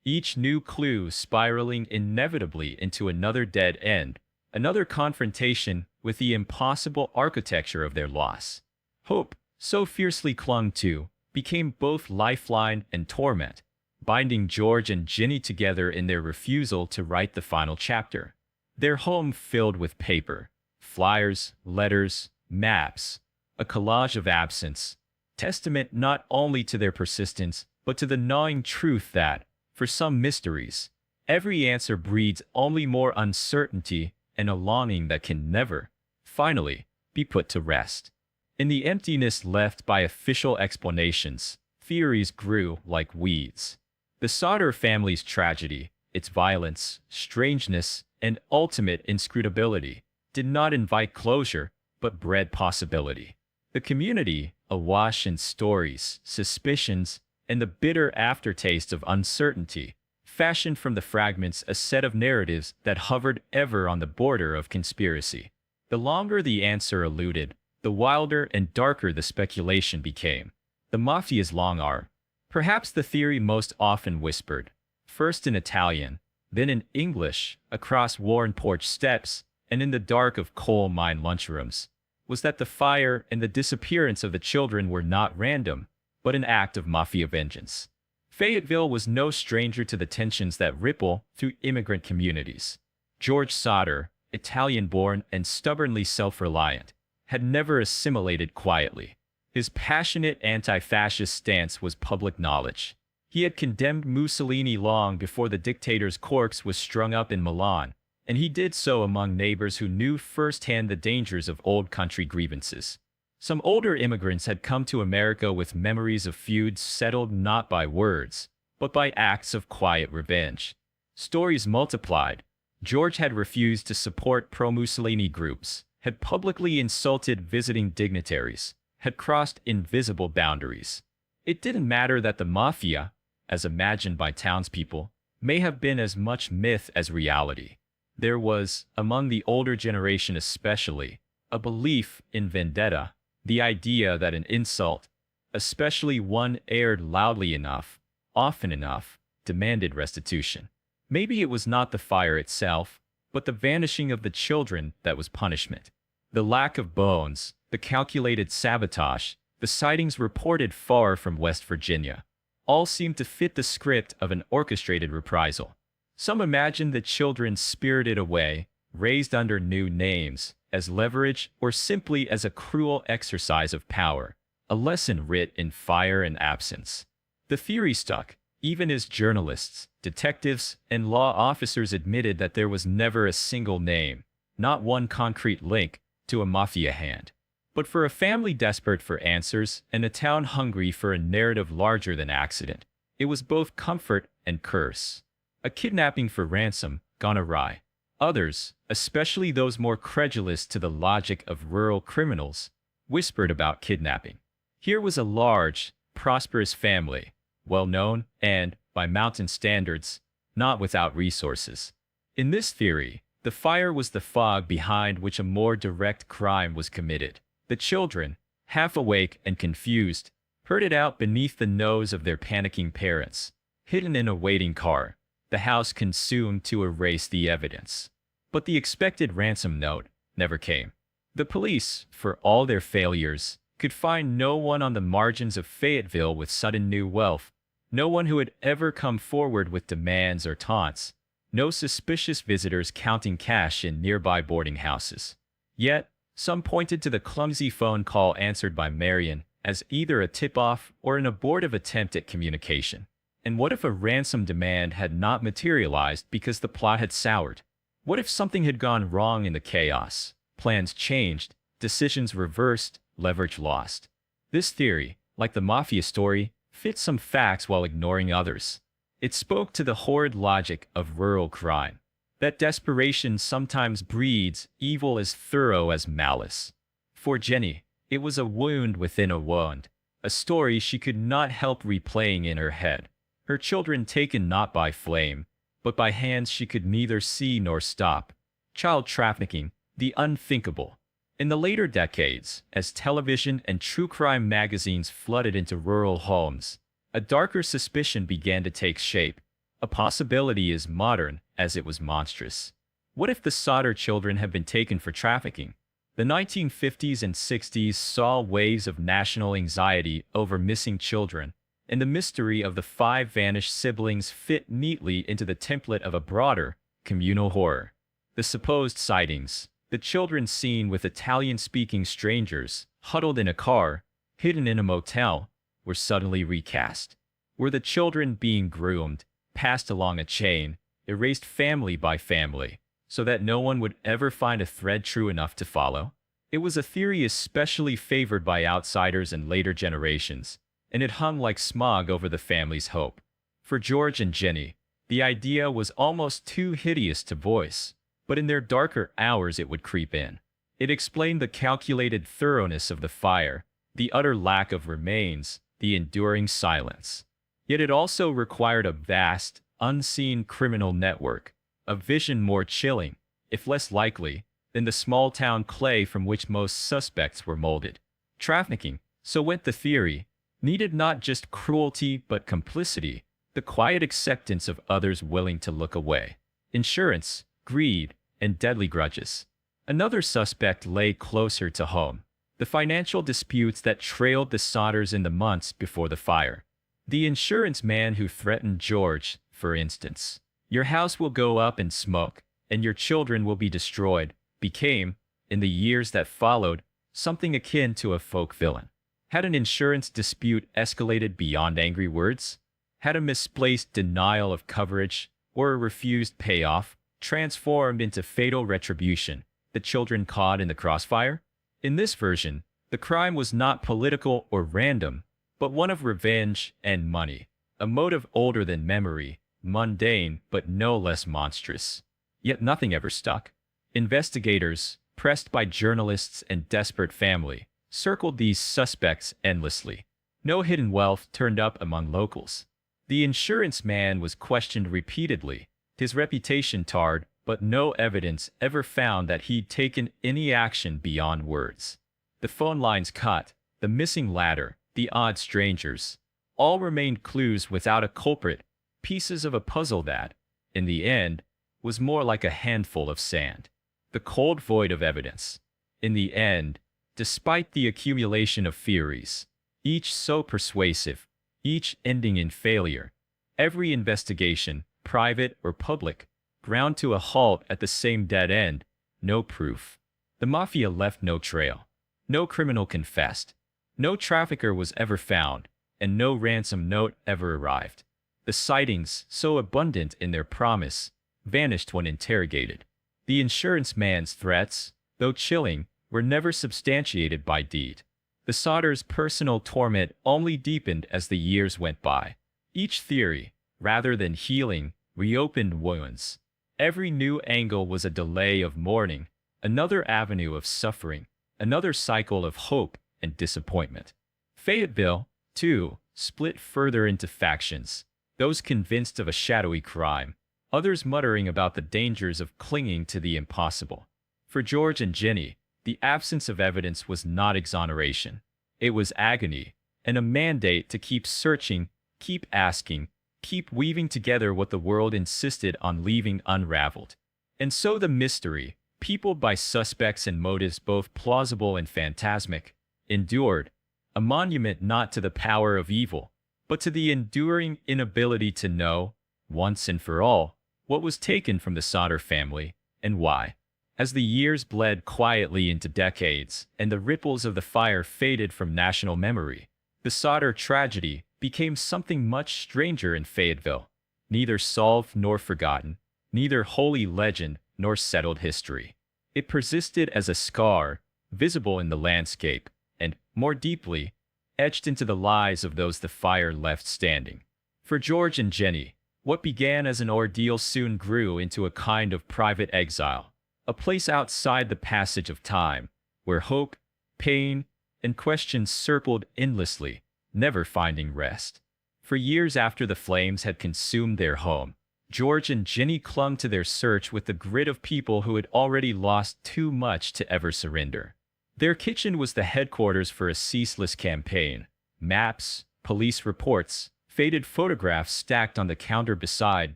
each new clue spiraling inevitably into another dead end, another confrontation with the impossible architecture of their loss. Hope, so fiercely clung to, became both lifeline and torment, binding George and Ginny together in their refusal to write the final chapter. Their home filled with paper, flyers, letters, maps, a collage of absence, testament not only to their persistence, but to the gnawing truth that, for some mysteries, every answer breeds only more uncertainty and a longing that can never, finally, be put to rest. In the emptiness left by official explanations, theories grew like weeds. The Sodder family's tragedy, its violence, strangeness, and ultimate inscrutability, did not invite closure, but bred possibility. The community, awash in stories, suspicions, and the bitter aftertaste of uncertainty, fashioned from the fragments a set of narratives that hovered ever on the border of conspiracy. The longer the answer eluded, the wilder and darker the speculation became. The mafia's long arm, perhaps the theory most often whispered, first in Italian, then in English, across worn porch steps and in the dark of coal mine lunchrooms, was that the fire and the disappearance of the children were not random, but an act of mafia vengeance. Fayetteville was no stranger to the tensions that ripple through immigrant communities. George Sodder, Italian-born and stubbornly self-reliant, had never assimilated quietly. His passionate anti-fascist stance was public knowledge. He had condemned Mussolini long before the dictator's corpse was strung up in Milan, and he did so among neighbors who knew firsthand the dangers of old country grievances. Some older immigrants had come to America with memories of feuds settled not by words, but by acts of quiet revenge. Stories multiplied. George had refused to support pro-Mussolini groups, had publicly insulted visiting dignitaries, had crossed invisible boundaries. It didn't matter that the mafia, as imagined by townspeople, may have been as much myth as reality. There was, among the older generation especially, a belief in vendetta, The idea that an insult, especially one aired loudly enough, often enough, demanded restitution. Maybe it was not the fire itself, but the vanishing of the children that was punishment. The lack of bones, the calculated sabotage, the sightings reported far from West Virginia, all seemed to fit the script of an orchestrated reprisal. Some imagined the children spirited away, raised under new names, as leverage or simply as a cruel exercise of power, a lesson writ in fire and absence. The theory stuck, even as journalists, detectives, and law officers admitted that there was never a single name, not one concrete link, to a mafia hand. But for a family desperate for answers and a town hungry for a narrative larger than accident, it was both comfort and curse. A kidnapping for ransom gone awry. Others, especially those more credulous to the logic of rural criminals, whispered about kidnapping. Here was a large, prosperous family, well-known and, by mountain standards, not without resources. In this theory, the fire was the fog behind which a more direct crime was committed. The children, half awake and confused, heard it out beneath the nose of their panicking parents, hidden in a waiting car, the house consumed to erase the evidence. But the expected ransom note never came. The police, for all their failures, could find no one on the margins of Fayetteville with sudden new wealth, no one who had ever come forward with demands or taunts, no suspicious visitors counting cash in nearby boarding houses. Yet, some pointed to the clumsy phone call answered by Marion as either a tip-off or an abortive attempt at communication. And what if a ransom demand had not materialized because the plot had soured? What if something had gone wrong in the chaos? Plans changed, decisions reversed, leverage lost. This theory, like the mafia story, fit some facts while ignoring others. It spoke to the horrid logic of rural crime, that desperation sometimes breeds evil as thorough as malice. For Jenny, it was a wound within a wound, a story she could not help replaying in her head. Her children taken not by flame, but by hands she could neither see nor stop. Child trafficking, the unthinkable. In the later decades, as television and true crime magazines flooded into rural homes, a darker suspicion began to take shape, a possibility as modern as it was monstrous. What if the Sodder children had been taken for trafficking? The 1950s and 60s saw waves of national anxiety over missing children, and the mystery of the 5 vanished siblings fit neatly into the template of a broader, communal horror. The supposed sightings, the children seen with Italian-speaking strangers, huddled in a car, hidden in a motel, were suddenly recast. Were the children being groomed, passed along a chain, erased family by family, so that no one would ever find a thread true enough to follow? It was a theory especially favored by outsiders and later generations, and it hung like smog over the family's hope. For George and Jenny, the idea was almost too hideous to voice, but in their darker hours it would creep in. It explained the calculated thoroughness of the fire, the utter lack of remains, the enduring silence. Yet it also required a vast, unseen criminal network, a vision more chilling, if less likely, than the small-town clay from which most suspects were molded. Trafficking, so went the theory, needed not just cruelty but complicity, the quiet acceptance of others willing to look away. Insurance, greed, and deadly grudges. Another suspect lay closer to home. The financial disputes that trailed the Sodders in the months before the fire. The insurance man who threatened George, for instance, "Your house will go up in smoke, and your children will be destroyed," became, in the years that followed, something akin to a folk villain. Had an insurance dispute escalated beyond angry words? Had a misplaced denial of coverage, or a refused payoff, transformed into fatal retribution, the children caught in the crossfire? In this version, the crime was not political or random, but one of revenge and money, a motive older than memory, mundane but no less monstrous. Yet nothing ever stuck. Investigators, pressed by journalists and desperate family, circled these suspects endlessly. No hidden wealth turned up among locals. The insurance man was questioned repeatedly, his reputation tarred, but no evidence ever found that he'd taken any action beyond words. the phone lines cut, the missing ladder, the odd strangers, all remained clues without a culprit, pieces of a puzzle that, in the end, was more like a handful of sand. The cold void of evidence. In the end, despite the accumulation of theories, each so persuasive, each ending in failure, every investigation, private or public, ground to a halt at the same dead end, no proof. The mafia left no trail. No criminal confessed. No trafficker was ever found, and no ransom note ever arrived. The sightings, so abundant in their promise, vanished when interrogated. The insurance man's threats, though chilling, were never substantiated by deed. The Sodders' personal torment only deepened as the years went by. Each theory, rather than healing, reopened wounds. Every new angle was a delay of mourning, another avenue of suffering, another cycle of hope and disappointment. Fayetteville, too, split further into factions, those convinced of a shadowy crime, others muttering about the dangers of clinging to the impossible. For George and Jenny, the absence of evidence was not exoneration. It was agony, and a mandate to keep searching, keep asking, keep weaving together what the world insisted on leaving unraveled. And so the mystery, peopled by suspects and motives both plausible and phantasmic, endured, a monument not to the power of evil, but to the enduring inability to know, once and for all, what was taken from the Sodder family, and why. As the years bled quietly into decades, and the ripples of the fire faded from national memory, the Sodder tragedy became something much stranger in Fayetteville, neither solved nor forgotten, neither holy legend nor settled history. It persisted as a scar, visible in the landscape, and, more deeply, etched into the lives of those the fire left standing. For George and Jenny, what began as an ordeal soon grew into a kind of private exile, a place outside the passage of time, where hope, pain, and questions circled endlessly, never finding rest. For years after the flames had consumed their home, George and Jenny clung to their search with the grit of people who had already lost too much to ever surrender. Their kitchen was the headquarters for a ceaseless campaign. Maps, police reports, faded photographs stacked on the counter beside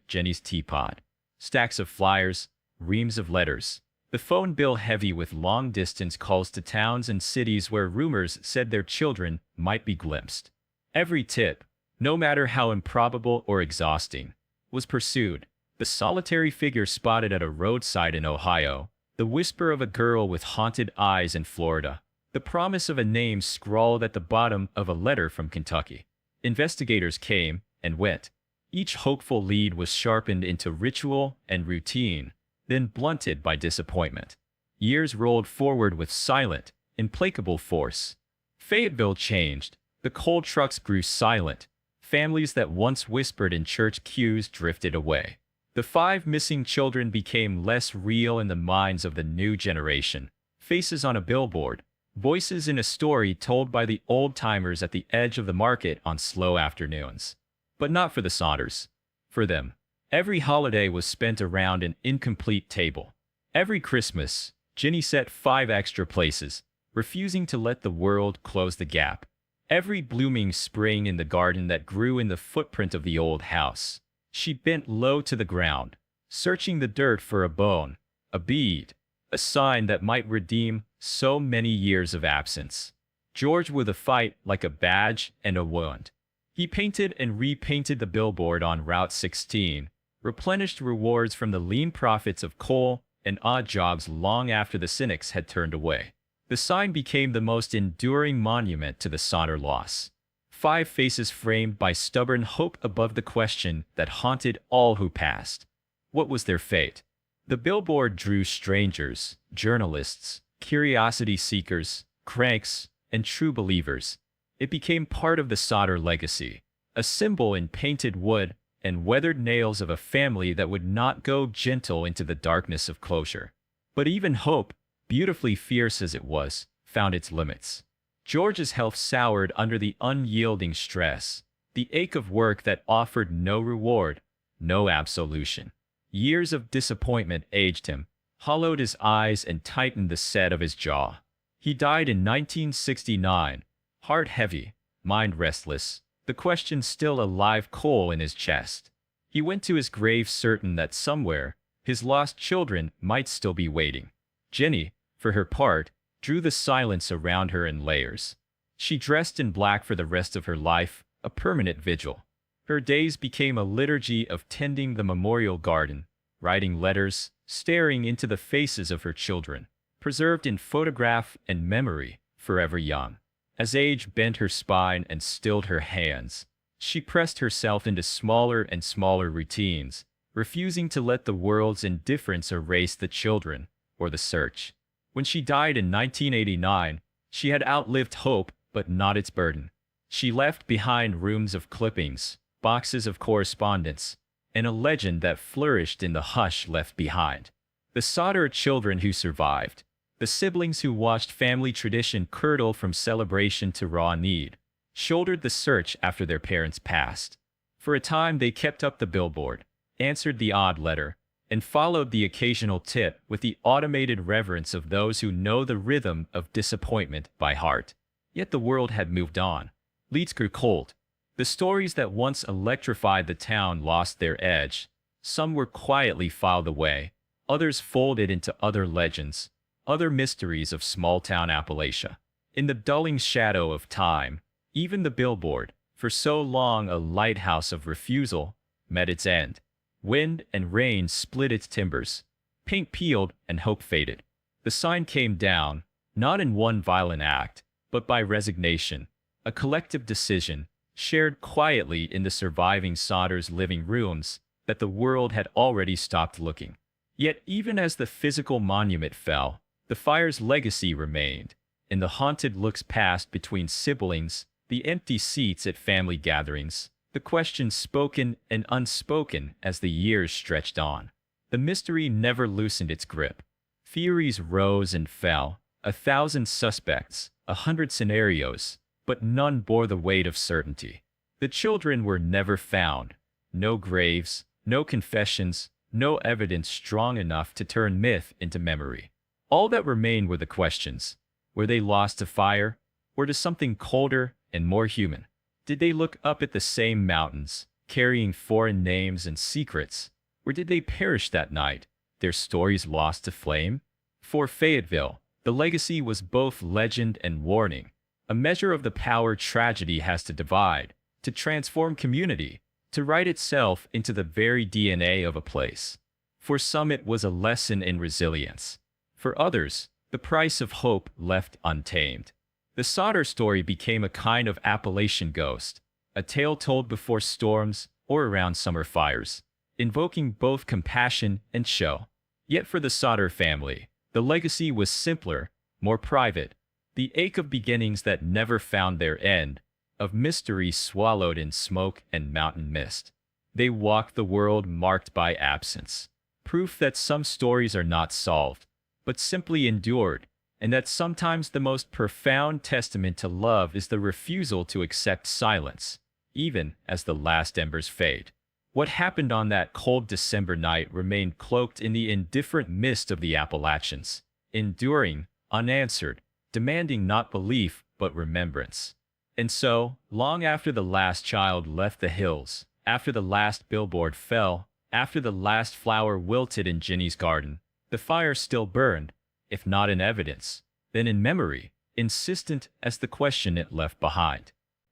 Jenny's teapot. Stacks of flyers, reams of letters. The phone bill heavy with long-distance calls to towns and cities where rumors said their children might be glimpsed. Every tip, no matter how improbable or exhausting, was pursued. The solitary figure spotted at a roadside in Ohio, the whisper of a girl with haunted eyes in Florida, the promise of a name scrawled at the bottom of a letter from Kentucky. Investigators came and went. Each hopeful lead was sharpened into ritual and routine, then blunted by disappointment. Years rolled forward with silent, implacable force. Fayetteville changed. The coal trucks grew silent. Families that once whispered in church queues drifted away. The 5 missing children became less real in the minds of the new generation. Faces on a billboard, voices in a story told by the old-timers at the edge of the market on slow afternoons. But not for the Sodders. For them, every holiday was spent around an incomplete table. Every Christmas, Jenny set 5 extra places, refusing to let the world close the gap. Every blooming spring in the garden that grew in the footprint of the old house, she bent low to the ground, searching the dirt for a bone, a bead, a sign that might redeem so many years of absence. George with a fight like a badge and a wound. He painted and repainted the billboard on Route 16, replenished rewards from the lean profits of coal and odd jobs long after the cynics had turned away. The sign became the most enduring monument to the Sodder loss. 5 faces framed by stubborn hope above the question that haunted all who passed. What was their fate? The billboard drew strangers, journalists, curiosity seekers, cranks, and true believers. It became part of the Sodder legacy, a symbol in painted wood and weathered nails of a family that would not go gentle into the darkness of closure. But even hope, beautifully fierce as it was, found its limits. George's health soured under the unyielding stress, the ache of work that offered no reward, no absolution. Years of disappointment aged him, hollowed his eyes and tightened the set of his jaw. He died in 1969, heart heavy, mind restless, the question still a live coal in his chest. He went to his grave certain that somewhere, his lost children might still be waiting. Jenny, for her part, drew the silence around her in layers. She dressed in black for the rest of her life, a permanent vigil. Her days became a liturgy of tending the memorial garden, writing letters, staring into the faces of her children, preserved in photograph and memory, forever young. As age bent her spine and stilled her hands, she pressed herself into smaller and smaller routines, refusing to let the world's indifference erase the children or the search. When she died in 1989, she had outlived hope, but not its burden. She left behind rooms of clippings, boxes of correspondence, and a legend that flourished in the hush left behind. The Sodder children who survived, the siblings who watched family tradition curdle from celebration to raw need, shouldered the search after their parents passed. For a time they kept up the billboard, answered the odd letter, and followed the occasional tip with the automated reverence of those who know the rhythm of disappointment by heart. Yet the world had moved on. Leads grew cold. The stories that once electrified the town lost their edge. Some were quietly filed away, others folded into other legends, other mysteries of small-town Appalachia. In the dulling shadow of time, even the billboard, for so long a lighthouse of refusal, met its end. Wind and rain split its timbers. Paint peeled and hope faded. The sign came down, not in one violent act, but by resignation, a collective decision, shared quietly in the surviving Sodder's living rooms, that the world had already stopped looking. Yet even as the physical monument fell, the fire's legacy remained, in the haunted looks passed between siblings, the empty seats at family gatherings, the questions spoken and unspoken as the years stretched on. The mystery never loosened its grip. Theories rose and fell, 1,000 suspects, 100 scenarios, but none bore the weight of certainty. The children were never found. No graves, no confessions, no evidence strong enough to turn myth into memory. All that remained were the questions. Were they lost to fire, or to something colder and more human? Did they look up at the same mountains, carrying foreign names and secrets, or did they perish that night, their stories lost to flame? For Fayetteville, the legacy was both legend and warning, a measure of the power tragedy has to divide, to transform community, to write itself into the very DNA of a place. For some it was a lesson in resilience. For others, the price of hope left untamed. The Sodder story became a kind of Appalachian ghost, a tale told before storms or around summer fires, invoking both compassion and show. Yet for the Sodder family, the legacy was simpler, more private, the ache of beginnings that never found their end, of mystery swallowed in smoke and mountain mist. They walked the world marked by absence, proof that some stories are not solved, but simply endured, and that sometimes the most profound testament to love is the refusal to accept silence, even as the last embers fade. What happened on that cold December night remained cloaked in the indifferent mist of the Appalachians, enduring, unanswered, demanding not belief but remembrance. And so, long after the last child left the hills, after the last billboard fell, after the last flower wilted in Jenny's garden, the fire still burned, if not in evidence, then in memory, insistent as the question it left behind.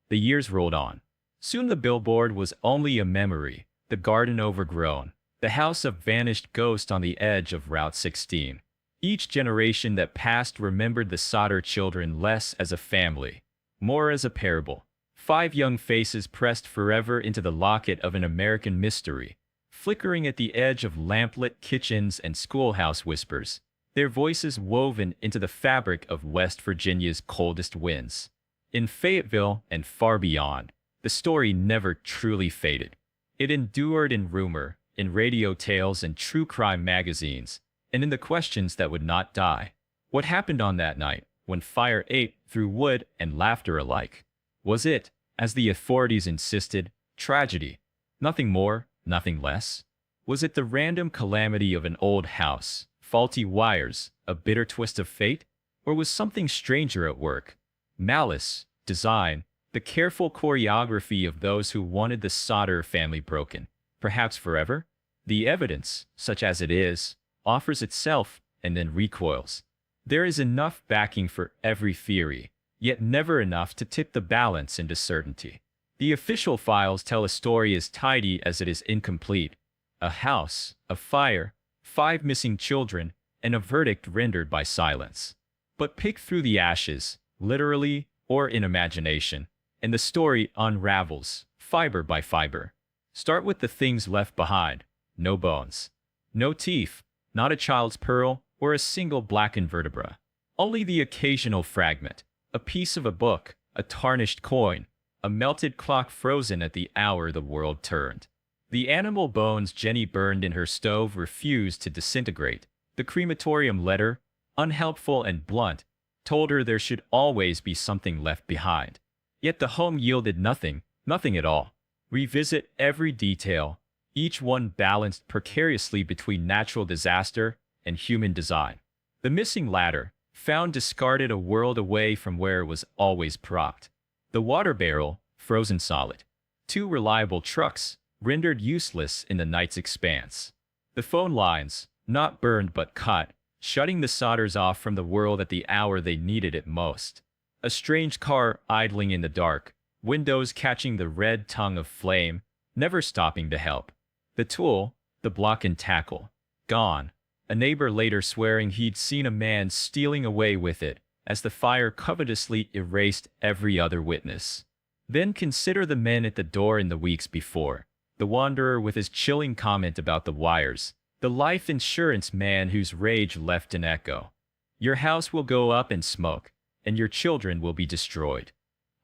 The years rolled on. Soon the billboard was only a memory, the garden overgrown, the house a vanished ghost on the edge of Route 16. Each generation that passed remembered the Sodder children less as a family, more as a parable. 5 young faces pressed forever into the locket of an American mystery, flickering at the edge of lamplit kitchens and schoolhouse whispers, their voices woven into the fabric of West Virginia's coldest winds. In Fayetteville and far beyond, the story never truly faded. It endured in rumor, in radio tales and true crime magazines, and in the questions that would not die. What happened on that night, when fire ate through wood and laughter alike? Was it, as the authorities insisted, tragedy? Nothing more, nothing less? Was it the random calamity of an old house, faulty wires, a bitter twist of fate? Or was something stranger at work? Malice, design, the careful choreography of those who wanted the Sodder family broken, perhaps forever? The evidence, such as it is, offers itself and then recoils. There is enough backing for every theory, yet never enough to tip the balance into certainty. The official files tell a story as tidy as it is incomplete. A house, a fire, 5 missing children, and a verdict rendered by silence. But pick through the ashes, literally or in imagination, and the story unravels, fiber by fiber. Start with the things left behind. No bones. No teeth. Not a child's pearl or a single blackened vertebra. Only the occasional fragment. A piece of a book, a tarnished coin, a melted clock frozen at the hour the world turned. The animal bones Jenny burned in her stove refused to disintegrate. The crematorium letter, unhelpful and blunt, told her there should always be something left behind. Yet the home yielded nothing, nothing at all. Revisit every detail, each one balanced precariously between natural disaster and human design. The missing ladder, found discarded a world away from where it was always propped. The water barrel, frozen solid. 2 reliable trucks, rendered useless in the night's expanse. The phone lines, not burned but cut, shutting the Sodders off from the world at the hour they needed it most. A strange car idling in the dark, windows catching the red tongue of flame, never stopping to help. The tool, the block and tackle, gone. A neighbor later swearing he'd seen a man stealing away with it, as the fire covetously erased every other witness. Then consider the men at the door in the weeks before. The wanderer with his chilling comment about the wires. The life insurance man whose rage left an echo. Your house will go up in smoke, and your children will be destroyed.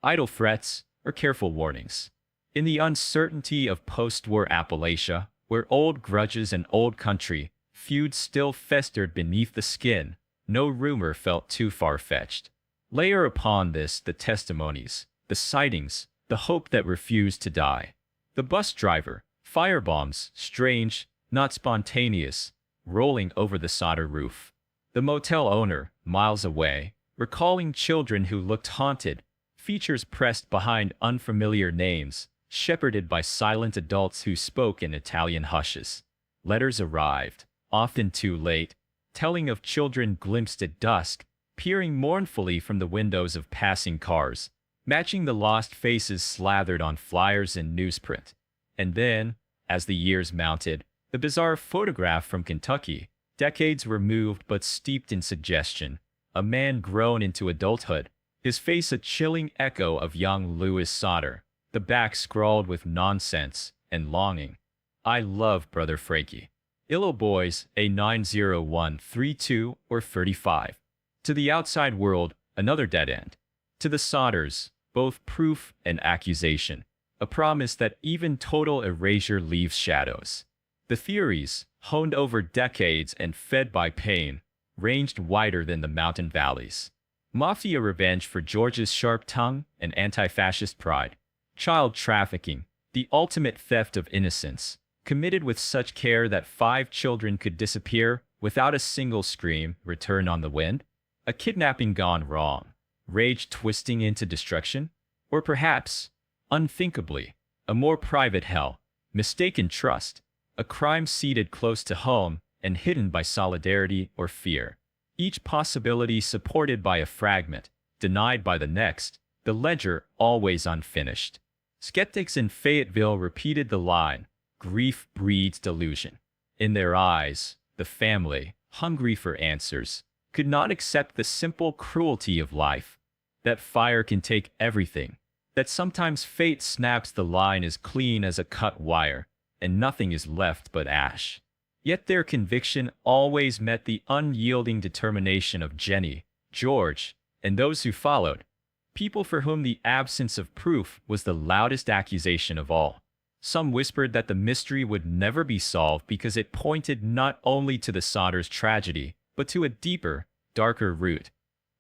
Idle threats or careful warnings. In the uncertainty of post-war Appalachia, where old grudges and old country feuds still festered beneath the skin, no rumor felt too far-fetched. Layer upon this the testimonies, the sightings, the hope that refused to die. The bus driver, firebombs, strange, not spontaneous, rolling over the Sodder roof. The motel owner, miles away, recalling children who looked haunted, features pressed behind unfamiliar names, shepherded by silent adults who spoke in Italian hushes. Letters arrived, often too late, telling of children glimpsed at dusk, peering mournfully from the windows of passing cars, matching the lost faces slathered on flyers and newsprint. And then, as the years mounted, the bizarre photograph from Kentucky, decades removed but steeped in suggestion, a man grown into adulthood, his face a chilling echo of young Louis Sodder, the back scrawled with nonsense and longing. I love Brother Frankie. Illo Boys, A90132 or 35. To the outside world, another dead end. To the Sodders, both proof and accusation, a promise that even total erasure leaves shadows. The theories, honed over decades and fed by pain, ranged wider than the mountain valleys. Mafia revenge for George's sharp tongue and anti-fascist pride. Child trafficking, the ultimate theft of innocence, committed with such care that 5 children could disappear without a single scream return on the wind. A kidnapping gone wrong, rage twisting into destruction, or perhaps, unthinkably, a more private hell, mistaken trust, a crime seated close to home and hidden by solidarity or fear. Each possibility supported by a fragment, denied by the next, the ledger always unfinished. Skeptics in Fayetteville repeated the line, "Grief breeds delusion." In their eyes, the family, hungry for answers, could not accept the simple cruelty of life. That fire can take everything. That sometimes fate snaps the line as clean as a cut wire, and nothing is left but ash. Yet their conviction always met the unyielding determination of Jenny, George, and those who followed. People for whom the absence of proof was the loudest accusation of all. Some whispered that the mystery would never be solved because it pointed not only to the Sodders' tragedy, but to a deeper, darker root.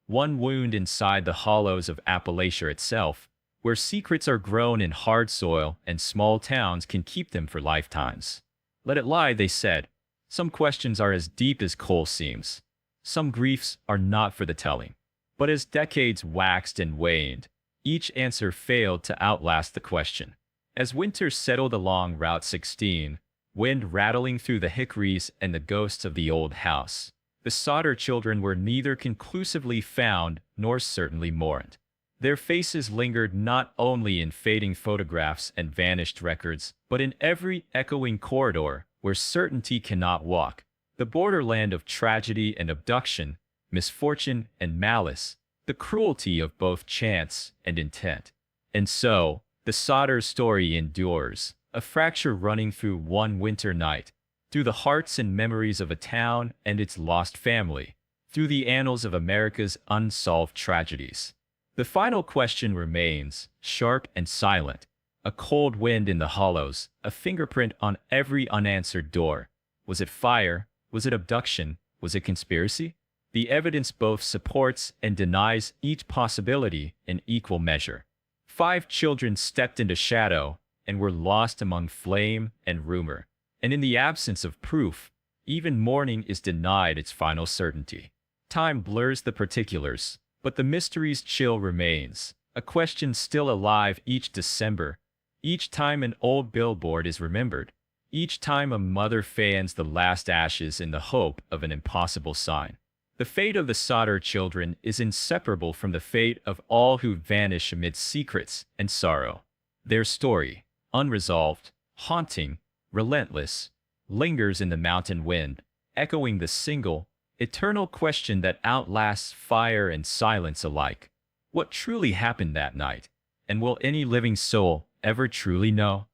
One wound inside the hollows of Appalachia itself, where secrets are grown in hard soil and small towns can keep them for lifetimes. Let it lie, they said. Some questions are as deep as coal seams. Some griefs are not for the telling. But as decades waxed and waned, each answer failed to outlast the question. As winter settled along Route 16, wind rattling through the hickories and the ghosts of the old house, the Sodder children were neither conclusively found nor certainly mourned. Their faces lingered not only in fading photographs and vanished records, but in every echoing corridor where certainty cannot walk, the borderland of tragedy and abduction, misfortune and malice, the cruelty of both chance and intent. And so, the Sodder story endures, a fracture running through one winter night, through the hearts and memories of a town and its lost family, through the annals of America's unsolved tragedies. The final question remains, sharp and silent, a cold wind in the hollows, a fingerprint on every unanswered door. Was it fire? Was it abduction? Was it conspiracy? The evidence both supports and denies each possibility in equal measure. 5 children stepped into shadow and were lost among flame and rumor. And in the absence of proof, even mourning is denied its final certainty. Time blurs the particulars, but the mystery's chill remains, a question still alive each December, each time an old billboard is remembered, each time a mother fans the last ashes in the hope of an impossible sign. The fate of the Sodder children is inseparable from the fate of all who vanish amid secrets and sorrow. Their story, unresolved, haunting, relentless, lingers in the mountain wind, echoing the single, eternal question that outlasts fire and silence alike. What truly happened that night? And will any living soul ever truly know?